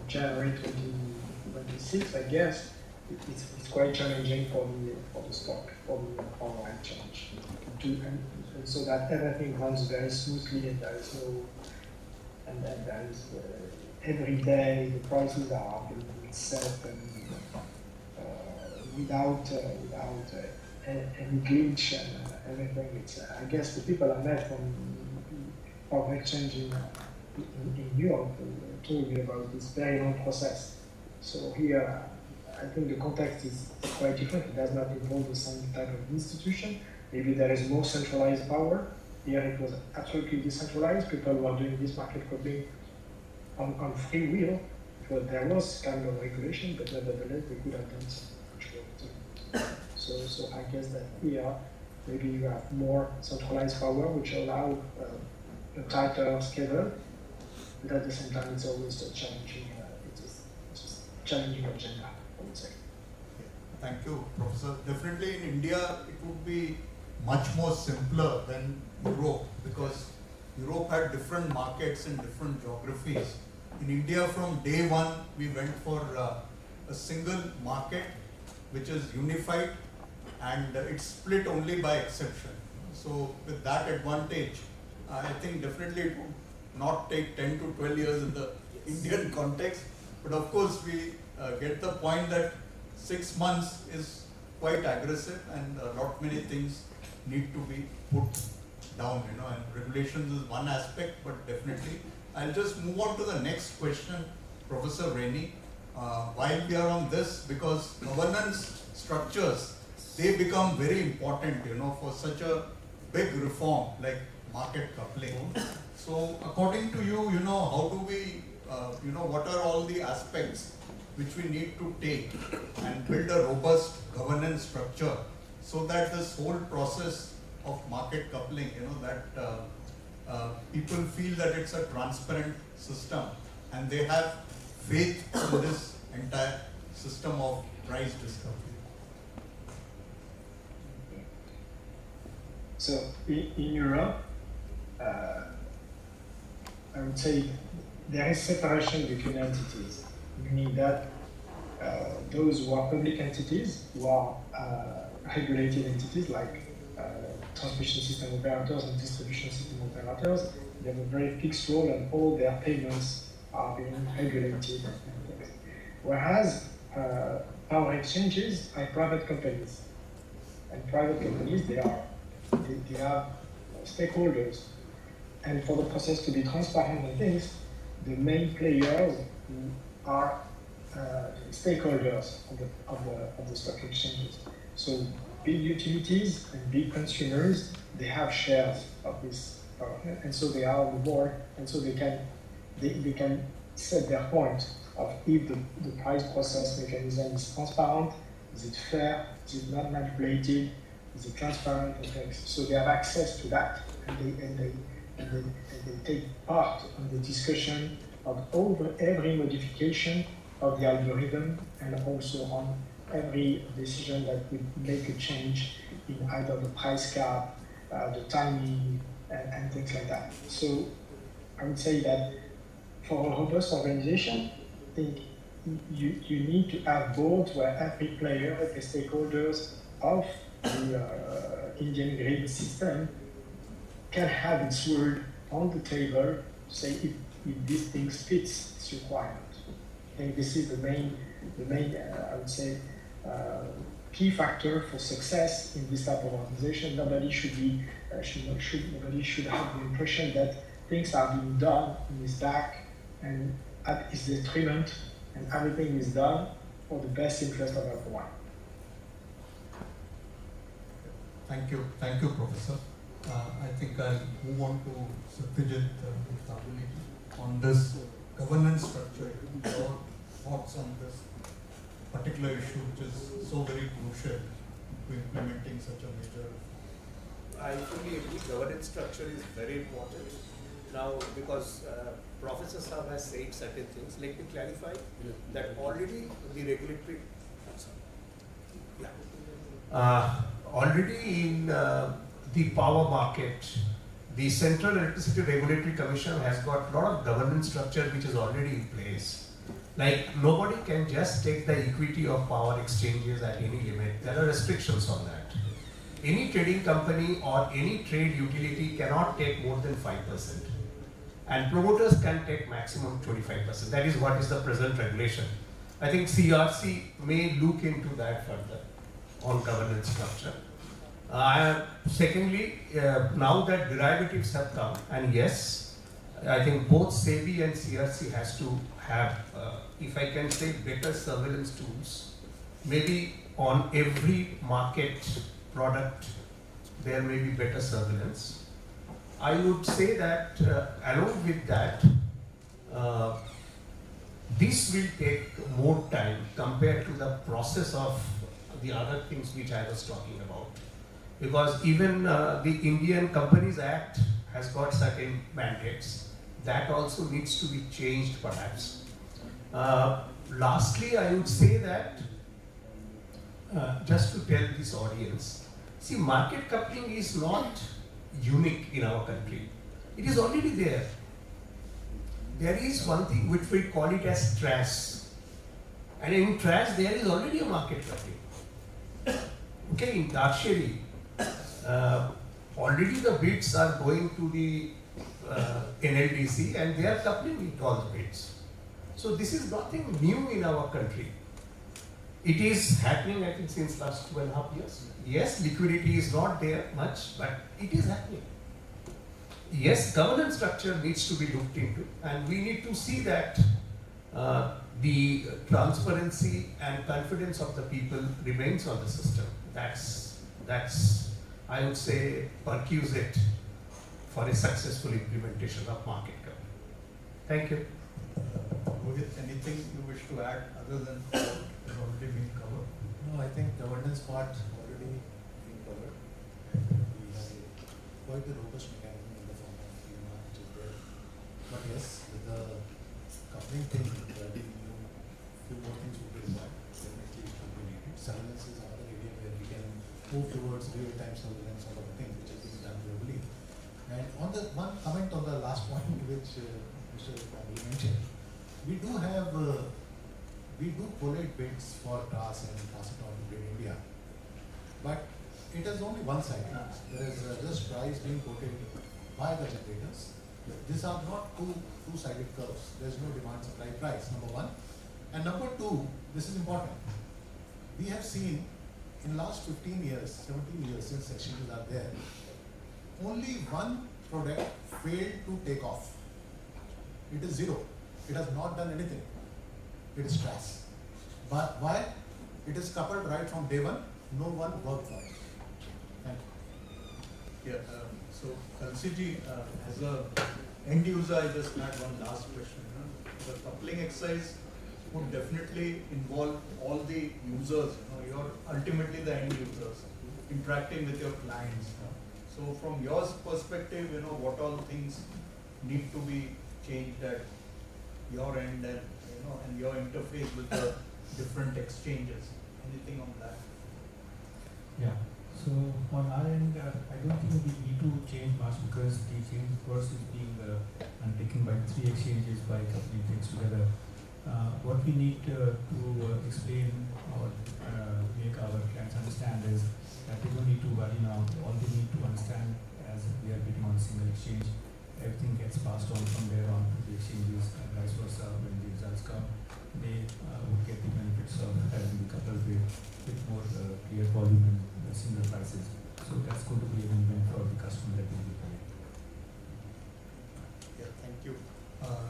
January 2026, I guess it's quite challenging for the stock, for the power exchange, and so that everything runs very smoothly, and then there is every day the prices are being set, and without any glitch and everything. I guess the people I met from power exchange in Europe told me about this very long process. So here, I think the context is quite different. It does not involve the same type of institution. Maybe there is more centralized power. Here it was absolutely decentralized. People were doing this market coupling on free will. There was kind of regulation, but nevertheless they could have done some control. So I guess that here maybe you have more centralized power, which allow a tighter schedule, but at the same time it's always a challenging, challenging agenda, I would say. Thank you, Professor. Definitely in India, it would be much more simpler than Europe, because Europe had different markets in different geographies. In India, from day one, we went for a single market, which is unified, and it's split only by exception. So with that advantage, I think definitely it would not take 10 to 12 years in the Indian context. But of course, we get the point that 6 months is quite aggressive, and a lot many things need to be put down, and regulations is one aspect, but definitely. I'll just move on to the next question, Professor Rennie. While we are on this, because governance structures, they become very important, for such a big reform like market coupling. So according to you, how do we, what are all the aspects which we need to take and build a robust governance structure so that this whole process of market coupling, that people feel that it's a transparent system and they have faith in this entire system of price discovery. So in Europe, I would say there is separation between entities, meaning that those who are public entities, who are regulated entities like transmission system operators and distribution system operators. They have a very fixed role, and all their payments are being regulated. Whereas power exchanges are private companies, and private companies they have stakeholders, and for the process to be transparent and things, the main players are stakeholders of the stock exchanges. So big utilities and big consumers, they have shares of this power, and so they are on the board, and so they can set their point of if the price process mechanism is transparent, is it fair, is it not manipulated, is it transparent, and things. So they have access to that, and they take part in the discussion of every modification of the algorithm, and also on every decision that would make a change in either the price cap, the timing, and things like that. So I would say that for a robust organization, I think you need to have boards where every player, every stakeholders of the Indian grid system can have its word on the table to say if these things fits its requirement. I think this is the main I would say, key factor for success in this type of organization. Nobody should have the impression that things are being done in his back and at his detriment, and everything is done for the best interest of everyone. Thank you, Professor. I think I'll move on to Satyajit on this governance structure. Your thoughts on this particular issue, which is so very crucial to implementing such a major. I fully agree. Governance structure is very important. Now, because Professor Saab has said certain things, let me clarify that already the regulatory. Already in the power market, the Central Electricity Regulatory Commission has got a lot of governance structure which is already in place. Like nobody can just take the equity of power exchanges at any limit. There are restrictions on that. Any trading company or any trade utility cannot take more than 5%. And promoters can take maximum 25%. That is what is the present regulation. I think CRC may look into that further on governance structure. Secondly, now that derivatives have come, and yes, I think both SEBI and CRC has to have, if I can say, better surveillance tools. Maybe on every market product, there may be better surveillance. I would say that along with that, this will take more time compared to the process of the other things which I was talking about. Because even the Indian Companies Act has got certain mandates. That also needs to be changed perhaps. Lastly, I would say that, just to tell this audience, see, market coupling is not unique in our country. It is already there. There is one thing which we call it as TRAS. And in TRAS, there is already a market coupling. Okay, in tertiary, already the bids are going to the NLDC and they are coupling with all the bids. So this is nothing new in our country. It is happening, I think, since last 2.5 years. Yes, liquidity is not there much, but it is happening. Yes, governance structure needs to be looked into, and we need to see that the transparency and confidence of the people remains on the system. That's I would say, perquisite for a successful implementation of market coupling. Thank you. Mohit, anything you wish to add other than what has already been covered? No, I think governance part already been covered. We have quite a robust mechanism in the form of PMR which is there. But yes, with the coupling thing, probably few more things would be required. Definitely it will be needed. Surveillance is another area where we can move towards real-time surveillance sort of thing, which has been done globally. And on the one comment on the last point which Mr. Pambali mentioned, we do collate bids for TAS and pass it on to Grid India. But it is only one side. There is just price being quoted by the generators. These are not two-sided curves. There is no demand supply price, number one. And number two, this is important. We have seen in last 15 years, 17 years since exchanges are there, only one product failed to take off. It is zero. It has not done anything. It is trash. But why? It is coupled right from day one. No one worked for it. Thank you. Yeah, so LCG, as a end user, I just had one last question. The coupling exercise would definitely involve all the users, you're ultimately the end users, interacting with your clients. So from your perspective, what all things need to be changed at your end and, and your interface with the different exchanges. Anything on that? Yeah. So on our end, I don't think we need to change much because the change course is being undertaken by 3 exchanges by coupling things together. What we need to explain or make our clients understand is that they don't need to worry now. All they need to understand as we are bidding on a single exchange, everything gets passed on from there on to the exchanges and vice versa. When the results come, they would get the benefits of having the coupled bid with more clear volume and single prices. So that's going to be a win-win for the customer that will be paying. Yeah, thank you.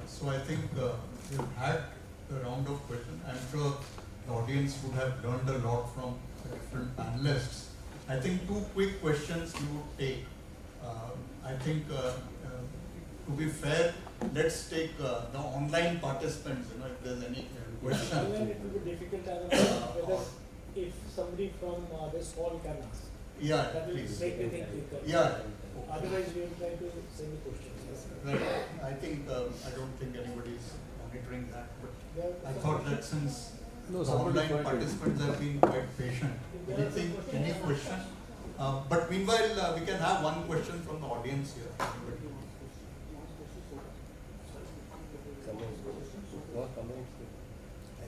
So I think we've had a round of questions. I'm sure the audience would have learned a lot from the different panelists. I think 2 quick questions you would take. I think to be fair, let's take the online participants, if there's any question. Even it will be difficult, I don't know whether if somebody from this hall can ask. Yeah, that will please. make the thing quicker. Yeah. Otherwise, we will try to send the questions. Right. I think, I don't think anybody is monitoring that, but I thought that since the online participants have been quite patient, anything, any question? But meanwhile, we can have one question from the audience here. I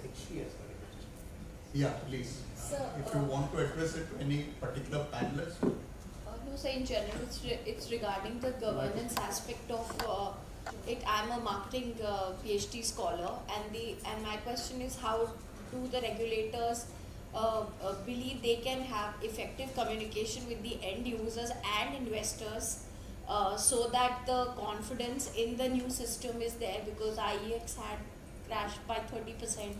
think she has got a question. Yeah, please. If you want to address it to any particular panelist. No, so in general, it's regarding the governance aspect of it. I'm a marketing PhD scholar, and my question is, how do the regulators believe they can have effective communication with the end users and investors so that the confidence in the new system is there, because IEX had crashed by 30%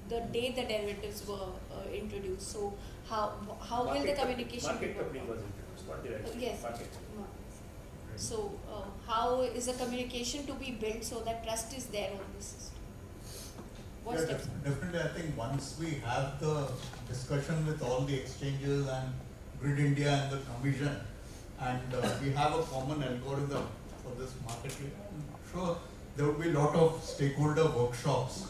the day the derivatives were introduced. So how will the communication market be coupling was introduced, not directly. Yes. Market. So how is the communication to be built so that trust is there on the system? What Yeah, steps? definitely, I think once we have the discussion with all the exchanges and Grid India and the Commission, and we have a common algorithm for this market, I'm sure there will be a lot of stakeholder workshops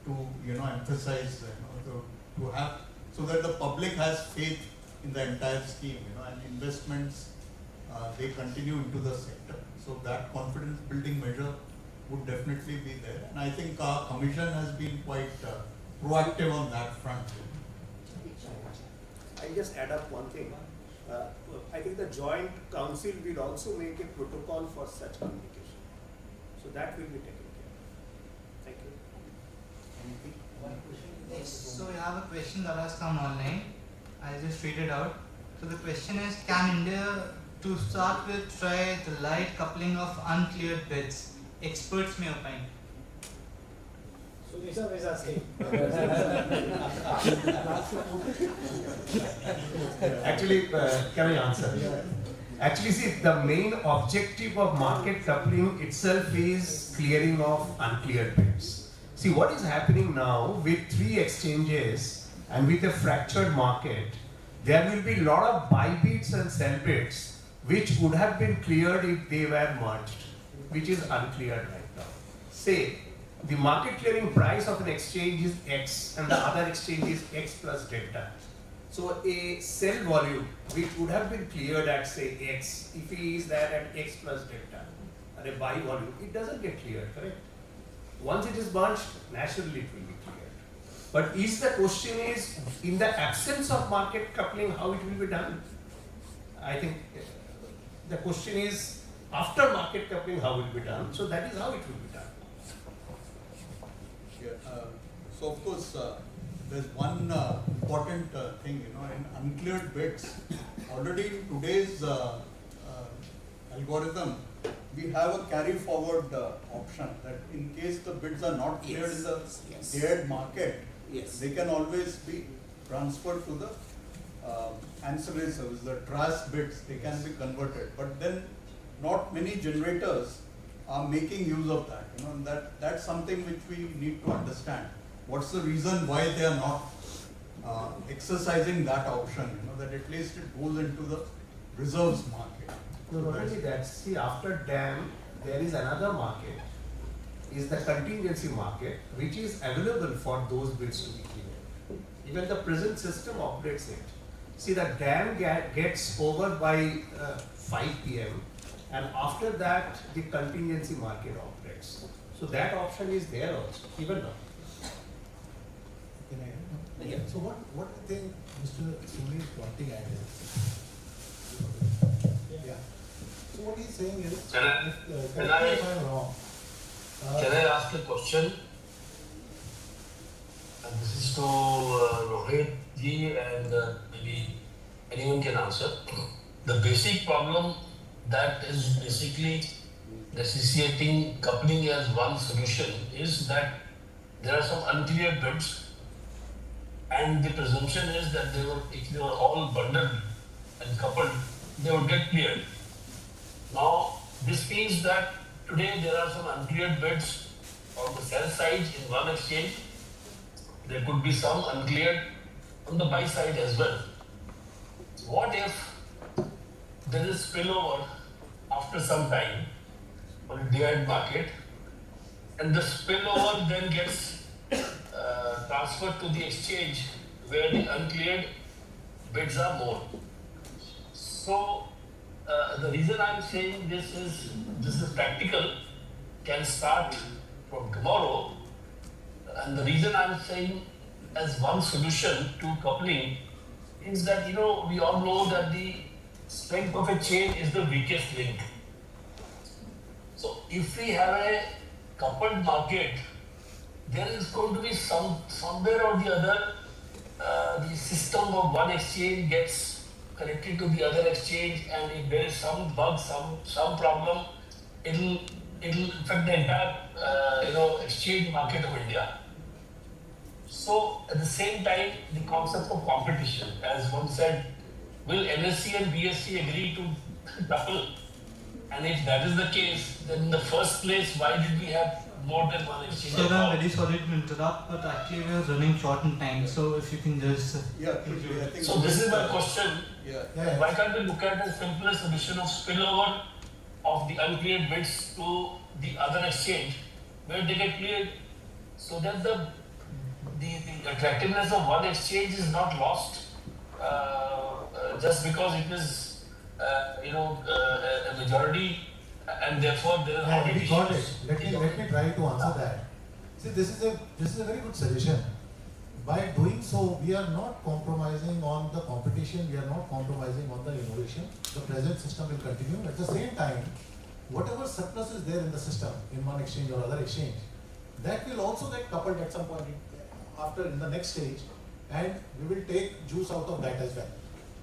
to emphasize, to have, so that the public has faith in the entire scheme, and investments they continue into the sector. So that confidence building measure would definitely be there, and I think our commission has been quite proactive on that front. I'll just add up one thing. I think the joint council will also make a protocol for such communication. So that will be taken care of. Thank you. Yes, so we have a question that has come online. I'll just read it out. So the question is, can India, to start with, try the light coupling of uncleared bids? Experts may opine. So Nisha is asking. Actually, can I answer? Actually, see, the main objective of market coupling itself is clearing of uncleared bids. See, what is happening now with 3 exchanges and with a fractured market, there will be a lot of buy bids and sell bids which would have been cleared if they were merged, which is uncleared right now. Say, the market clearing price of an exchange is X and the other exchange is X plus delta. So a sell volume which would have been cleared at say X, if he is there at X plus delta, and a buy volume, it doesn't get cleared, correct? Once it is merged, naturally it will be cleared. But is the question is, in the absence of market coupling, how it will be done? I think the question is, after market coupling, how will be done? So that is how it will be done. Yeah, so of course, there's one important thing, in uncleared bids, already in today's algorithm, we have a carry forward option that in case the bids are not cleared in the cleared market, they can always be transferred to the ancillary service, the TRAS bids, they can be converted. But then not many generators are making use of that. And that's something which we need to understand. What's the reason why they are not exercising that option? That at least it goes into the reserves market. No, not only that. See, after DAM, there is another market, is the contingency market, which is available for those bids to be cleared. Even the present system operates it. See, the DAM gets over by 5 p.m. and after that, the contingency market operates. So that option is there also, even now. Can I? Yeah. So what do you think Mr. Suni is pointing at is? Yeah. So what he's saying is, if I'm wrong. Can I ask a question? And this is to Rohit ji, and maybe anyone can answer. The basic problem that is basically necessitating coupling as one solution is that there are some unclear bids, and the presumption is that if they were all bundled and coupled, they would get cleared. Now, this means that today there are some uncleared bids on the sell side in one exchange. There could be some uncleared on the buy side as well. What if there is spillover after some time on a day-ahead market, and the spillover then gets transferred to the exchange where the uncleared bids are more? So the reason I'm saying this is practical, can start from tomorrow, and the reason I'm saying as one solution to coupling is that we all know that the strength of a chain is the weakest link. So if we have a coupled market, there is going to be somewhere or the other the system of one exchange gets connected to the other exchange, and if there is some bug, some problem, it'll affect the entire exchange market of India. So at the same time, the concept of competition, as one said, will NSE and BSE agree to couple? And if that is the case, then in the first place, why did we have more than one exchange? Sir, I'm very sorry to interrupt, but actually we are running short in time, so if you can just... So this is my question. Why can't we look at a simpler solution of spillover of the uncleared bids to the other exchange where they get cleared, so that the attractiveness of one exchange is not lost just because it is a majority, and therefore there are audit got it. issues. Let me try to answer that. See, this is a very good suggestion. By doing so, we are not compromising on the competition, we are not compromising on the innovation. The present system will continue. At the same time, whatever surplus is there in the system, in one exchange or other exchange, that will also get coupled at some point after in the next stage, and we will take juice out of that as well.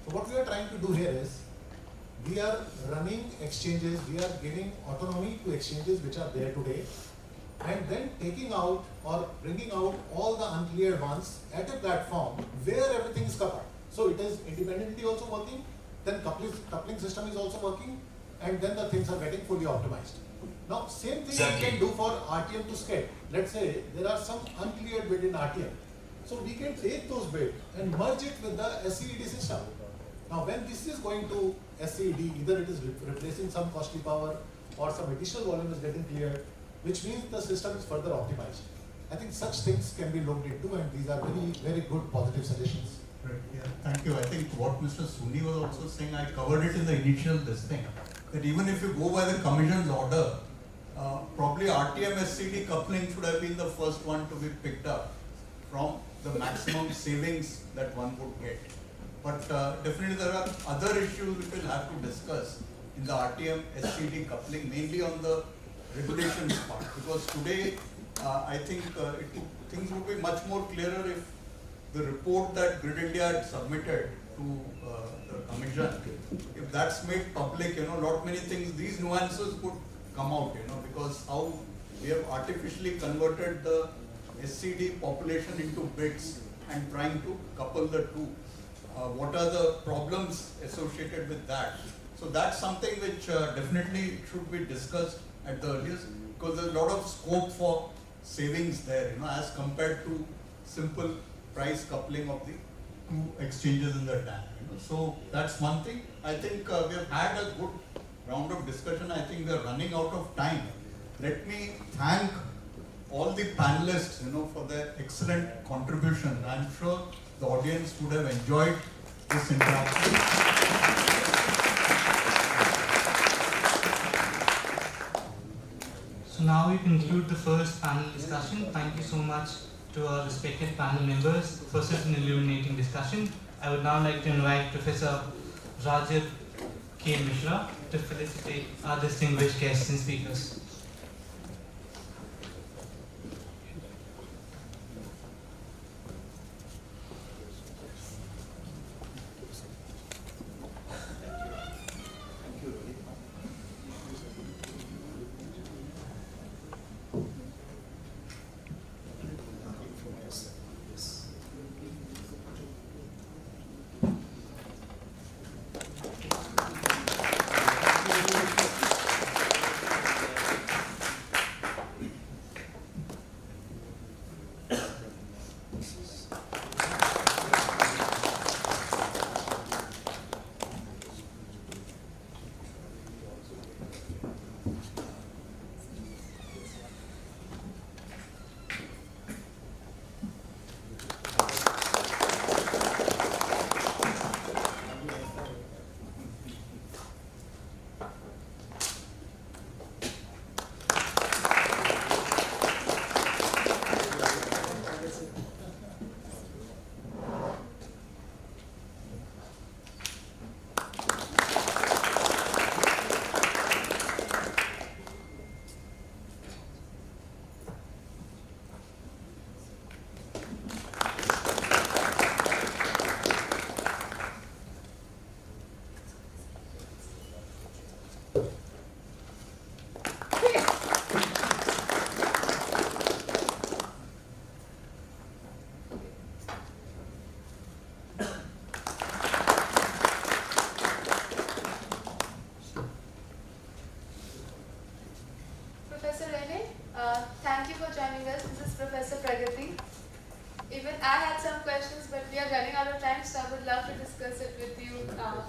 So what we are trying to do here is, we are running exchanges, we are giving autonomy to exchanges which are there today, and then taking out or bringing out all the uncleared ones at a platform where everything is coupled. So it is independently also working, then coupling system is also working, and then the things are getting fully optimized. Now, same thing we can do for RTM to SCED. Let's say there are some uncleared bid in RTM. So we can take those bids and merge it with the SCED system. Now, when this is going to SCED, either it is replacing some costly power or some additional volume is getting cleared, which means the system is further optimized. I think such things can be looked into, and these are very, very good positive suggestions. Right, yeah, thank you. I think what Mr. Suni was also saying, I covered it in the initial thing, that even if you go by the Commission's order, probably RTM SCD coupling should have been the first one to be picked up from the maximum savings that one would get. But definitely there are other issues which we'll have to discuss in the RTM SCD coupling, mainly on the regulations part. Because today, I think things would be much more clearer if the report that Grid India had submitted to the commission, if that's made public, lot many things, these nuances could come out, because how we have artificially converted the SCD population into bits and trying to couple the two. What are the problems associated with that? So that's something which definitely should be discussed at the earliest, because there's a lot of scope for savings there, as compared to simple price coupling of the two exchanges in the DAM. So that's one thing. I think we have had a good round of discussion. I think we are running out of time. Let me thank all the panelists, for their excellent contributions. I'm sure the audience would have enjoyed this interaction. So now we conclude the first panel discussion. Thank you so much to our respected panel members for such an illuminating discussion. I would now like to invite Professor Rajiv K. Mishra to felicitate our distinguished guests and speakers.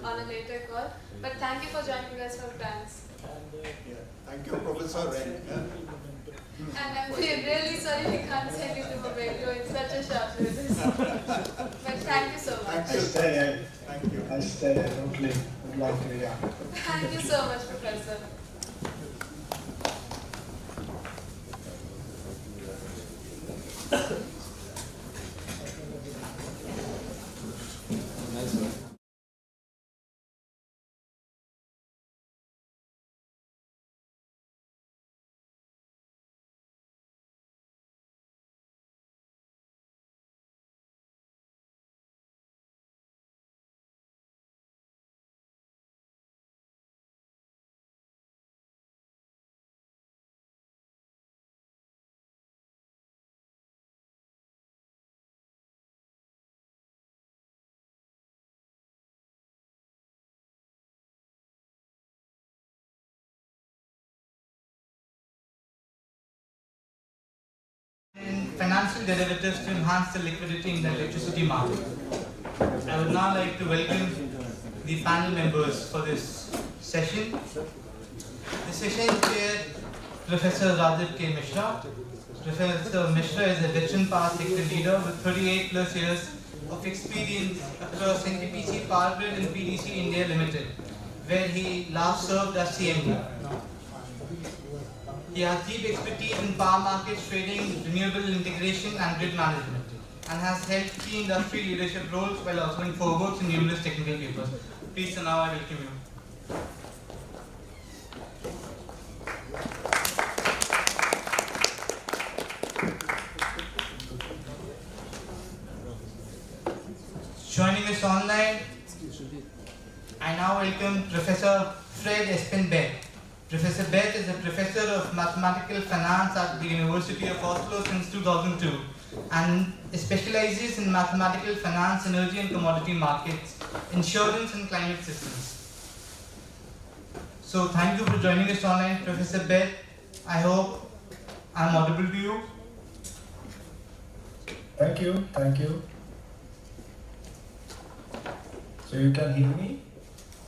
On a later call, but thank you for joining us for France. Thank you, Professor Ren. And I'm really sorry we can't send you to Momento in such a short notice. But thank you so much. Thank you. I stay. I don't leave. I'd like to, yeah. Thank you so much, Professor. Financial derivatives to enhance the liquidity in the electricity market. I would now like to welcome the panel members for this session. The session is chaired Professor Rajiv K. Mishra. Professor Mishra is a veteran power sector leader with 38 plus years of experience across NTPC Power Grid and PDC India Limited, where he last served as CMD. He has deep expertise in power markets trading, renewable integration and grid management, and has held key industry leadership roles while authoring foreworks in numerous technical papers. Please, sir, now I welcome you. Joining us online, I now welcome Professor Fred Espenberg. Professor Berg is a professor of mathematical finance at the University of Oslo since 2002 and specializes in mathematical finance, energy and commodity markets, insurance and climate systems. So thank you for joining us online, Professor Berg. I hope I'm audible to you. Thank you, thank you. So you can hear me?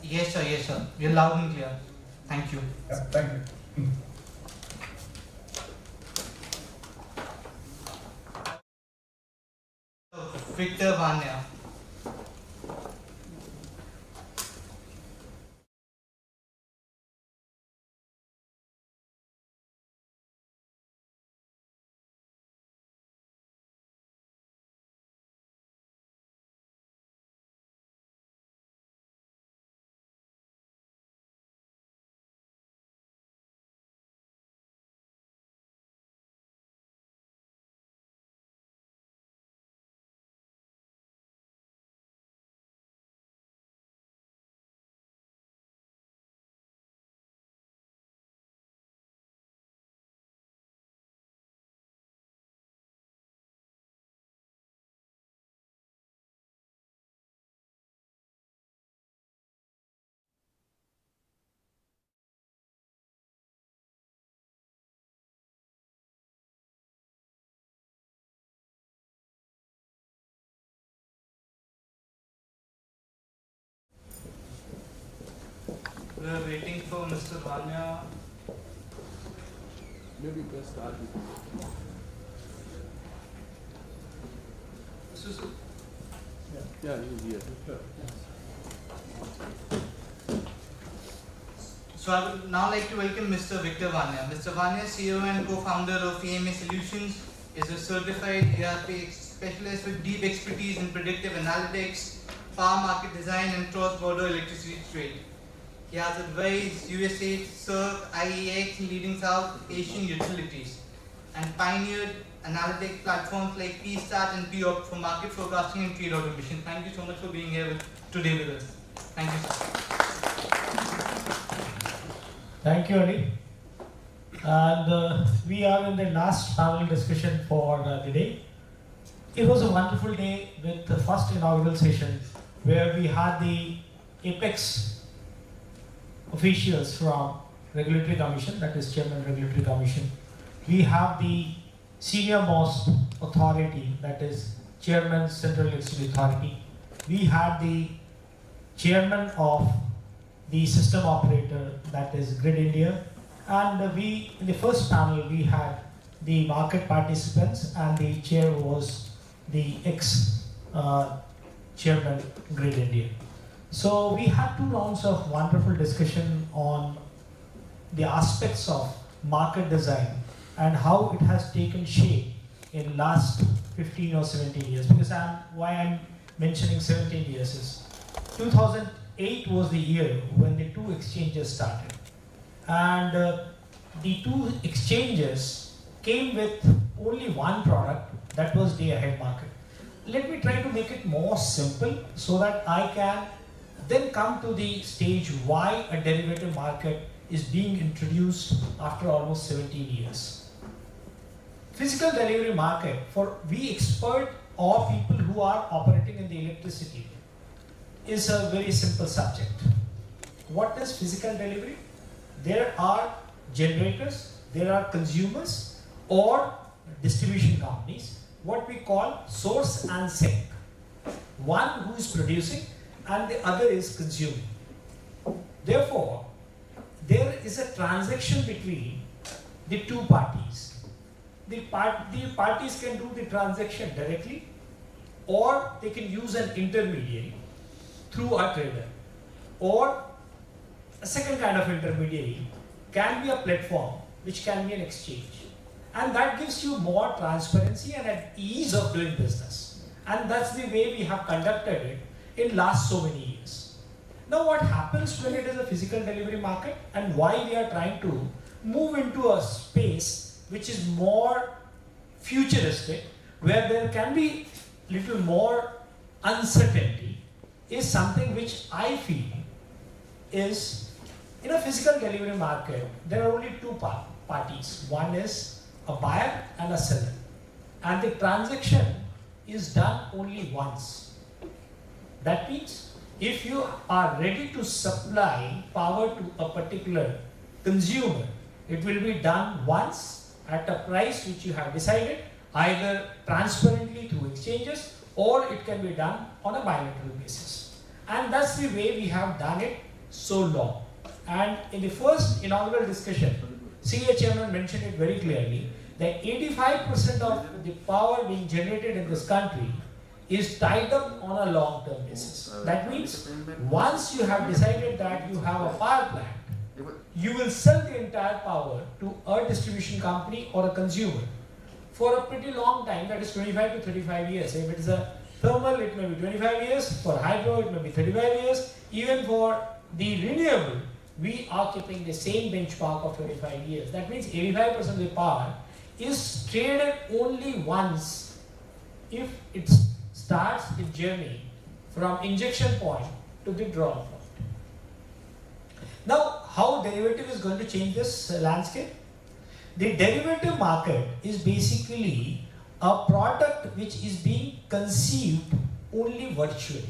Yes, sir, yes, sir. You're loud and clear. Thank you. Yeah, thank you. Victor Vanya. We're waiting for Mr. Vanya. Maybe you can start with yeah, he's here. So I would now like to welcome Mr. Victor Vanya. Mr. Vanya, CEO and co-founder of EMA Solutions, is a certified ERP specialist with deep expertise in predictive analytics, power market design and cross-border electricity trade. He has advised USA, CERC, IEX in leading South Asian utilities and pioneered analytic platforms like PSTAT and POP for market forecasting and trade automation. Thank you so much for being here today with us. Thank you, sir. Thank you, Ali. And we are in the last panel discussion for the day. It was a wonderful day with the first inaugural session where we had the apex officials from Regulatory Commission, that is Chairman Regulatory Commission. We have the senior most authority, that is Chairman Central Electricity Authority. We had the Chairman of the system operator, that is Grid India. And we, in the first panel, we had the market participants and the chair was the ex-chairman Grid India. So we had 2 rounds of wonderful discussion on the aspects of market design and how it has taken shape in last 15 or 17 years. Because why I'm mentioning 17 years is 2008 was the year when the 2 exchanges started. And the 2 exchanges came with only one product, that was day ahead market. Let me try to make it more simple so that I can then come to the stage why a derivative market is being introduced after almost 17 years. Physical delivery market, for we expert or people who are operating in the electricity, is a very simple subject. What is physical delivery? There are generators, there are consumers or distribution companies, what we call source and sink. One who is producing and the other is consuming. Therefore, there is a transaction between the 2 parties. The parties can do the transaction directly or they can use an intermediary through a trader, or a second kind of intermediary can be a platform which can be an exchange, and that gives you more transparency and an ease of doing business. And that's the way we have conducted it in last so many years. Now what happens when it is a physical delivery market, and why we are trying to move into a space which is more futuristic, where there can be little more uncertainty, is something which I feel is, in a physical delivery market, there are only two parties. One is a buyer and a seller. And the transaction is done only once. That means if you are ready to supply power to a particular consumer, it will be done once at a price which you have decided, either transparently through exchanges, or it can be done on a bilateral basis. And that's the way we have done it so long. And in the first inaugural discussion, CA Chairman mentioned it very clearly, that 85% of the power being generated in this country is tied up on a long-term basis. That means once you have decided that you have a power plant, you will sell the entire power to a distribution company or a consumer for a pretty long time, that is 25 to 35 years. If it is a thermal, it may be 25 years, for hydro, it may be 35 years, even for the renewable, we are keeping the same benchmark of 25 years. That means 85% of the power is traded only once if it starts its journey from injection point to the draw point. Now, how derivative is going to change this landscape? The derivative market is basically a product which is being conceived only virtually.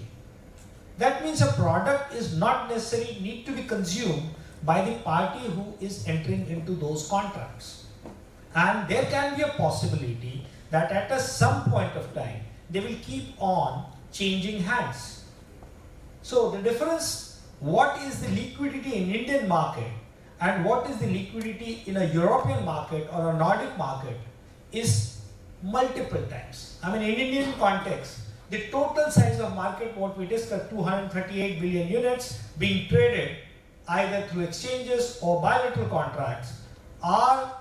That means a product is not necessarily need to be consumed by the party who is entering into those contracts. And there can be a possibility that at some point of time, they will keep on changing hands. So the difference, what is the liquidity in Indian market and what is the liquidity in a European market or a Nordic market is multiple times. I mean, in Indian context, the total size of market, what we discussed, 238 billion units being traded either through exchanges or bilateral contracts, are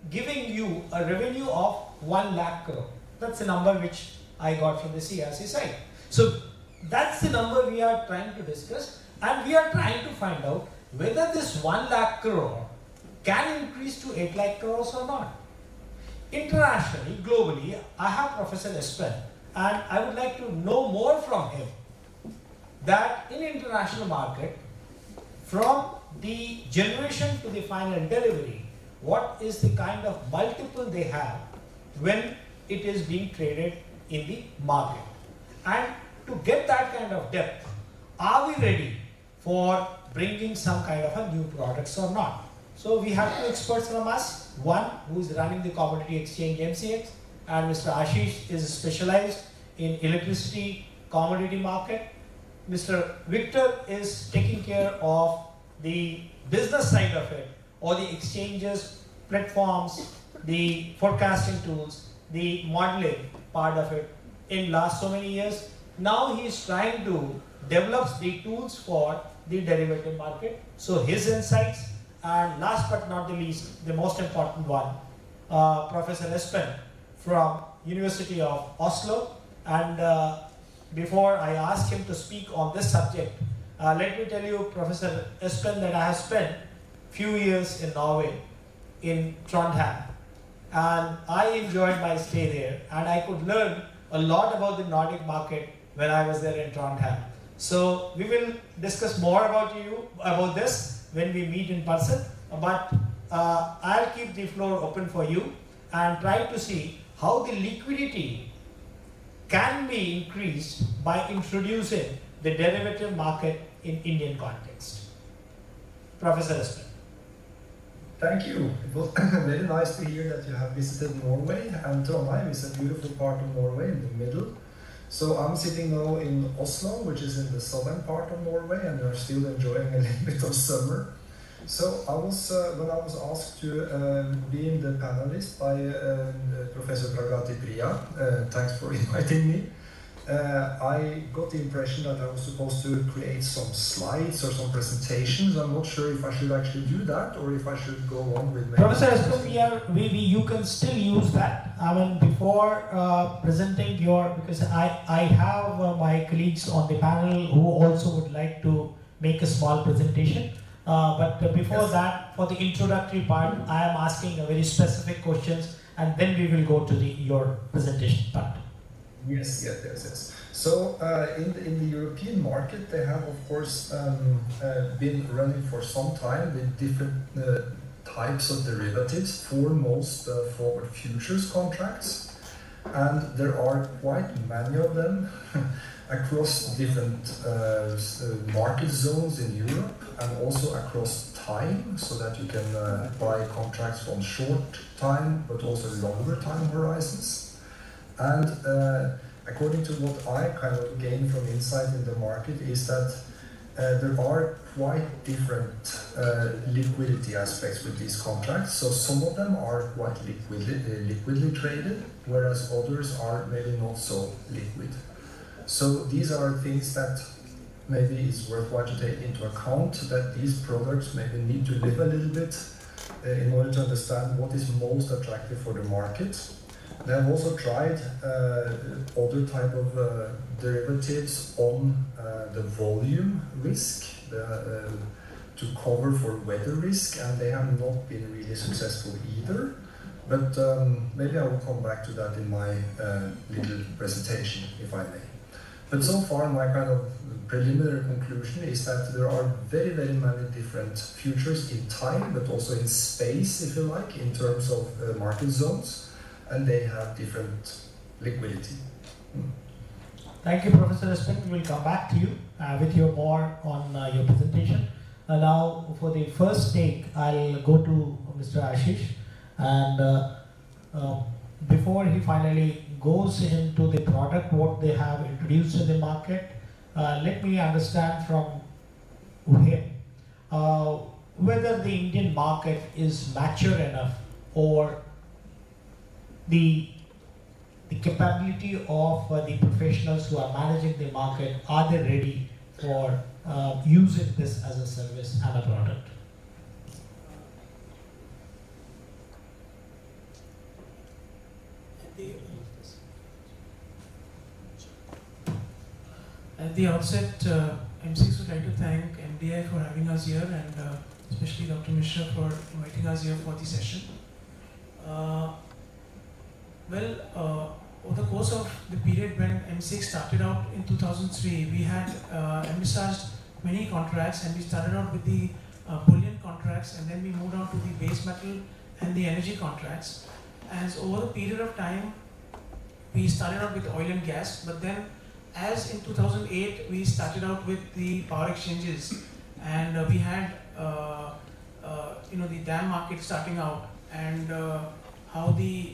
giving you a revenue of 1 lakh crore. That's the number which I got from the CRC side. So that's the number we are trying to discuss, and we are trying to find out whether this 1 lakh crore can increase to 8 lakh crores or not. Internationally, globally, I have Professor Espen, and I would like to know more from him that in international market, from the generation to the final delivery, what is the kind of multiple they have when it is being traded in the market. And to get that kind of depth, are we ready for bringing some kind of a new products or not? So we have two experts from us, one who is running the commodity exchange MCX, and Mr. Ashish is specialized in electricity commodity market. Mr. Victor is taking care of the business side of it, or the exchanges, platforms, the forecasting tools, the modeling part of it in last so many years. Now he is trying to develop the tools for the derivative market. So his insights, and last but not the least, the most important one, Professor Espen from University of Oslo. And before I ask him to speak on this subject, let me tell you, Professor Espen, that I have spent few years in Norway, in Trondheim, and I enjoyed my stay there, and I could learn a lot about the Nordic market when I was there in Trondheim. So we will discuss more about this when we meet in person, but I'll keep the floor open for you and try to see how the liquidity can be increased by introducing the derivative market in Indian context. Professor Espen. Thank you. It was very nice to hear that you have visited Norway, and Trondheim is a beautiful part of Norway in the middle. So I'm sitting now in Oslo, which is in the southern part of Norway, and we're still enjoying a little bit of summer. So I was, when I was asked to be in the panelist by Professor Pragati Priya, thanks for inviting me. I got the impression that I was supposed to create some slides or some presentations. I'm not sure if I should actually do that or if I should go on with Professor Espen, you can still use that. I mean, before presenting because I have my colleagues on the panel who also would like to make a small presentation. But before that, for the introductory part, I am asking a very specific questions, and then we will go to your presentation part. Yes. So in the European market, they have of course been running for some time with different types of derivatives, foremost forward futures contracts, and there are quite many of them across different market zones in Europe and also across time, so that you can buy contracts on short time but also longer time horizons. And according to what I kind of gained from insight in the market is that there are quite different liquidity aspects with these contracts. So some of them are quite liquidly traded, whereas others are maybe not so liquid. So these are things that maybe it's worthwhile to take into account, that these products maybe need to live a little bit in order to understand what is most attractive for the market. They have also tried other type of derivatives on the volume risk to cover for weather risk, and they have not been really successful either. But maybe I will come back to that in my little presentation, if I may. But so far, my kind of preliminary conclusion is that there are very, very many different futures in time, but also in space, if you like, in terms of market zones. And they have different liquidity. Thank you, Professor Espen. We will come back to you with more on your presentation. Now, for the first take, I'll go to Mr. Ashish. And before he finally goes into the product, what they have introduced in the market, let me understand from him whether the Indian market is mature enough, or the capability of the professionals who are managing the market, are they ready for using this as a service and a product? At the outset, M6 would like to thank MDI for having us here, and especially Dr. Mishra for inviting us here for the session. Over the course of the period when M6 started out in 2003, we had envisaged many contracts, and we started out with the bullion contracts, and then we moved on to the base metal and the energy contracts. And over the period of time, we started out with oil and gas, but then as in 2008, we started out with the power exchanges, and we had the DAM market starting out, and how the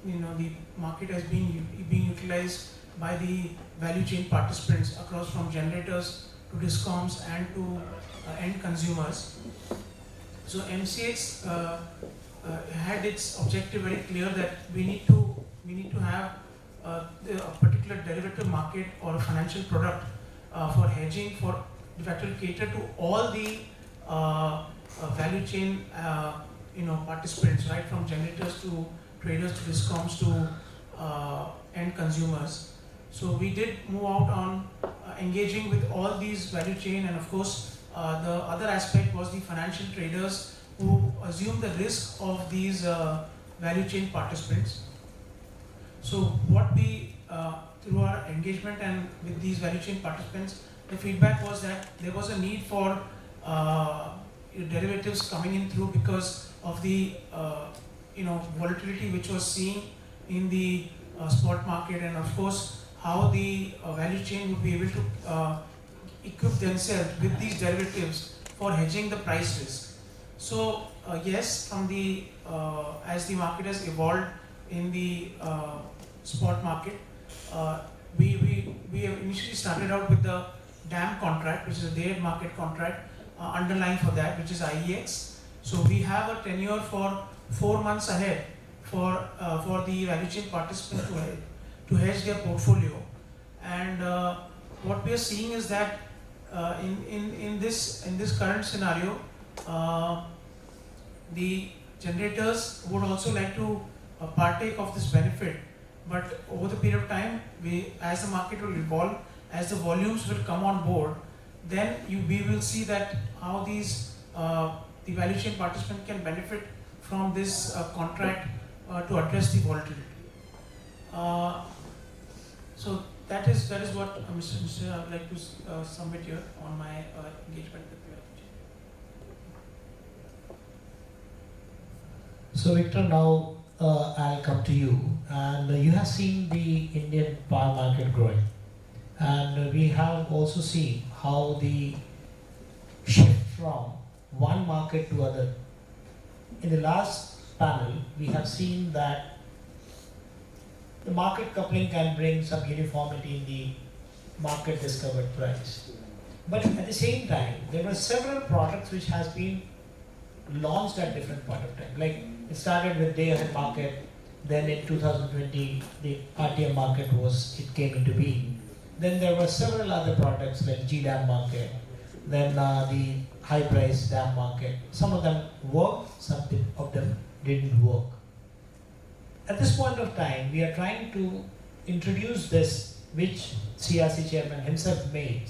the market has been utilized by the value chain participants across from generators to discoms and to end consumers. So MCX had its objective very clear, that we need to have a particular derivative market or a financial product for hedging, for that will cater to all the value chain participants, right from generators to traders to discoms to end consumers. So we did move out on engaging with all these value chain, and of course the other aspect was the financial traders who assume the risk of these value chain participants. So what we, through our engagement and with these value chain participants, the feedback was that there was a need for derivatives coming in through because of the volatility which was seen in the spot market, and of course how the value chain would be able to equip themselves with these derivatives for hedging the price risk. So yes, from the as the market has evolved in the spot market, we have initially started out with the DAM contract, which is a day market contract, underlying for that, which is IEX. So we have a tenure for 4 months ahead for the value chain participant hedge their portfolio. And what we are seeing is that in this current scenario, the generators would also like to partake of this benefit. But over the period of time, as the market will evolve, as the volumes will come on board, then we will see that how these the value chain participant can benefit from this contract to address the volatility. So that is what Mr. I would like to submit here on my engagement with the value chain. So Victor, now I'll come to you, and you have seen the Indian power market growing, and we have also seen how the shift from one market to other. In the last panel, we have seen that the market coupling can bring some uniformity in the market discovered price. But at the same time, there were several products which has been launched at different point of time. Like it started with day ahead market, then in 2020 the RTM market came into being. Then there were several other products like GDAM market, then the high price DAM market. Some of them worked, some of them didn't work. At this point of time, we are trying to introduce this, which CRC chairman himself made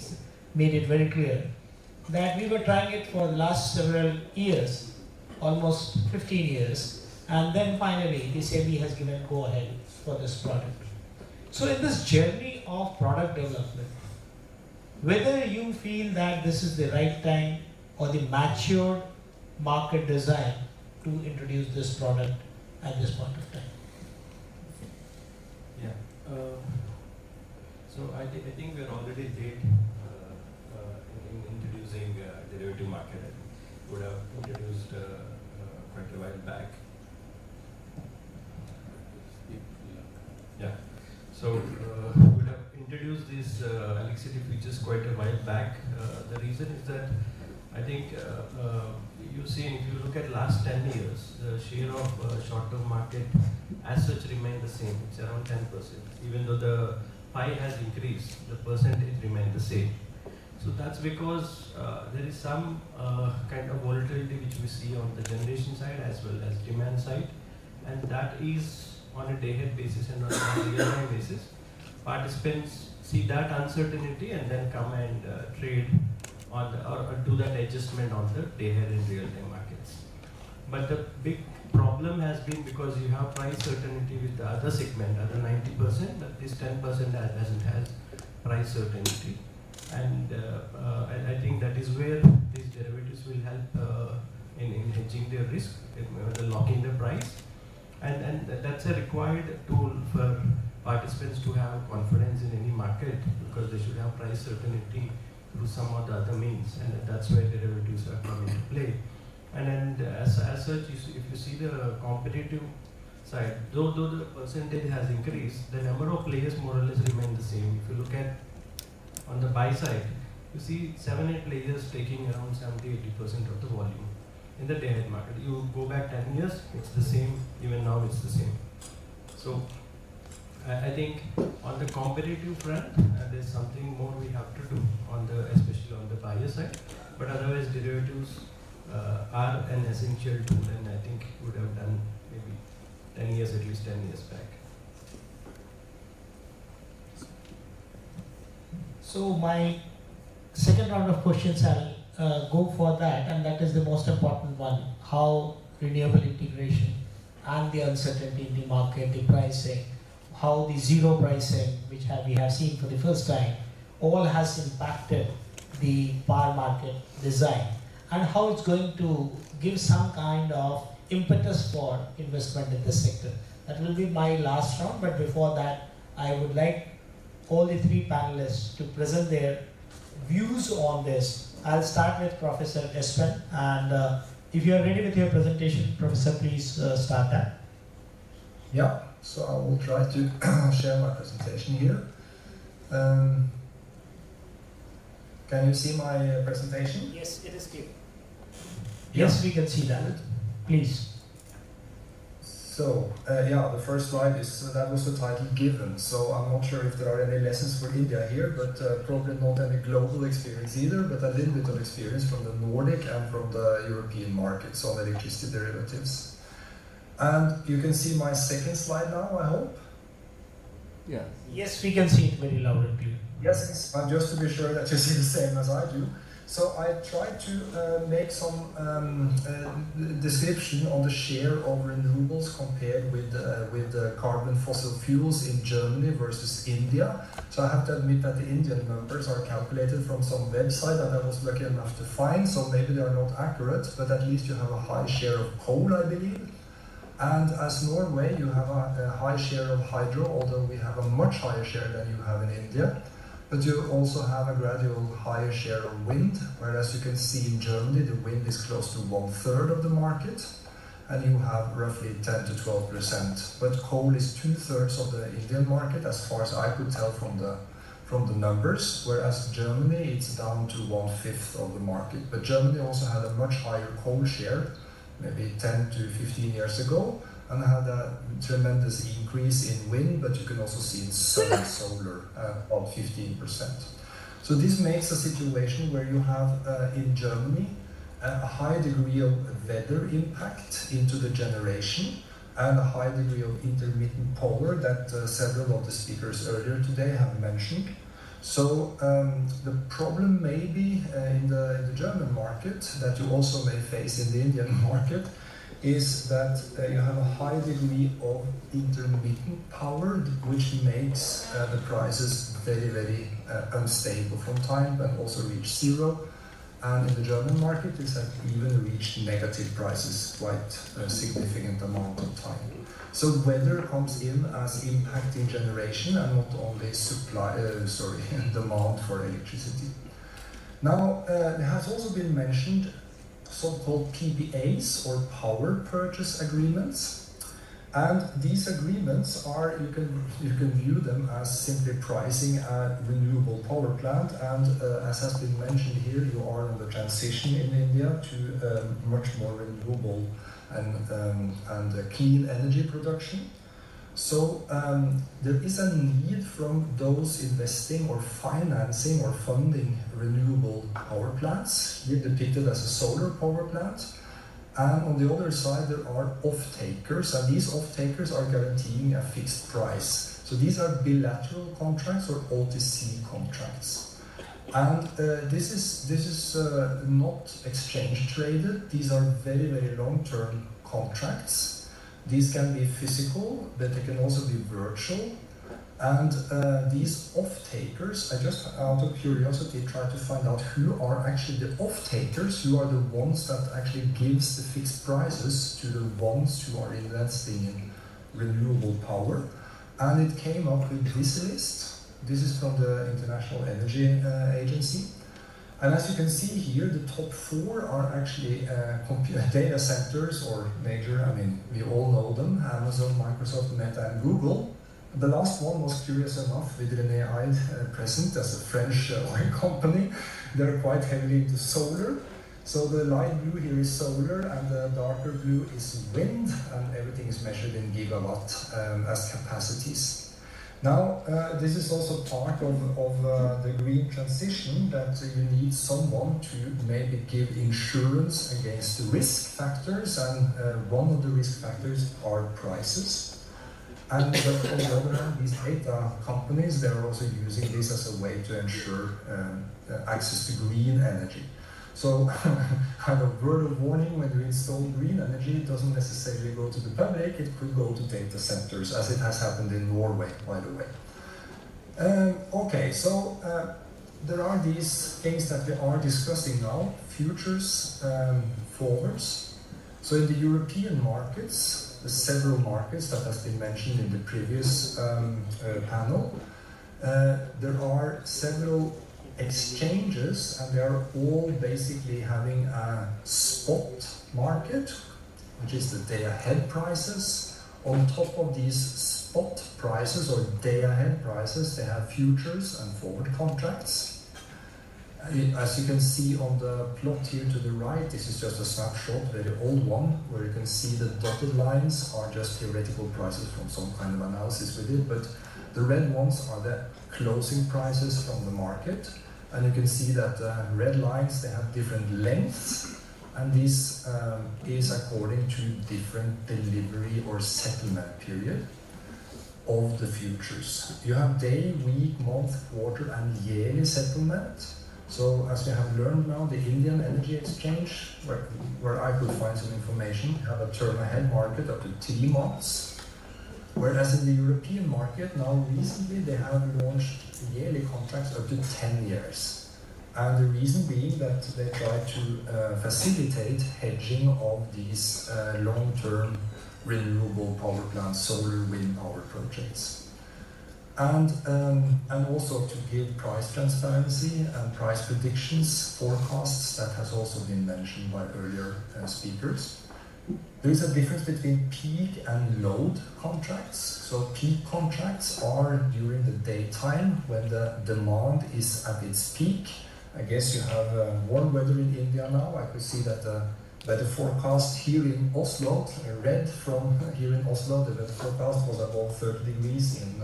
it very clear, that we were trying it for the last several years, almost 15 years, and then finally the SEBI has given go ahead for this product. So in this journey of product development, whether you feel that this is the right time or the matured market design to introduce this product at this point of time. Yeah. So I think we're already late in introducing derivative market. I would have introduced quite a while back. Yeah. So we would have introduced these electricity features quite a while back. The reason is that I think if you look at last 10 years, the share of short-term market as such remained the same. It's around 10%. Even though the pie has increased, the percentage remained the same. So that's because there is some kind of volatility which we see on the generation side as well as demand side, and that is on a day-ahead basis and on a real-time basis. Participants see that uncertainty and then come and trade on or do that adjustment on the day-ahead and real-time markets. But the big problem has been because you have price certainty with the other segment, other 90%, but this 10% doesn't have price certainty. And I think that is where these derivatives will help in hedging their risk, locking the price. And that's a required tool for participants to have confidence in any market, because they should have price certainty through some of the other means, and that's where derivatives are coming into play. And as such, if you see the competitive side, though the percentage has increased, the number of players more or less remain the same. If you look at on the buy side, you see 7-8 players taking around 70-80% of the volume in the day-ahead market. You go back 10 years, it's the same. Even now, it's the same. So I think on the competitive front, there's something more we have to do especially on the buyer side. But otherwise, derivatives are an essential tool, and I think would have done maybe 10 years, at least 10 years back. So my second round of questions, I'll go for that, and that is the most important one: how renewable integration and the uncertainty in the market, the pricing, how the zero pricing, which we have seen for the first time, all has impacted the power market design, and how it's going to give some kind of impetus for investment in this sector. That will be my last round, but before that, I would like all the three panelists to present their views on this. I'll start with Professor Espen, and if you are ready with your presentation, Professor, please start that. Yeah, so I will try to share my presentation here. Can you see my presentation? Yes, it is clear. Yes, we can see that. Please. So, yeah, the first slide is, that was the title given. So I'm not sure if there are any lessons for India here, but probably not any global experience either, but a little bit of experience from the Nordic and from the European markets on electricity derivatives. And you can see my second slide now, I hope. Yeah. Yes, we can see it very loud and clear. Yes, and just to be sure that you see the same as I do. So I tried to make some description on the share of renewables compared with carbon fossil fuels in Germany versus India. So I have to admit that the Indian numbers are calculated from some website that I was lucky enough to find, so maybe they are not accurate, but at least you have a high share of coal, I believe. And as Norway, you have a high share of hydro, although we have a much higher share than you have in India. But you also have a gradual higher share of wind, whereas you can see in Germany the wind is close to 1/3 of the market, and you have roughly 10 to 12%. But coal is 2/3 of the Indian market, as far as I could tell from the numbers, whereas Germany it's down to 1/5 of the market. But Germany also had a much higher coal share, maybe 10 to 15 years ago, and had a tremendous increase in wind, but you can also see in sun and solar about 15%. So this makes a situation where you have in Germany a high degree of weather impact into the generation and a high degree of intermittent power that several of the speakers earlier today have mentioned. So the problem may be in the German market that you also may face in the Indian market is that you have a high degree of intermittent power, which makes the prices very, very unstable from time and also reach zero. And in the German market, this has even reached negative prices quite a significant amount of time. So weather comes in as impacting generation and not only demand for electricity. Now, it has also been mentioned so-called PPAs or power purchase agreements, and these agreements are you can view them as simply pricing a renewable power plant, and as has been mentioned here, you are on the transition in India to much more renewable and clean energy production. So there is a need from those investing or financing or funding renewable power plants, here depicted as a solar power plant. And on the other side, there are off-takers, and these off-takers are guaranteeing a fixed price. So these are bilateral contracts or OTC contracts. And this is not exchange traded. These are very, very long-term contracts. These can be physical, but they can also be virtual. And these off-takers, I just out of curiosity tried to find out who are actually the off-takers, who are the ones that actually gives the fixed prices to the ones who are investing in renewable power. And it came up with this list. This is from the International Energy Agency. And as you can see here, the top 4 are actually data centers or major, I mean, we all know them, Amazon, Microsoft, Meta, and Google. The last one was curious enough with René Eid present as a French oil company. They're quite heavily into solar. So the light blue here is solar and the darker blue is wind, and everything is measured in gigawatt as capacities. Now, this is also part of the green transition, that you need someone to maybe give insurance against the risk factors, and one of the risk factors are prices. And but on the other hand, these data companies, they're also using this as a way to ensure access to green energy. So, kind of word of warning, when you install green energy, it doesn't necessarily go to the public, it could go to data centers, as it has happened in Norway, by the way. Okay, so there are these things that we are discussing now, futures, forwards. So in the European markets, the several markets that has been mentioned in the previous panel, there are several exchanges, and they are all basically having a spot market, which is the day-ahead prices. On top of these spot prices or day-ahead prices, they have futures and forward contracts. As you can see on the plot here to the right, this is just a snapshot, very old one, where you can see the dotted lines are just theoretical prices from some kind of analysis we did, but the red ones are the closing prices from the market, and you can see that the red lines, they have different lengths, and this is according to different delivery or settlement period of the futures. You have day, week, month, quarter, and yearly settlement. So as we have learned now, the Indian Energy Exchange, where I could find some information, have a term ahead market up to 3 months. Whereas in the European market, now recently they have launched yearly contracts up to 10 years. And the reason being that they try to facilitate hedging of these long-term renewable power plants, solar, wind power projects. And also to give price transparency and price predictions, forecasts, that has also been mentioned by earlier speakers. There is a difference between peak and load contracts. So peak contracts are during the daytime when the demand is at its peak. I guess you have warm weather in India now. I could see that the weather forecast here in Oslo, read from here in Oslo, the weather forecast was above 30 degrees in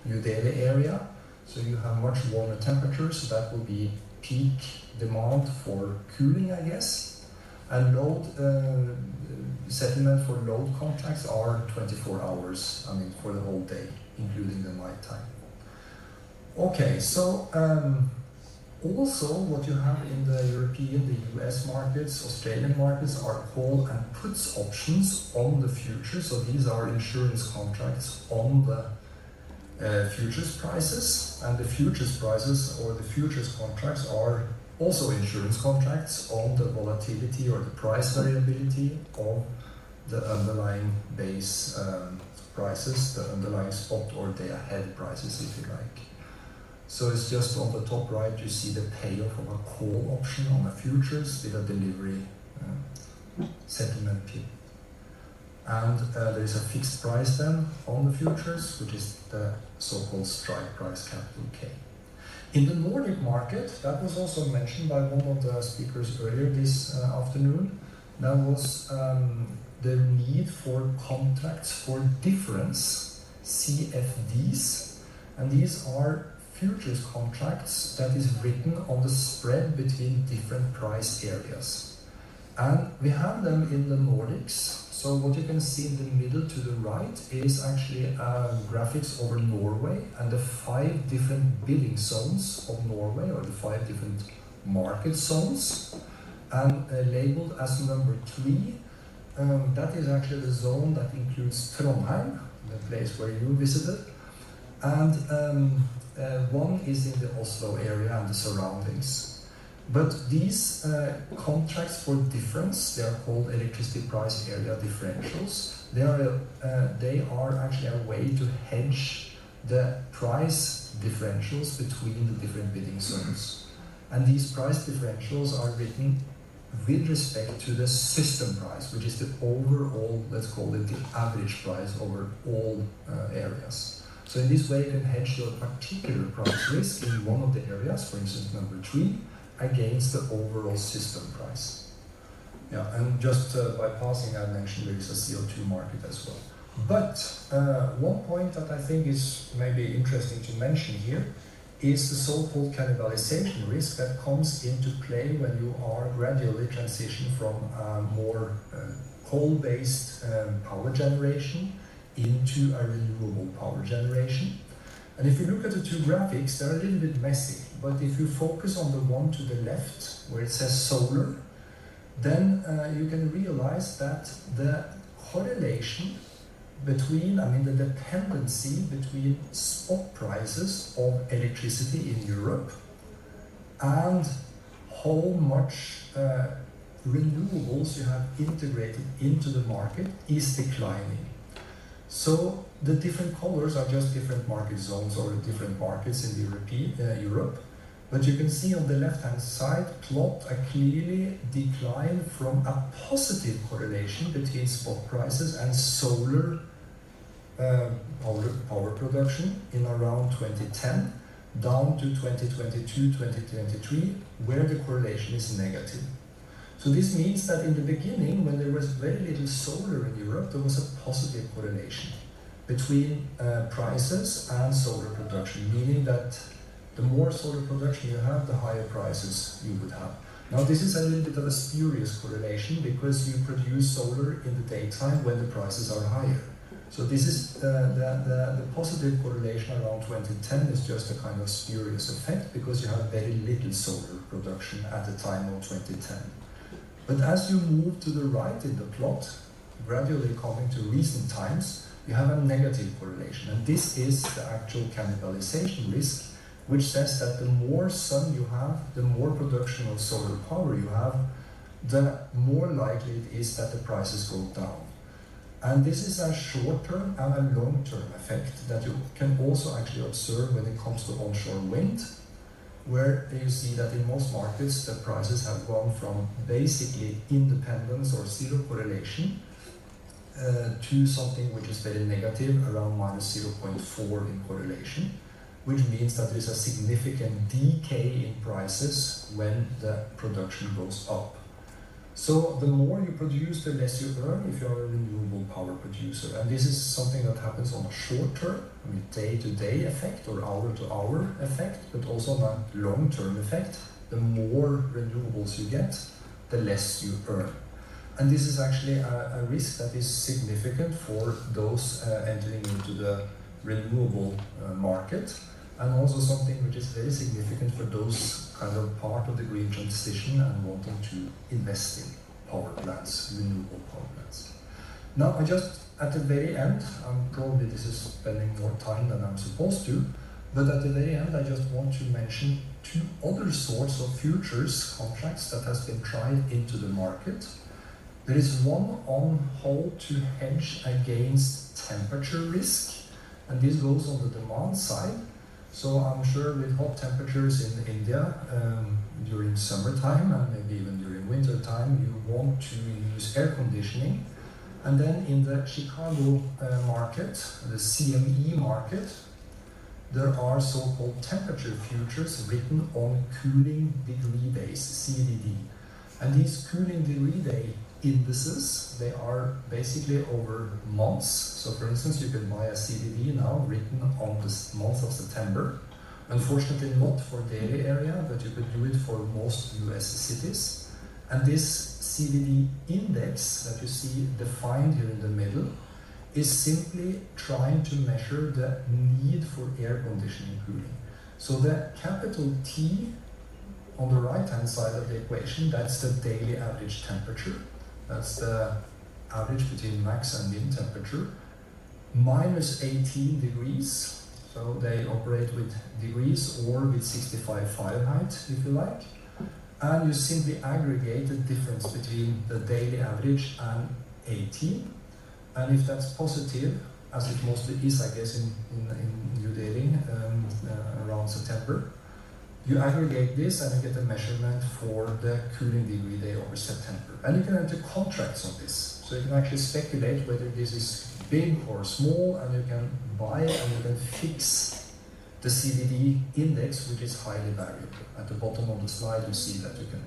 New Delhi area, so you have much warmer temperatures, so that will be peak demand for cooling, I guess. And load settlement for load contracts are 24 hours, I mean for the whole day, including the night time. Okay, so also what you have in the European, the US markets, Australian markets are call and puts options on the future, so these are insurance contracts on the futures prices, and the futures prices or the futures contracts are also insurance contracts on the volatility or the price variability of the underlying base prices, the underlying spot or day ahead prices, if you like. So it's just on the top right you see the payoff of a call option on a futures with a delivery settlement period. And there is a fixed price then on the futures, which is the so-called strike price, capital K. In the Nordic market, that was also mentioned by one of the speakers earlier this afternoon, there was the need for contracts for difference, CFDs, and these are futures contracts that is written on the spread between different price areas. And we have them in the Nordics. So what you can see in the middle to the right is actually graphics over Norway and the 5 different bidding zones of Norway, or the 5 different market zones, and labeled as number 3. That is actually the zone that includes Trondheim, the place where you visited, and 1 is in the Oslo area and the surroundings. But these contracts for difference, they are called electricity price area differentials. They are actually a way to hedge the price differentials between the different bidding zones. And these price differentials are written with respect to the system price, which is the overall, let's call it the average price over all areas. So in this way you can hedge your particular price risk in one of the areas, for instance number 3, against the overall system price. Yeah, and just by passing, I mentioned there is a CO2 market as well. But one point that I think is maybe interesting to mention here is the so-called cannibalization risk that comes into play when you are gradually transitioning from more coal-based power generation into a renewable power generation. And if you look at the 2 graphics, they're a little bit messy, but if you focus on the one to the left, where it says solar, then you can realize that the correlation between, the dependency between spot prices of electricity in Europe and how much renewables you have integrated into the market is declining. So the different colors are just different market zones or different markets in Europe. But you can see on the left-hand side plot a clearly decline from a positive correlation between spot prices and solar power production in around 2010 down to 2022, 2023, where the correlation is negative. So this means that in the beginning, when there was very little solar in Europe, there was a positive correlation between prices and solar production, meaning that the more solar production you have, the higher prices you would have. Now this is a little bit of a spurious correlation because you produce solar in the daytime when the prices are higher. So this is the positive correlation around 2010 is just a kind of spurious effect because you have very little solar production at the time of 2010. But as you move to the right in the plot, gradually coming to recent times, you have a negative correlation. And this is the actual cannibalization risk, which says that the more sun you have, the more production of solar power you have, the more likely it is that the prices go down. And this is a short-term and a long-term effect that you can also actually observe when it comes to onshore wind, where you see that in most markets the prices have gone from basically independence or zero correlation to something which is very negative, around minus 0.4 in correlation, which means that there is a significant decay in prices when the production goes up. So the more you produce, the less you earn if you are a renewable power producer. And this is something that happens on a short term, I mean day-to-day effect or hour-to-hour effect, but also on a long-term effect. The more renewables you get, the less you earn. And this is actually a risk that is significant for those entering into the renewable market, and also something which is very significant for those kind of part of the green transition and wanting to invest in power plants, renewable power plants. Now, I just, at the very end, probably this is spending more time than I'm supposed to, but at the very end, I just want to mention two other sorts of futures contracts that has been tried into the market. There is one on how to hedge against temperature risk, and this goes on the demand side. So I'm sure with hot temperatures in India during summertime and maybe even during winter time, you want to use air conditioning. And then in the Chicago market, the CME market, there are so-called temperature futures written on cooling degree days, CDD. And these cooling degree day indices, they are basically over months. So for instance, you can buy a CDD now written on the month of September. Unfortunately not for Delhi area, but you could do it for most US cities. And this CDD index that you see defined here in the middle is simply trying to measure the need for air conditioning cooling. So the capital T on the right-hand side of the equation, that's the daily average temperature. That's the average between max and min temperature. Minus 18 degrees, so they operate with degrees or with 65 Fahrenheit, if you like. And you simply aggregate the difference between the daily average and 18. And if that's positive, as it mostly is, I guess, in New Delhi around September, you aggregate this and you get a measurement for the cooling degree day over September. And you can enter contracts on this. So you can actually speculate whether this is big or small, and you can buy it and you can fix the CDD index, which is highly variable. At the bottom of the slide, you see that you can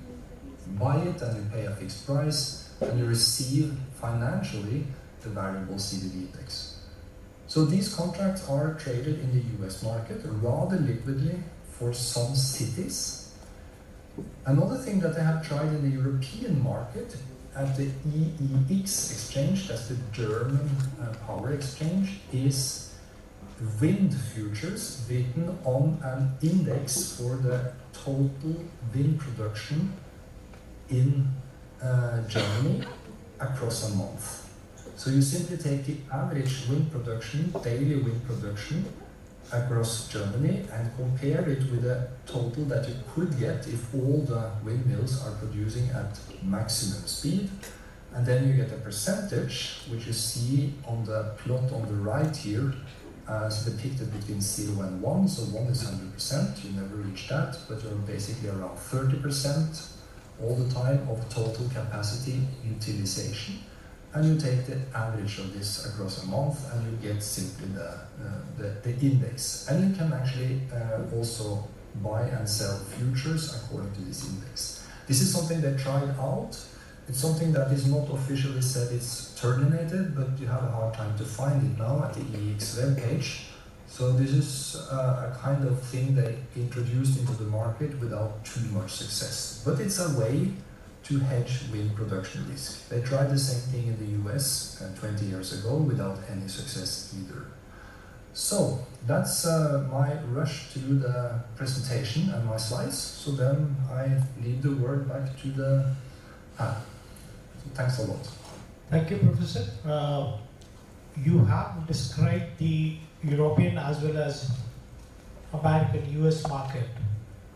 buy it and you pay a fixed price and you receive financially the variable CDD index. So these contracts are traded in the US market rather liquidly for some cities. Another thing that they have tried in the European market at the EEX exchange, that's the German power exchange, is wind futures written on an index for the total wind production in Germany across a month. So you simply take the average wind production, daily wind production, across Germany and compare it with the total that you could get if all the windmills are producing at maximum speed. And then you get a percentage, which you see on the plot on the right here, as depicted between 0 and 1. So 1 is 100%, you never reach that, but you're basically around 30% all the time of total capacity utilization. and you take the average of this across a month, and you get simply the index. And you can actually also buy and sell futures according to this index. This is something they tried out. It's something that is not officially said it's terminated, but you have a hard time to find it now at the EX web page. So this is a kind of thing they introduced into the market without too much success. But it's a way to hedge wind production risk. They tried the same thing in the US 20 years ago without any success either. So that's my rush to do the presentation and my slides. So then I leave the word back to the panel. So thanks a lot. Thank you, Professor. You have described the European as well as American US market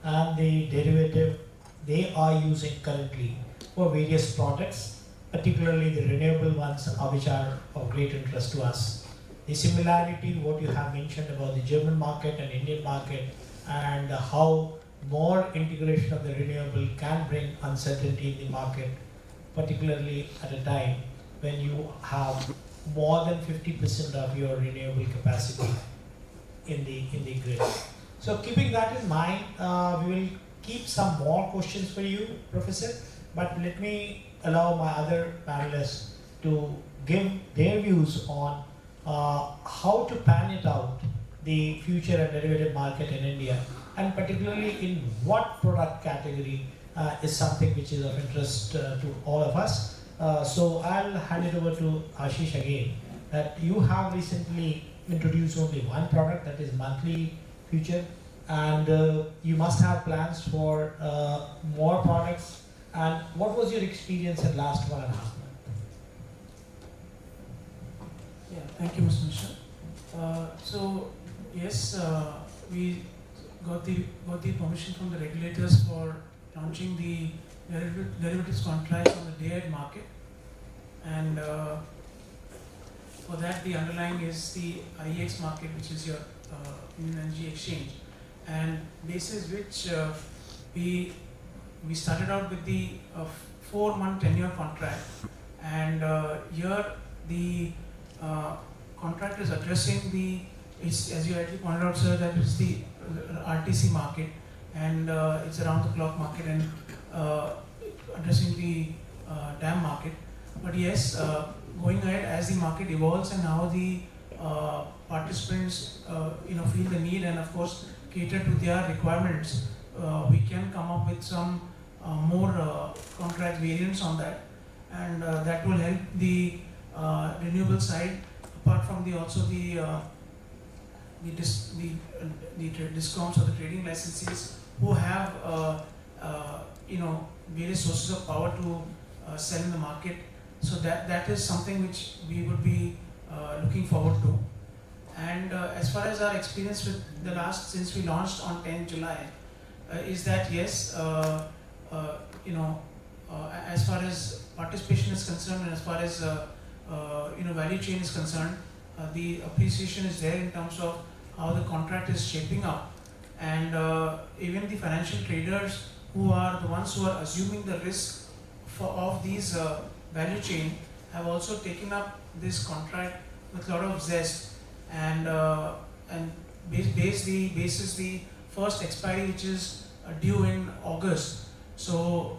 and the derivative they are using currently for various products, particularly the renewable ones which are of great interest to us. The similarity, what you have mentioned about the German market and Indian market, and how more integration of the renewable can bring uncertainty in the market, particularly at a time when you have more than 50% of your renewable capacity in the grid. So keeping that in mind, we will keep some more questions for you, Professor, but let me allow my other panelists to give their views on how to pan it out, the future and derivative market in India, and particularly in what product category is something which is of interest to all of us. So I'll hand it over to Ashish again, that you have recently introduced only one product, that is monthly future, and you must have plans for more products. And what was your experience in last 1.5 months? Yeah, thank you, Mr. Mishra. So yes, we got the permission from the regulators for launching the derivatives contracts on the day-ahead market, and for that the underlying is the IEX market, which is your Indian Energy Exchange, and basis which we started out with the 4-month tenure contract, and here the contract is addressing as you rightly pointed out, sir, that is the RTC market, and it's around the clock market and addressing the DAM market. But yes, going ahead as the market evolves and how the participants feel the need and of course cater to their requirements, we can come up with some more contract variants on that, and that will help the renewable side, apart from the discounts or the trading licenses who have various sources of power to sell in the market. So that is something which we would be looking forward to. And as far as our experience with since we launched on 10 July, is that yes, as far as participation is concerned and as far as value chain is concerned, the appreciation is there in terms of how the contract is shaping up, and even the financial traders who are the ones who are assuming the risk of these value chain have also taken up this contract with a lot of zest, and basis the first expiry, which is due in August. So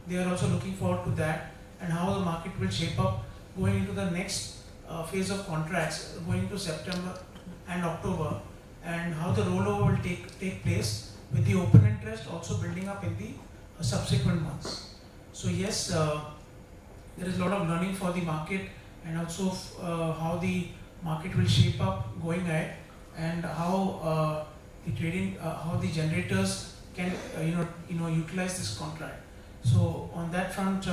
they are also looking forward to that, and how the market will shape up going into the next phase of contracts going into September and October, and how the rollover will take place with the open interest also building up in the subsequent months. So yes, there is a lot of learning for the market, and also how the market will shape up going ahead, and how the trading, how the generators can utilize this contract. So on that front,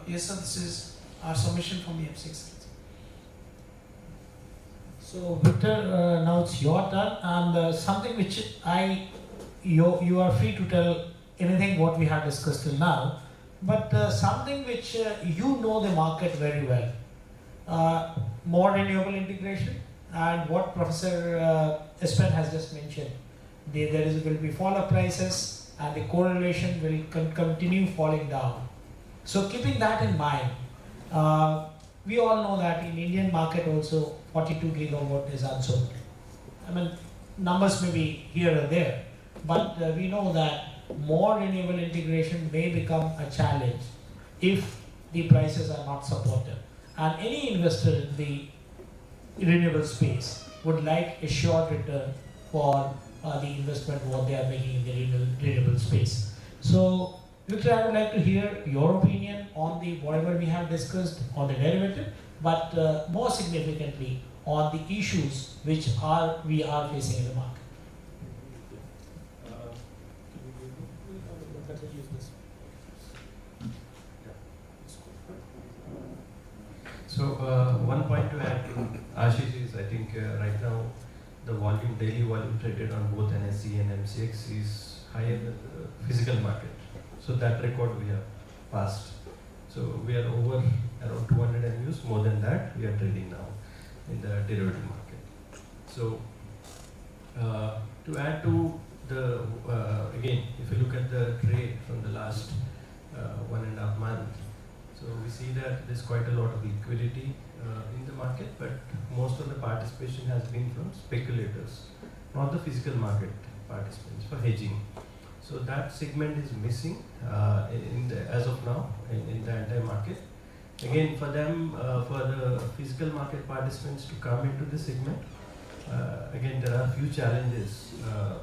yes sir, this is our submission from the MCX. So Victor, now it's your turn, and something which you are free to tell anything what we have discussed till now, but something which you know the market very well, more renewable integration, and what Professor Espen has just mentioned, there will be fall of prices and the correlation will continue falling down. So keeping that in mind, we all know that in Indian market also 42 gigawatt is unsold. I mean, numbers may be here or there, but we know that more renewable integration may become a challenge if the prices are not supported. And any investor in the renewable space would like a short return for the investment what they are making in the renewable space. So, Victor, I would like to hear your opinion on the whatever we have discussed on the derivative, but more significantly on the issues which we are facing in the market. So one point to add to Ashish is, I think right now the volume, daily volume traded on both NSE and MCX is higher than the physical market. So that record we have passed. So we are over around 200 MUs, more than that we are trading now in the derivative market. So to add to the, again, if you look at the trade from the last 1.5 months, so we see that there's quite a lot of liquidity in the market, but most of the participation has been from speculators, not the physical market participants for hedging. So that segment is missing as of now in the entire market. Again, for them, for the physical market participants to come into this segment, again, there are a few challenges.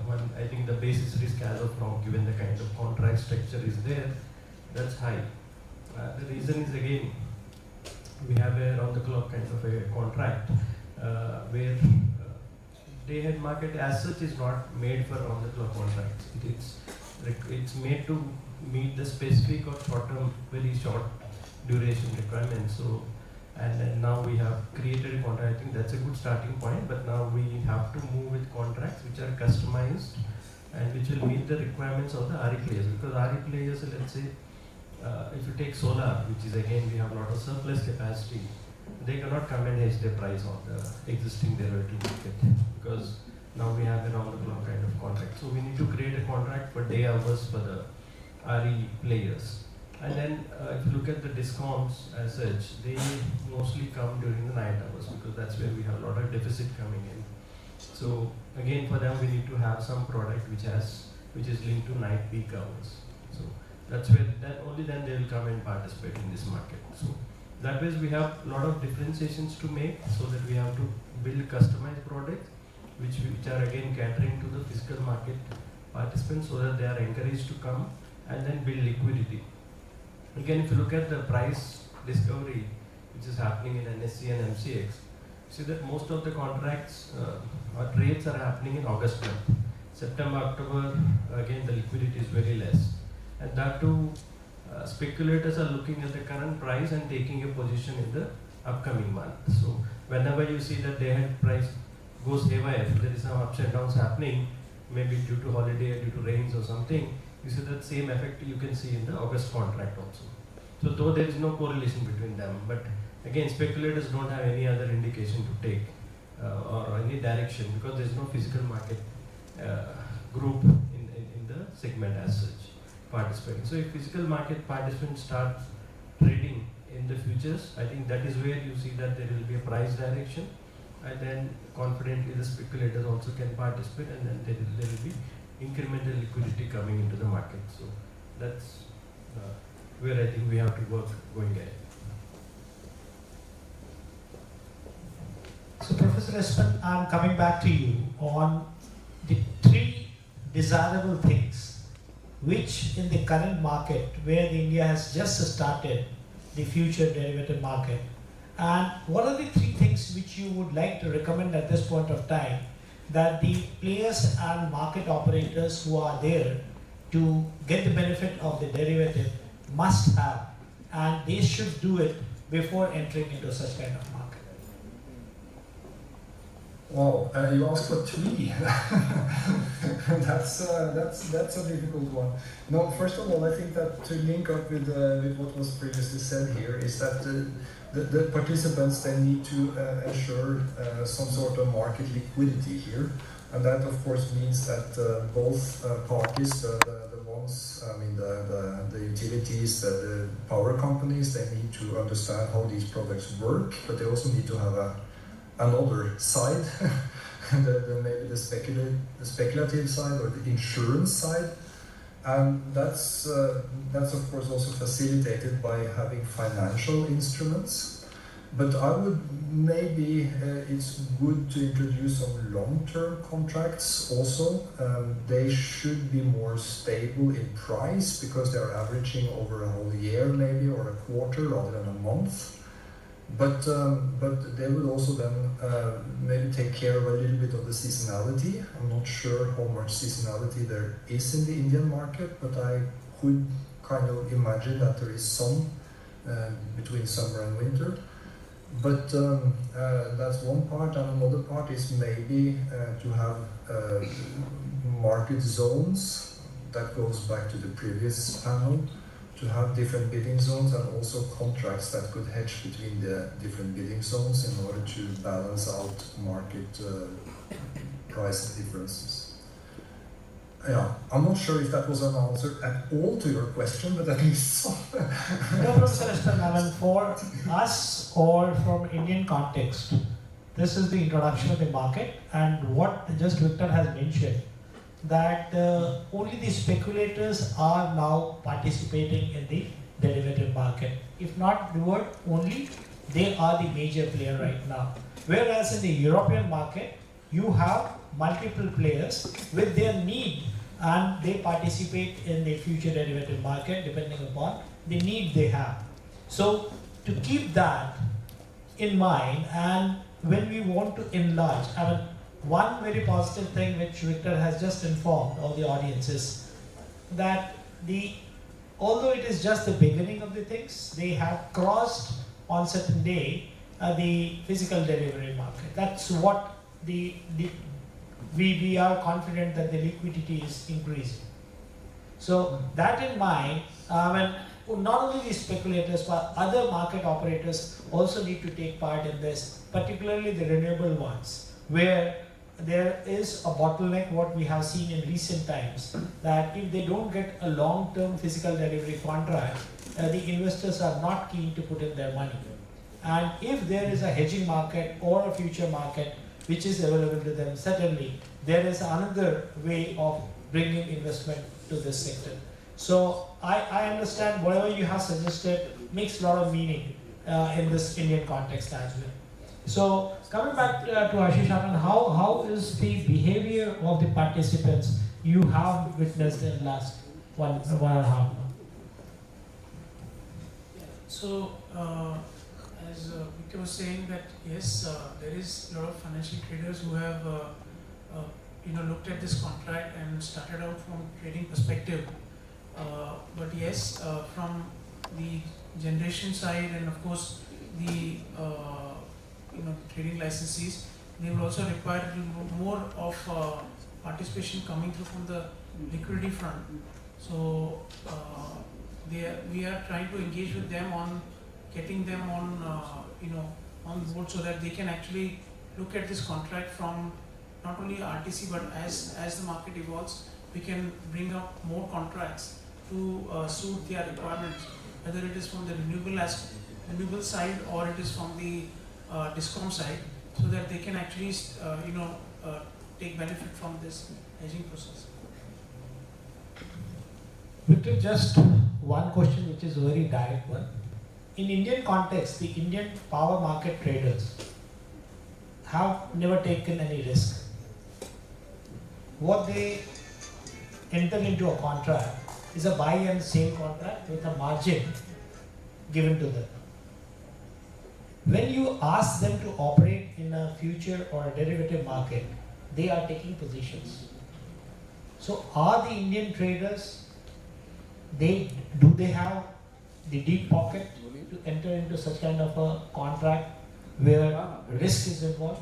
One, I think the basis risk as of now, given the kind of contract structure is there, that's high. The reason is, again, we have a round-the-clock kind of a contract where day-ahead market as such is not made for round-the-clock contracts. It's made to meet the specific or short-term, very short duration requirements. So, and then now we have created a contract. I think that's a good starting point. But now we have to move with contracts which are customized and which will meet the requirements of the RE players. Because RE players, let's say, if you take solar, which is again we have a lot of surplus capacity, they cannot come and hedge their price on the existing derivative market because now we have a round-the-clock kind of contract. So we need to create a contract for day hours for the RE players. And then if you look at the discounts as such, they mostly come during the night hours because that's where we have a lot of deficit coming in. So again, for them we need to have some product which is linked to night peak hours. So that's where only then they will come and participate in this market. So that way we have a lot of differentiations to make so that we have to build customized products which are again catering to the physical market participants so that they are encouraged to come and then build liquidity. Again, if you look at the price discovery which is happening in NSE and MCX, see that most of the contracts or trades are happening in August month. September, October, again the liquidity is very less. And that too, speculators are looking at the current price and taking a position in the upcoming month. So whenever you see that day-ahead price goes haywire, there is some ups and downs happening, maybe due to holiday or due to rains or something, you see that same effect you can see in the August contract also. So though there is no correlation between them, but again speculators don't have any other indication to take or any direction because there is no physical market group in the segment as such participating. So if physical market participants start trading in the futures, I think that is where you see that there will be a price direction and then confidently the speculators also can participate and then there will be incremental liquidity coming into the market. So that's where I think we have to work going ahead. So Professor Espen, I'm coming back to you on the 3 desirable things which in the current market where India has just started the future derivative market, and what are the 3 things which you would like to recommend at this point of time that the players and market operators who are there to get the benefit of the derivative must have, and they should do it before entering into such kind of market? Wow, you asked for 3. That's a difficult one. No, first of all, I think that to link up with what was previously said here is that the participants, they need to ensure some sort of market liquidity here. And that of course means that both parties, the ones, I mean the utilities, the power companies, they need to understand how these products work, but they also need to have another side, maybe the speculative side or the insurance side. And that's of course also facilitated by having financial instruments. But I would maybe, it's good to introduce some long-term contracts also. They should be more stable in price because they are averaging over a whole year maybe, or a quarter rather than a month. But they would also then maybe take care of a little bit of the seasonality. I'm not sure how much seasonality there is in the Indian market, but I could kind of imagine that there is some between summer and winter. But that's one part, and another part is maybe to have market zones. That goes back to the previous panel, to have different bidding zones and also contracts that could hedge between the different bidding zones in order to balance out market price differences. Yeah, I'm not sure if that was an answer at all to your question, but at least so. No, Professor Esteemed, for us or from Indian context, this is the introduction of the market, and what just Victor has mentioned, that only the speculators are now participating in the derivative market. If not the word only, they are the major player right now. Whereas in the European market, you have multiple players with their need, and they participate in the future derivative market depending upon the need they have. So to keep that in mind, and when we want to enlarge, I mean, one very positive thing which Victor has just informed all the audiences, that although it is just the beginning of the things, they have crossed on certain day the physical delivery market. That's what we are confident that the liquidity is increasing. So that in mind, not only the speculators but other market operators also need to take part in this, particularly the renewable ones, where there is a bottleneck, what we have seen in recent times, that if they don't get a long-term physical delivery contract, the investors are not keen to put in their money. And if there is a hedging market or a future market which is available to them, certainly there is another way of bringing investment to this sector. So I understand whatever you have suggested makes a lot of meaning in this Indian context as well. So coming back to Ashish, how is the behavior of the participants you have witnessed in the last one and a half months? So as Victor was saying that yes, there is a lot of financial traders who have looked at this contract and started out from trading perspective. But yes, from the generation side and of course the trading licensees, they will also require a little more of participation coming through from the liquidity front. So we are trying to engage with them on getting them on board so that they can actually look at this contract from not only RTC but as the market evolves, we can bring up more contracts to suit their requirements, whether it is from the renewable side or it is from the discom side, so that they can actually take benefit from this hedging process. Victor, just one question which is a very direct one. In Indian context, the Indian power market traders have never taken any risk. What they enter into a contract is a buy and sell contract with a margin given to them. When you ask them to operate in a future or a derivative market, they are taking positions. So are the Indian traders, do they have the deep pocket to enter into such kind of a contract where risk is involved?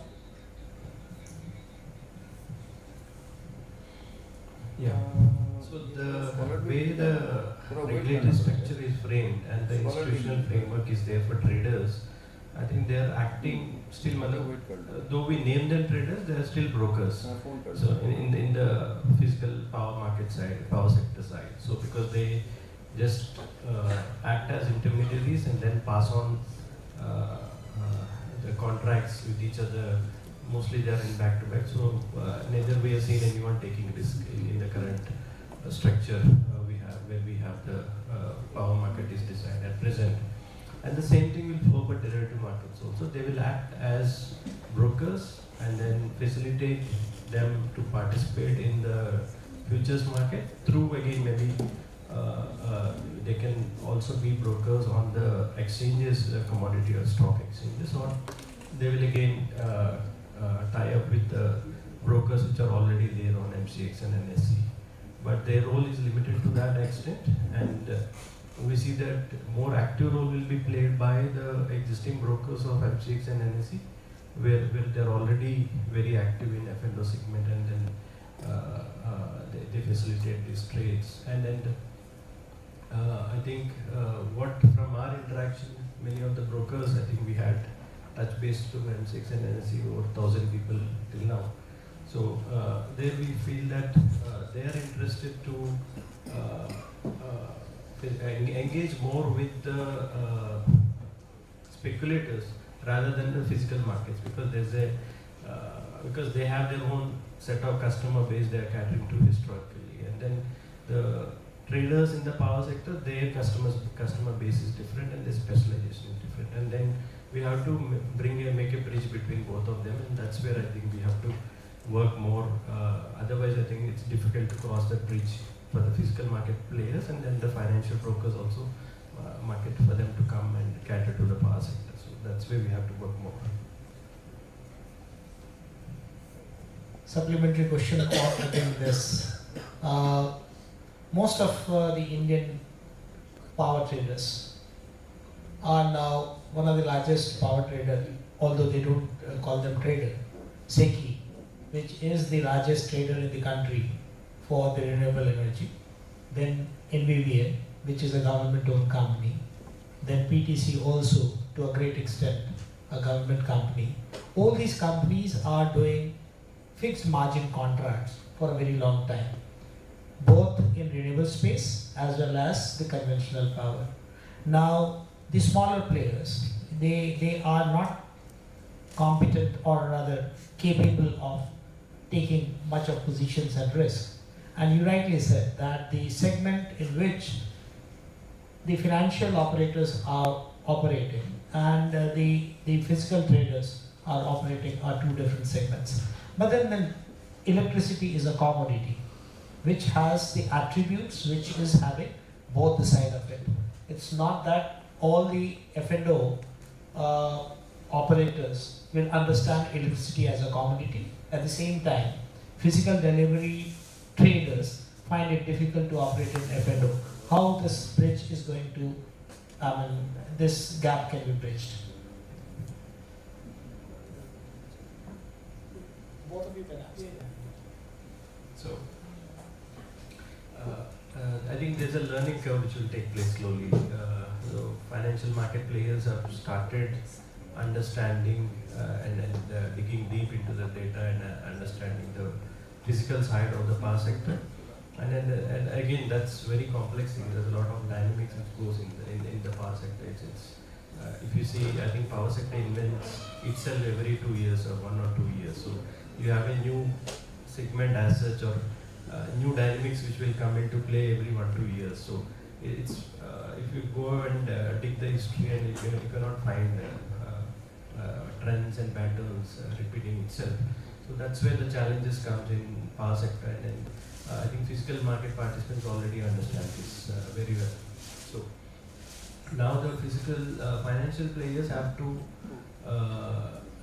Yeah. So the way the regulatory structure is framed and the institutional framework is there for traders, I think they are acting still, though we name them traders, they are still brokers. So in the physical power market side, power sector side. So because they just act as intermediaries and then pass on the contracts with each other. Mostly they are in back to back. So neither we have seen anyone taking risk in the current structure where we have the power market is designed at present. And the same thing will flow for derivative markets also. They will act as brokers and then facilitate them to participate in the futures market through, again, maybe they can also be brokers on the exchanges, commodity or stock exchanges, or they will again tie up with the brokers which are already there on MCX and NSE. But their role is limited to that extent, and we see that more active role will be played by the existing brokers of MCX and NSE, where they're already very active in F&O segment, and then they facilitate these trades. And then I think what from our interaction, many of the brokers, I think we had touch base to MCX and NSE, over 1,000 people till now. So there we feel that they are interested to engage more with the speculators rather than the physical markets, because there's a because they have their own set of customer base they are catering to historically, and then the traders in the power sector, their customer base is different and their specialization is different, and then we have to make a bridge between both of them, and that's where I think we have to work more. Otherwise, I think it's difficult to cross that bridge for the physical market players, and then the financial brokers also market for them to come and cater to the power sector. So that's where we have to work more. Supplementary question on again this. Most of the Indian power traders are now one of the largest power trader, although they don't call them trader, SECI, which is the largest trader in the country for the renewable energy. Then NVVN, which is a government-owned company. Then PTC also, to a great extent, a government company. All these companies are doing fixed margin contracts for a very long time, both in renewable space as well as the conventional power. Now, the smaller players, they are not competent, or rather capable of taking much of positions at risk. And you rightly said that the segment in which the financial operators are operating and the physical traders are operating are two different segments. But then electricity is a commodity which has the attributes which is having both the side of it. It's not that all the F&O operators will understand electricity as a commodity. At the same time, physical delivery traders find it difficult to operate in F&O. How this bridge is going to, this gap can be bridged? Both of you can answer. So, I think there's a learning curve which will take place slowly. So financial market players have started understanding and digging deep into the data and understanding the physical side of the power sector. And again, that's very complex thing. There's a lot of dynamics which goes in the power sector. If you see, I think power sector invents itself every 2 years or 1 or 2 years. So you have a new segment as such, or new dynamics which will come into play every 1-2 years. So it's if you go and dig the history, and you cannot find trends and patterns repeating itself. So that's where the challenges comes in power sector, and I think physical market participants already understand this very well. So now the physical financial players have to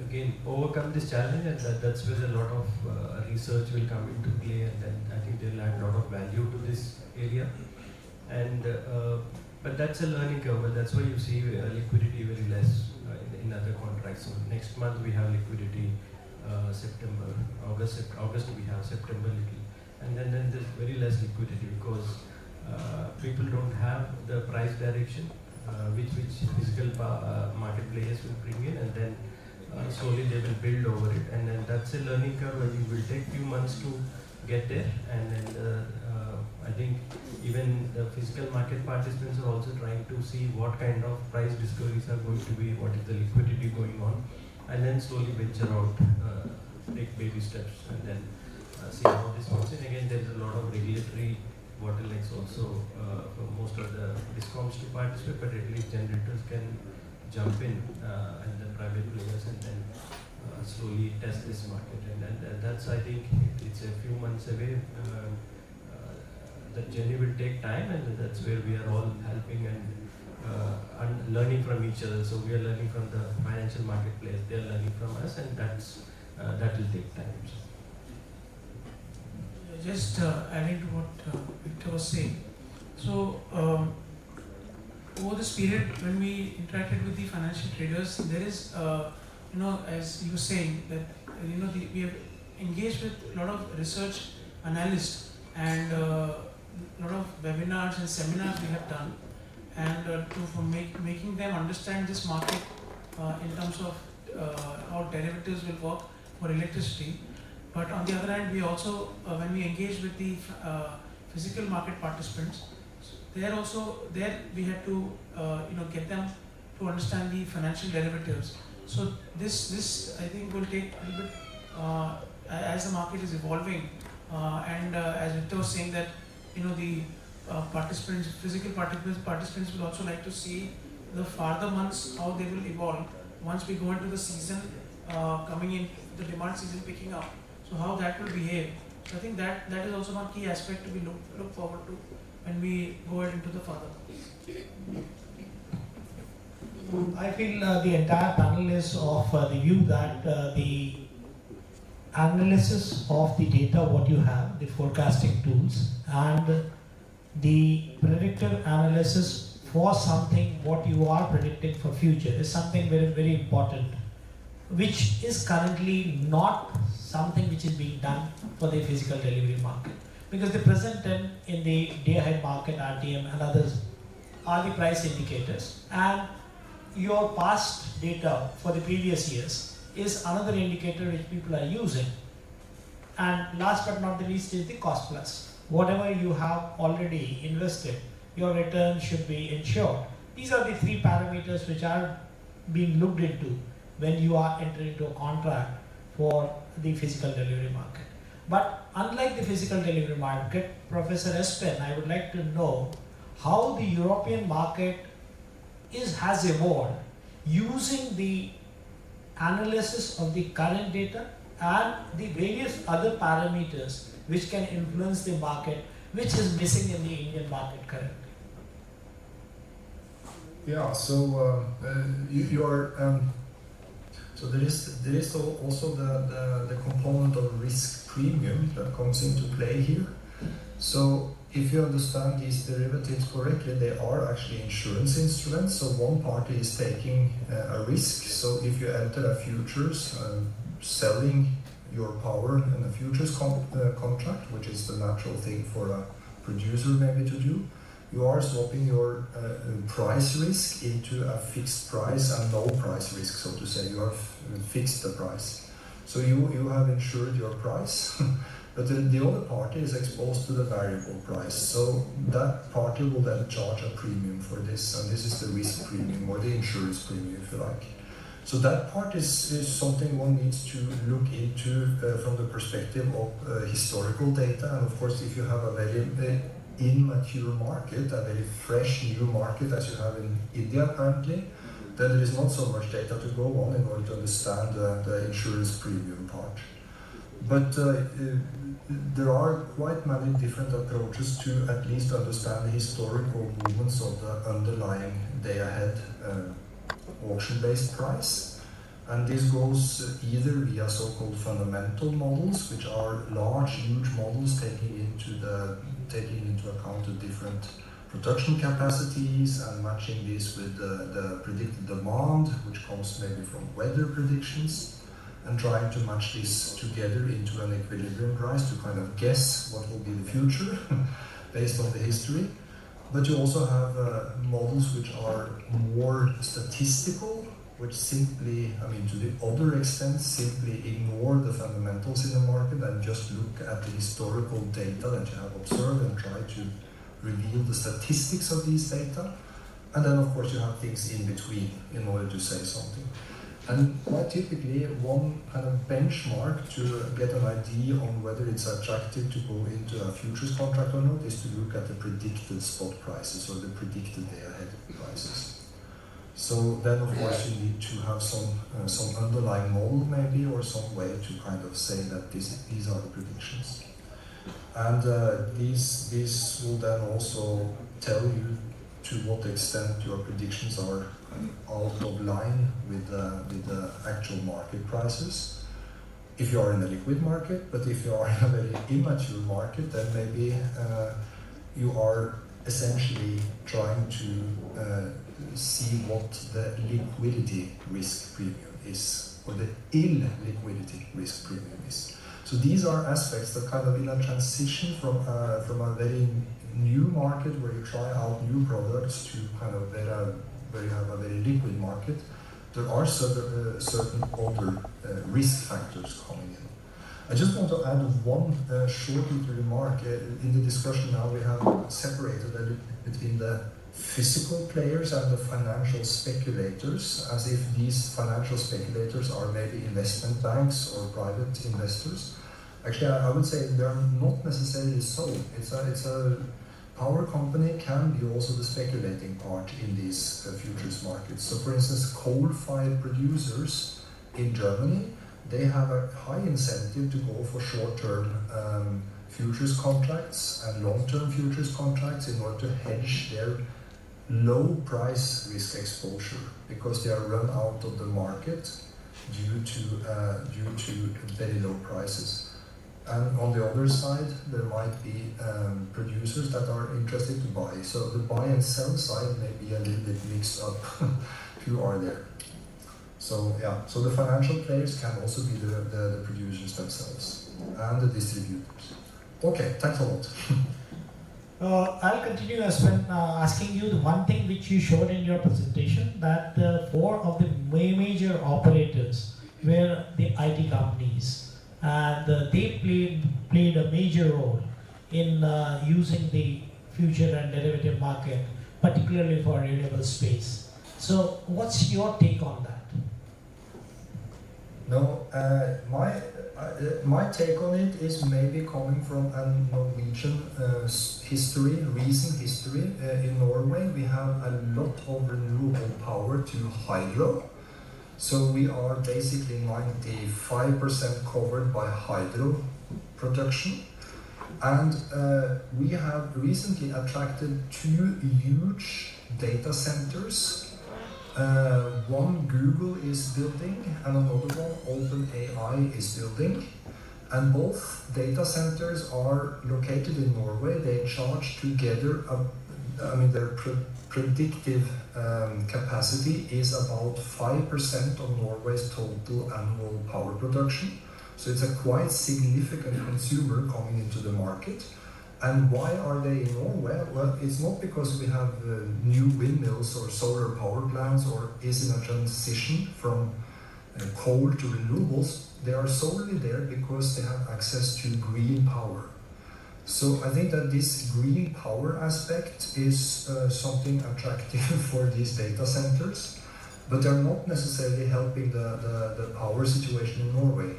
again overcome this challenge, and that's where a lot of research will come into play, and then I think they'll add a lot of value to this area. And but that's a learning curve, and that's why you see liquidity very less in other contracts. So next month we have liquidity, September, August we have, September little, and then there's very less liquidity because people don't have the price direction, which physical market players will bring in, and then slowly they will build over it. And then that's a learning curve where you will take few months to get there. And then I think even the physical market participants are also trying to see what kind of price discoveries are going to be, what is the liquidity going on, and then slowly venture out, take baby steps, and then see how this works. And again, there is a lot of regulatory bottlenecks also for most of the discoms to participate, but at least generators can jump in and then private players, and then slowly test this market. And that's, I think, it's a few months away. The journey will take time, and that's where we are all helping and learning from each other. So we are learning from the financial market players, they are learning from us, and that will take time. Just adding to what Victor was saying. So over this period, when we interacted with the financial traders, there is, as you were saying, that we have engaged with a lot of research analysts and a lot of webinars and seminars we have done, and for making them understand this market in terms of how derivatives will work for electricity. But on the other hand, we also, when we engage with the physical market participants, we had to get them to understand the financial derivatives. So this I think will take a little bit as the market is evolving, and as Victor was saying that the participants, physical participants will also like to see the farther months how they will evolve once we go into the season coming in, the demand season picking up. So how that will behave. So I think that is also one key aspect to be look forward to when we go into the further. I feel the entire panel is of the view that the analysis of the data, what you have, the forecasting tools, and the predictive analysis for something, what you are predicting for future is something very, very important, which is currently not something which is being done for the physical delivery market. Because the present trend in the day-ahead market, RTM and others, are the price indicators. And your past data for the previous years is another indicator which people are using. And last but not the least is the cost plus. Whatever you have already invested, your return should be ensured. These are the three parameters which are being looked into when you are entering into a contract for the physical delivery market. But unlike the physical delivery market, Professor Espen, I would like to know how the European market has evolved using the analysis of the current data and the various other parameters which can influence the market, which is missing in the Indian market currently. Yeah, so so there is also the component of risk premium that comes into play here. So if you understand these derivatives correctly, they are actually insurance instruments. So one party is taking a risk. So if you enter a futures, selling your power in a futures contract, which is the natural thing for a producer maybe to do, you are swapping your price risk into a fixed price and no price risk, so to say. You have fixed the price. So you have insured your price, but the other party is exposed to the variable price. So that party will then charge a premium for this, and this is the risk premium or the insurance premium, if you like. So that part is something one needs to look into from the perspective of historical data. And of course, if you have a very immature market, a very fresh new market as you have in India currently, then there is not so much data to go on in order to understand the insurance premium part. But there are quite many different approaches to at least understand the historical movements of the underlying day-ahead auction-based price. And this goes either via so-called fundamental models, which are large, huge models taking into account the different production capacities and matching this with the predicted demand, which comes maybe from weather predictions, and trying to match this together into an equilibrium price to kind of guess what will be the future based on the history. But you also have models which are more statistical, which simply, I mean, to the other extent, simply ignore the fundamentals in the market and just look at the historical data that you have observed and try to reveal the statistics of these data. And then, of course, you have things in between in order to say something. And quite typically, one kind of benchmark to get an idea on whether it's attractive to go into a futures contract or not is to look at the predicted spot prices or the predicted day-ahead prices. So then, of course, you need to have some underlying model maybe, or some way to kind of say that these are the predictions. And these will then also tell you to what extent your predictions are out of line with the actual market prices. If you are in a liquid market, but if you are in a very immature market, then maybe you are essentially trying to see what the liquidity risk premium is, or the illiquidity risk premium is. So these are aspects that kind of in a transition from a very new market where you try out new products to kind of where you have a very liquid market, there are certain other risk factors coming in. I just want to add one short little remark. In the discussion now we have separated a little bit between the physical players and the financial speculators, as if these financial speculators are maybe investment banks or private investors. Actually, I would say they're not necessarily so. It's a power company can be also the speculating part in these futures markets. So for instance, coal-fired producers in Germany, they have a high incentive to go for short-term futures contracts and long-term futures contracts in order to hedge their low price risk exposure, because they are run out of the market due to very low prices. And on the other side, there might be producers that are interested to buy. So the buy and sell side may be a little bit mixed up who are there. So yeah, so the financial players can also be the producers themselves and the distributors. Okay, thanks a lot. I'll continue asking you the one thing which you showed in your presentation, that the four of the major operators were the IT companies. And they played a major role in using the future and derivative market, particularly for renewable space. So what's your take on that? No, my take on it is maybe coming from a Norwegian history, recent history. In Norway, we have a lot of renewable power to hydro. So we are basically 95% covered by hydro production. And we have recently attracted two huge data centers. One Google is building and another one OpenAI is building. And both data centers are located in Norway. They charge together, their predictive capacity is about 5% of Norway's total annual power production. So it's a quite significant consumer coming into the market. And why are they in Norway? Well, it's not because we have new windmills or solar power plants or is in a transition from coal to renewables. They are solely there because they have access to green power. So I think that this green power aspect is something attractive for these data centers, but they're not necessarily helping the power situation in Norway.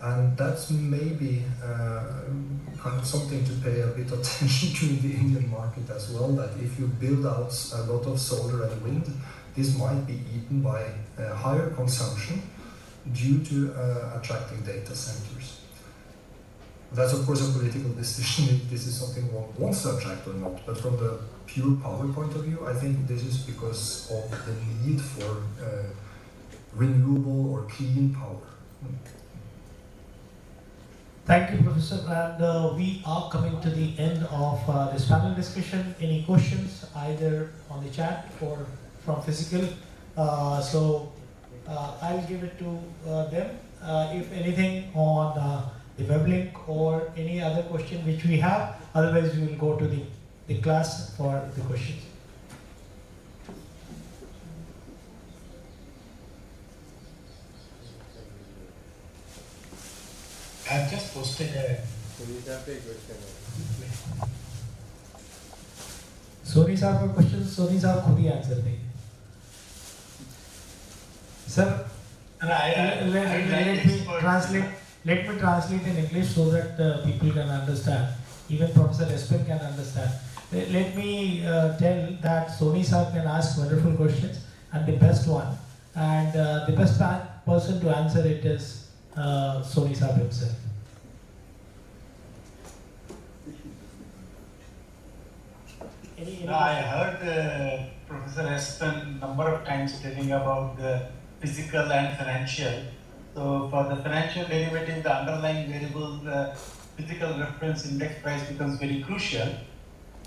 And that's maybe kind of something to pay a bit attention to in the Indian market as well, that if you build out a lot of solar and wind, this might be eaten by higher consumption due to attracting data centers. That's of course a political decision if this is something one wants to attract or not, but from the pure power point of view, I think this is because of the need for renewable or clean power. Thank you, Professor. And we are coming to the end of this panel discussion. Any questions, either on the chat or from physical? I'll give it to them. If anything on the web link or any other question which we have, otherwise we will go to the the class for the questions. I've just posted a. Soni साहब का question Soni साहब खुद ही answer देंगे. Sir, let me translate in English so that people can understand. Even Professor Espen can understand. Let me tell that Soni sir can ask wonderful questions, and the best one, and the best person to answer it is Soni sir himself. I heard Professor Espen number of times telling about the physical and financial. So for the financial derivative, the underlying variable, the physical reference index price becomes very crucial.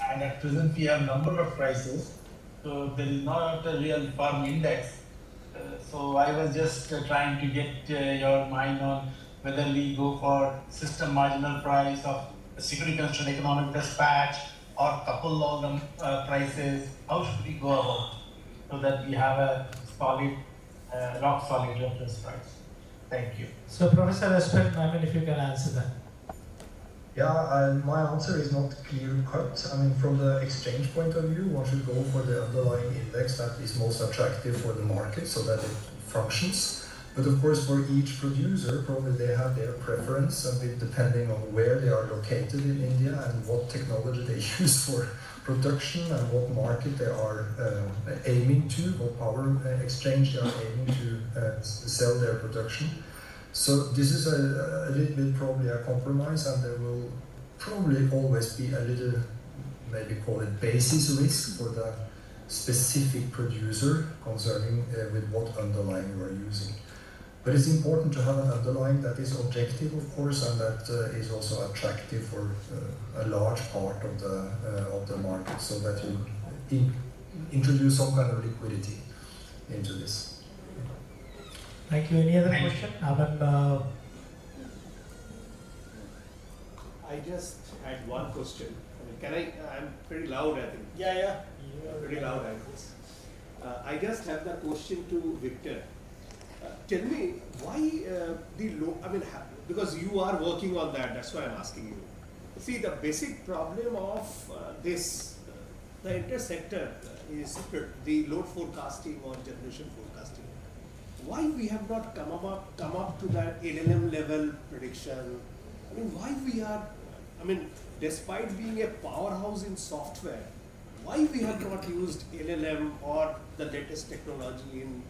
And at present we have number of prices. So there is not a real firm index. So I was just trying to get your mind on whether we go for system marginal price of security constraint economic dispatch or couple all the prices. How should we go about so that we have a solid, rock solid reference price? Thank you. So Professor Espen, I mean, if you can answer that. Yeah, my answer is not clear cut. I mean, from the exchange point of view, one should go for the underlying index that is most attractive for the market so that it functions. But of course, for each producer, probably they have their preference, and depending on where they are located in India and what technology they use for production and what market they are aiming to, what power exchange they are aiming to sell their production. So this is a little bit probably a compromise, and there will probably always be a little, maybe call it basis risk for the specific producer concerning with what underlying we are using. But it's important to have an underlying that is objective, of course, and that is also attractive for a large part of the market, so that you introduce some kind of liquidity into this. Thank you. Any other question? I just had one question. I mean, I'm pretty loud, I think. Yeah. Pretty loud, I guess. I just have the question to Victor. Tell me why the low, I mean, because you are working on that, that's why I'm asking you. See, the basic problem of the intersector is the load forecasting or generation forecasting. Why we have not come up to that LLM level prediction? I mean, why we are, I mean, despite being a powerhouse in software, why we have not used LLM or the latest technology in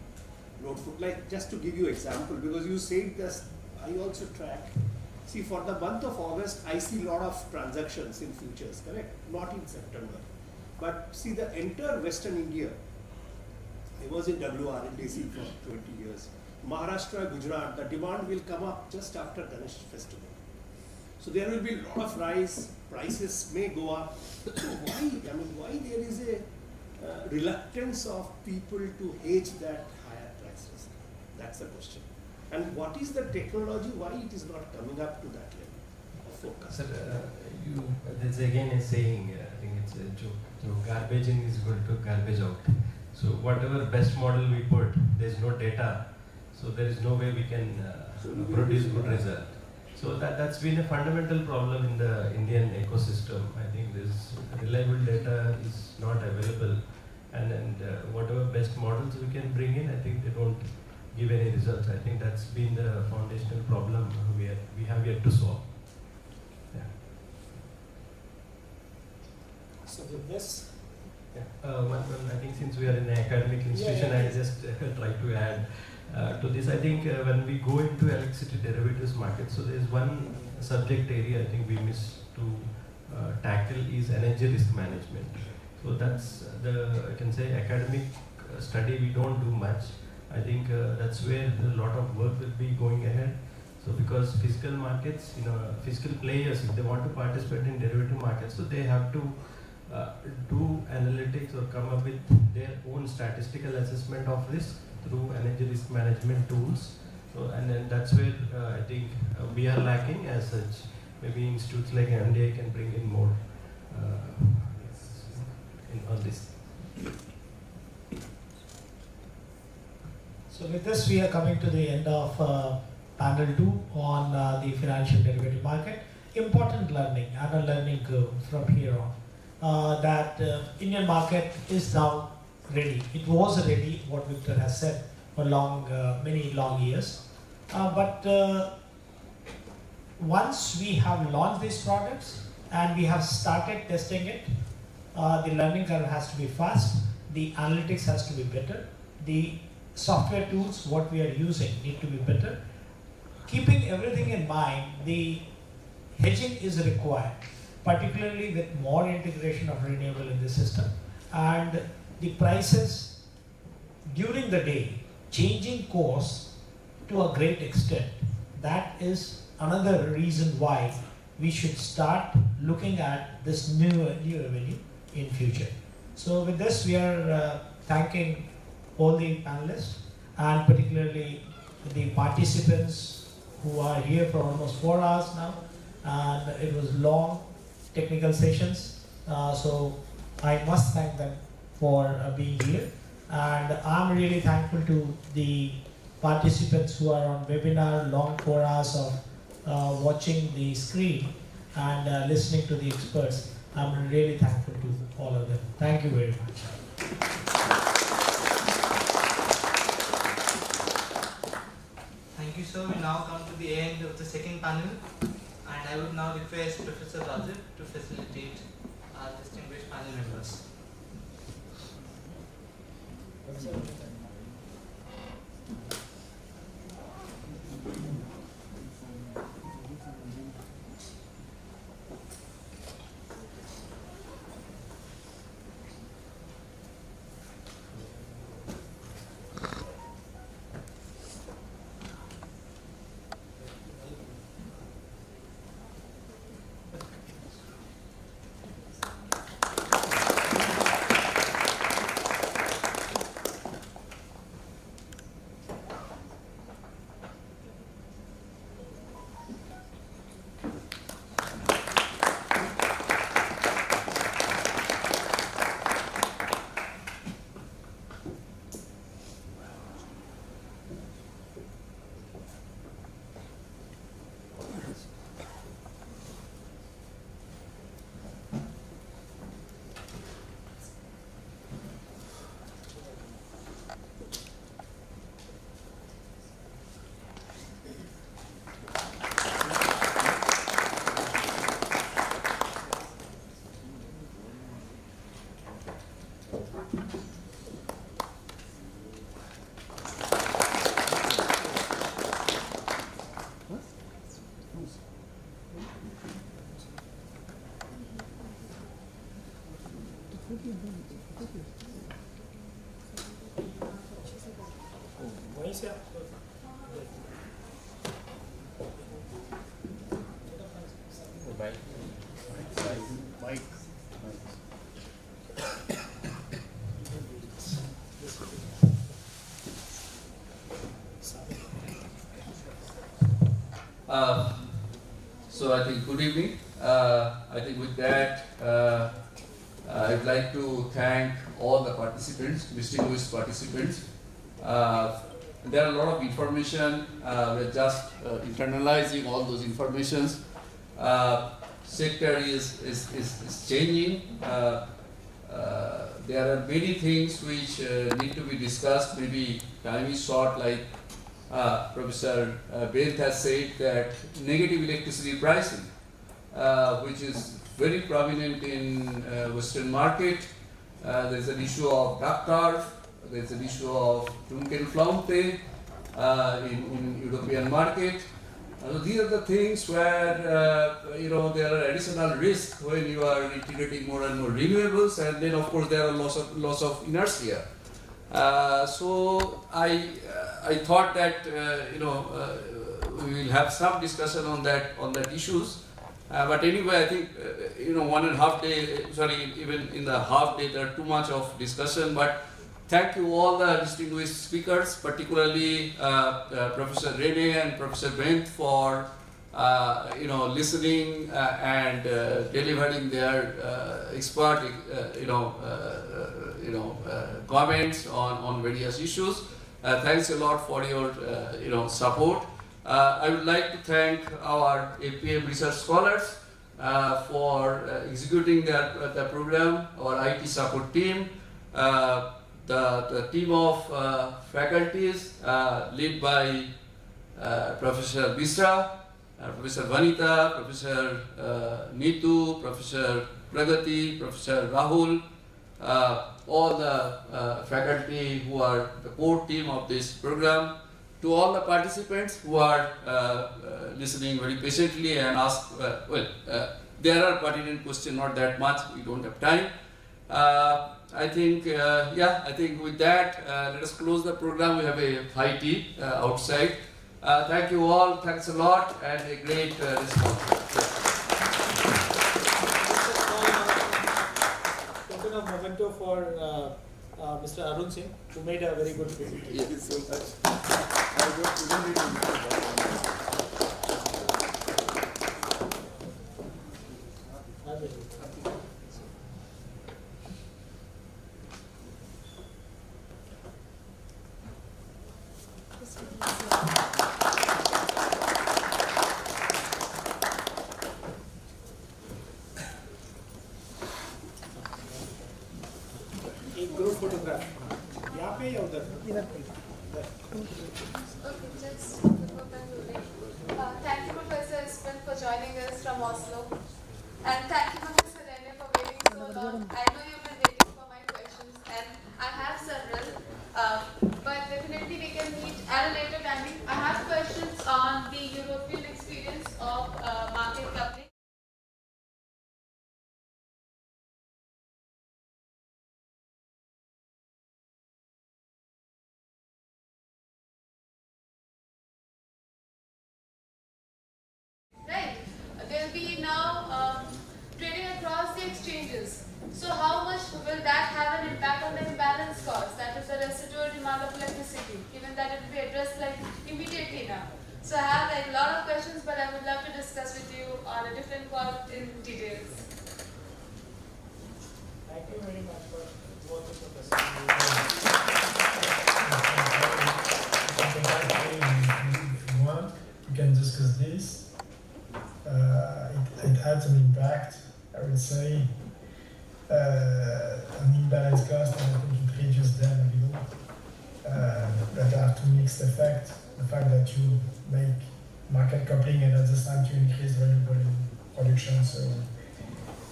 load forecasting? Like, just to give you example, because you said this, I also track. See, for the month of August, I see a lot of transactions in futures, correct? Not in September. But see, the entire Western India, I was in WRNDC for 20 years. Maharashtra, Gujarat, the demand will come up just after Ganesh festival. So there will be a lot of rise, prices may go up. So why there is a reluctance of people to hedge that higher prices? That's the question. And what is the technology, why it is not coming up to that level of forecast? Sir, there's again a saying, I think it's a joke. So garbage in is equal to garbage out. So whatever best model we put, there's no data, so there is no way we can produce good result. So that's been a fundamental problem in the Indian ecosystem. I think this reliable data is not available, and whatever best models we can bring in, I think they don't give any results. I think that's been the foundational problem we have yet to solve. Yeah. So with this. I think since we are in an academic institution, I just try to add to this. I think when we go into electricity derivatives market, so there is one subject area I think we miss to tackle is energy risk management. So that's I can say academic study we don't do much. I think that's where a lot of work will be going ahead. So because physical markets, physical players, if they want to participate in derivative markets, so they have to do analytics or come up with their own statistical assessment of risk through energy risk management tools. So, and then that's where I think we are lacking as such. Maybe institutes like MDI can bring in more. on this. So with this, we are coming to the end of panel 2 on the financial derivative market. Important learning and a learning curve from here on. That Indian market is now ready. It was ready, what Victor has said, for many long years. But once we have launched these products and we have started testing it, the learning curve has to be fast, the analytics has to be better, the software tools what we are using need to be better. Keeping everything in mind, the hedging is required, particularly with more integration of renewable in the system, and the prices during the day changing course to a great extent. That is another reason why we should start looking at this new avenue in future. So with this, we are thanking all the panelists and particularly the participants who are here for almost 4 hours now, and it was long technical sessions, so I must thank them for being here, and I'm really thankful to the participants who are on webinar, long 4 hours of watching the screen and listening to the experts. I'm really thankful to all of them. Thank you very much. Thank you, sir. We now come to the end of the second panel, and I would now request Professor Rajat to facilitate our distinguished panel members. वहीं से आप So I think good evening. I think with that, I'd like to thank all the participants, distinguished participants. There are a lot of information. We're just internalizing all those informations. Sector is changing. There are many things which need to be discussed. Maybe time is short, like Professor Bent has said that negative electricity pricing, which is very prominent in Western market. There's an issue of duck curve. There's an issue of Dunkelflaute in European market. These are the things where there are additional risks when you are integrating more and more renewables, and then of course there are loss of inertia. So I thought that we will have some discussion on that issues. But anyway, I think 1.5 day, even in the half day there are too much of discussion. But thank you all the distinguished speakers, particularly Professor Rene and Professor Bent for listening and delivering their expert, comments on various issues. Thanks a lot for your, support. I would like to thank our APM research scholars for executing the program, our IT support team, the team of faculties led by Professor Bisra, Professor Vanita, Professor Neetu, Professor Pragati, Professor Rahul, all the faculty who are the core team of this program, to all the participants who are listening very patiently and ask, there are pertinent questions, not that much, we don't have time. I think with that, let us close the program. We have a high tea outside. Thank you all, thanks a lot, and a great response. Token of memento for Mr. Arun Singh, who made a very good presentation. Thank you so much. I don't need to एक group photograph यहाँ पे या उधर इधर पे Okay, just before concluding, thank you, Professor Esteemed, for joining us from Oslo, and thank you, Professor Rene, for waiting so long. I know you've been waiting for my questions, and I have several, but definitely we can meet at a later timing. I have questions on the European experience of market coupling. Right. There'll be now trading across the exchanges. So how much will that have an impact on the imbalance cost, that is the residual demand of electricity, given that it will be addressed like immediately now? So I have like a lot of questions, but I would love to discuss with you on a different call in details. Thank you very much for both of us. If you want, we can discuss this. It had some impact, I would say, on imbalance cost, and I think it reaches them a little. But have two mixed effects. The fact that you make market coupling and at the same time you increase renewable production. So,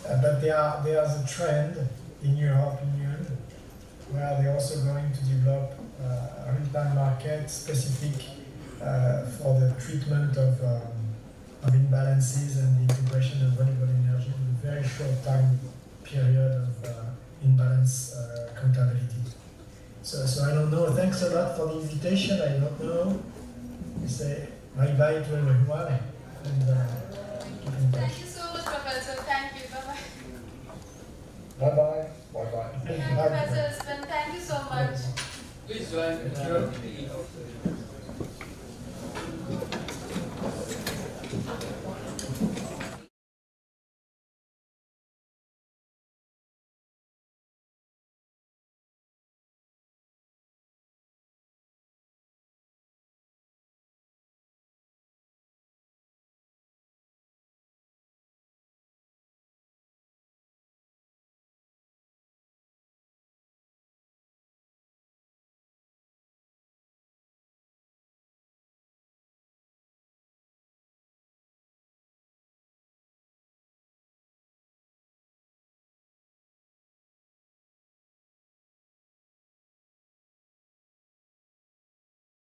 but there's a trend in European Union where they're also going to develop a real-time market specific for the treatment of imbalances and the integration of renewable energy with a very short time period of imbalance accountability. So I don't know. Thanks a lot for the invitation. I don't know. We say bye-bye to everyone and keep in touch. Thank you so much, Professor. Thank you. Bye-bye. Bye-bye. Bye-bye. Professor Esteemed, thank you so much. Please join. Thank you.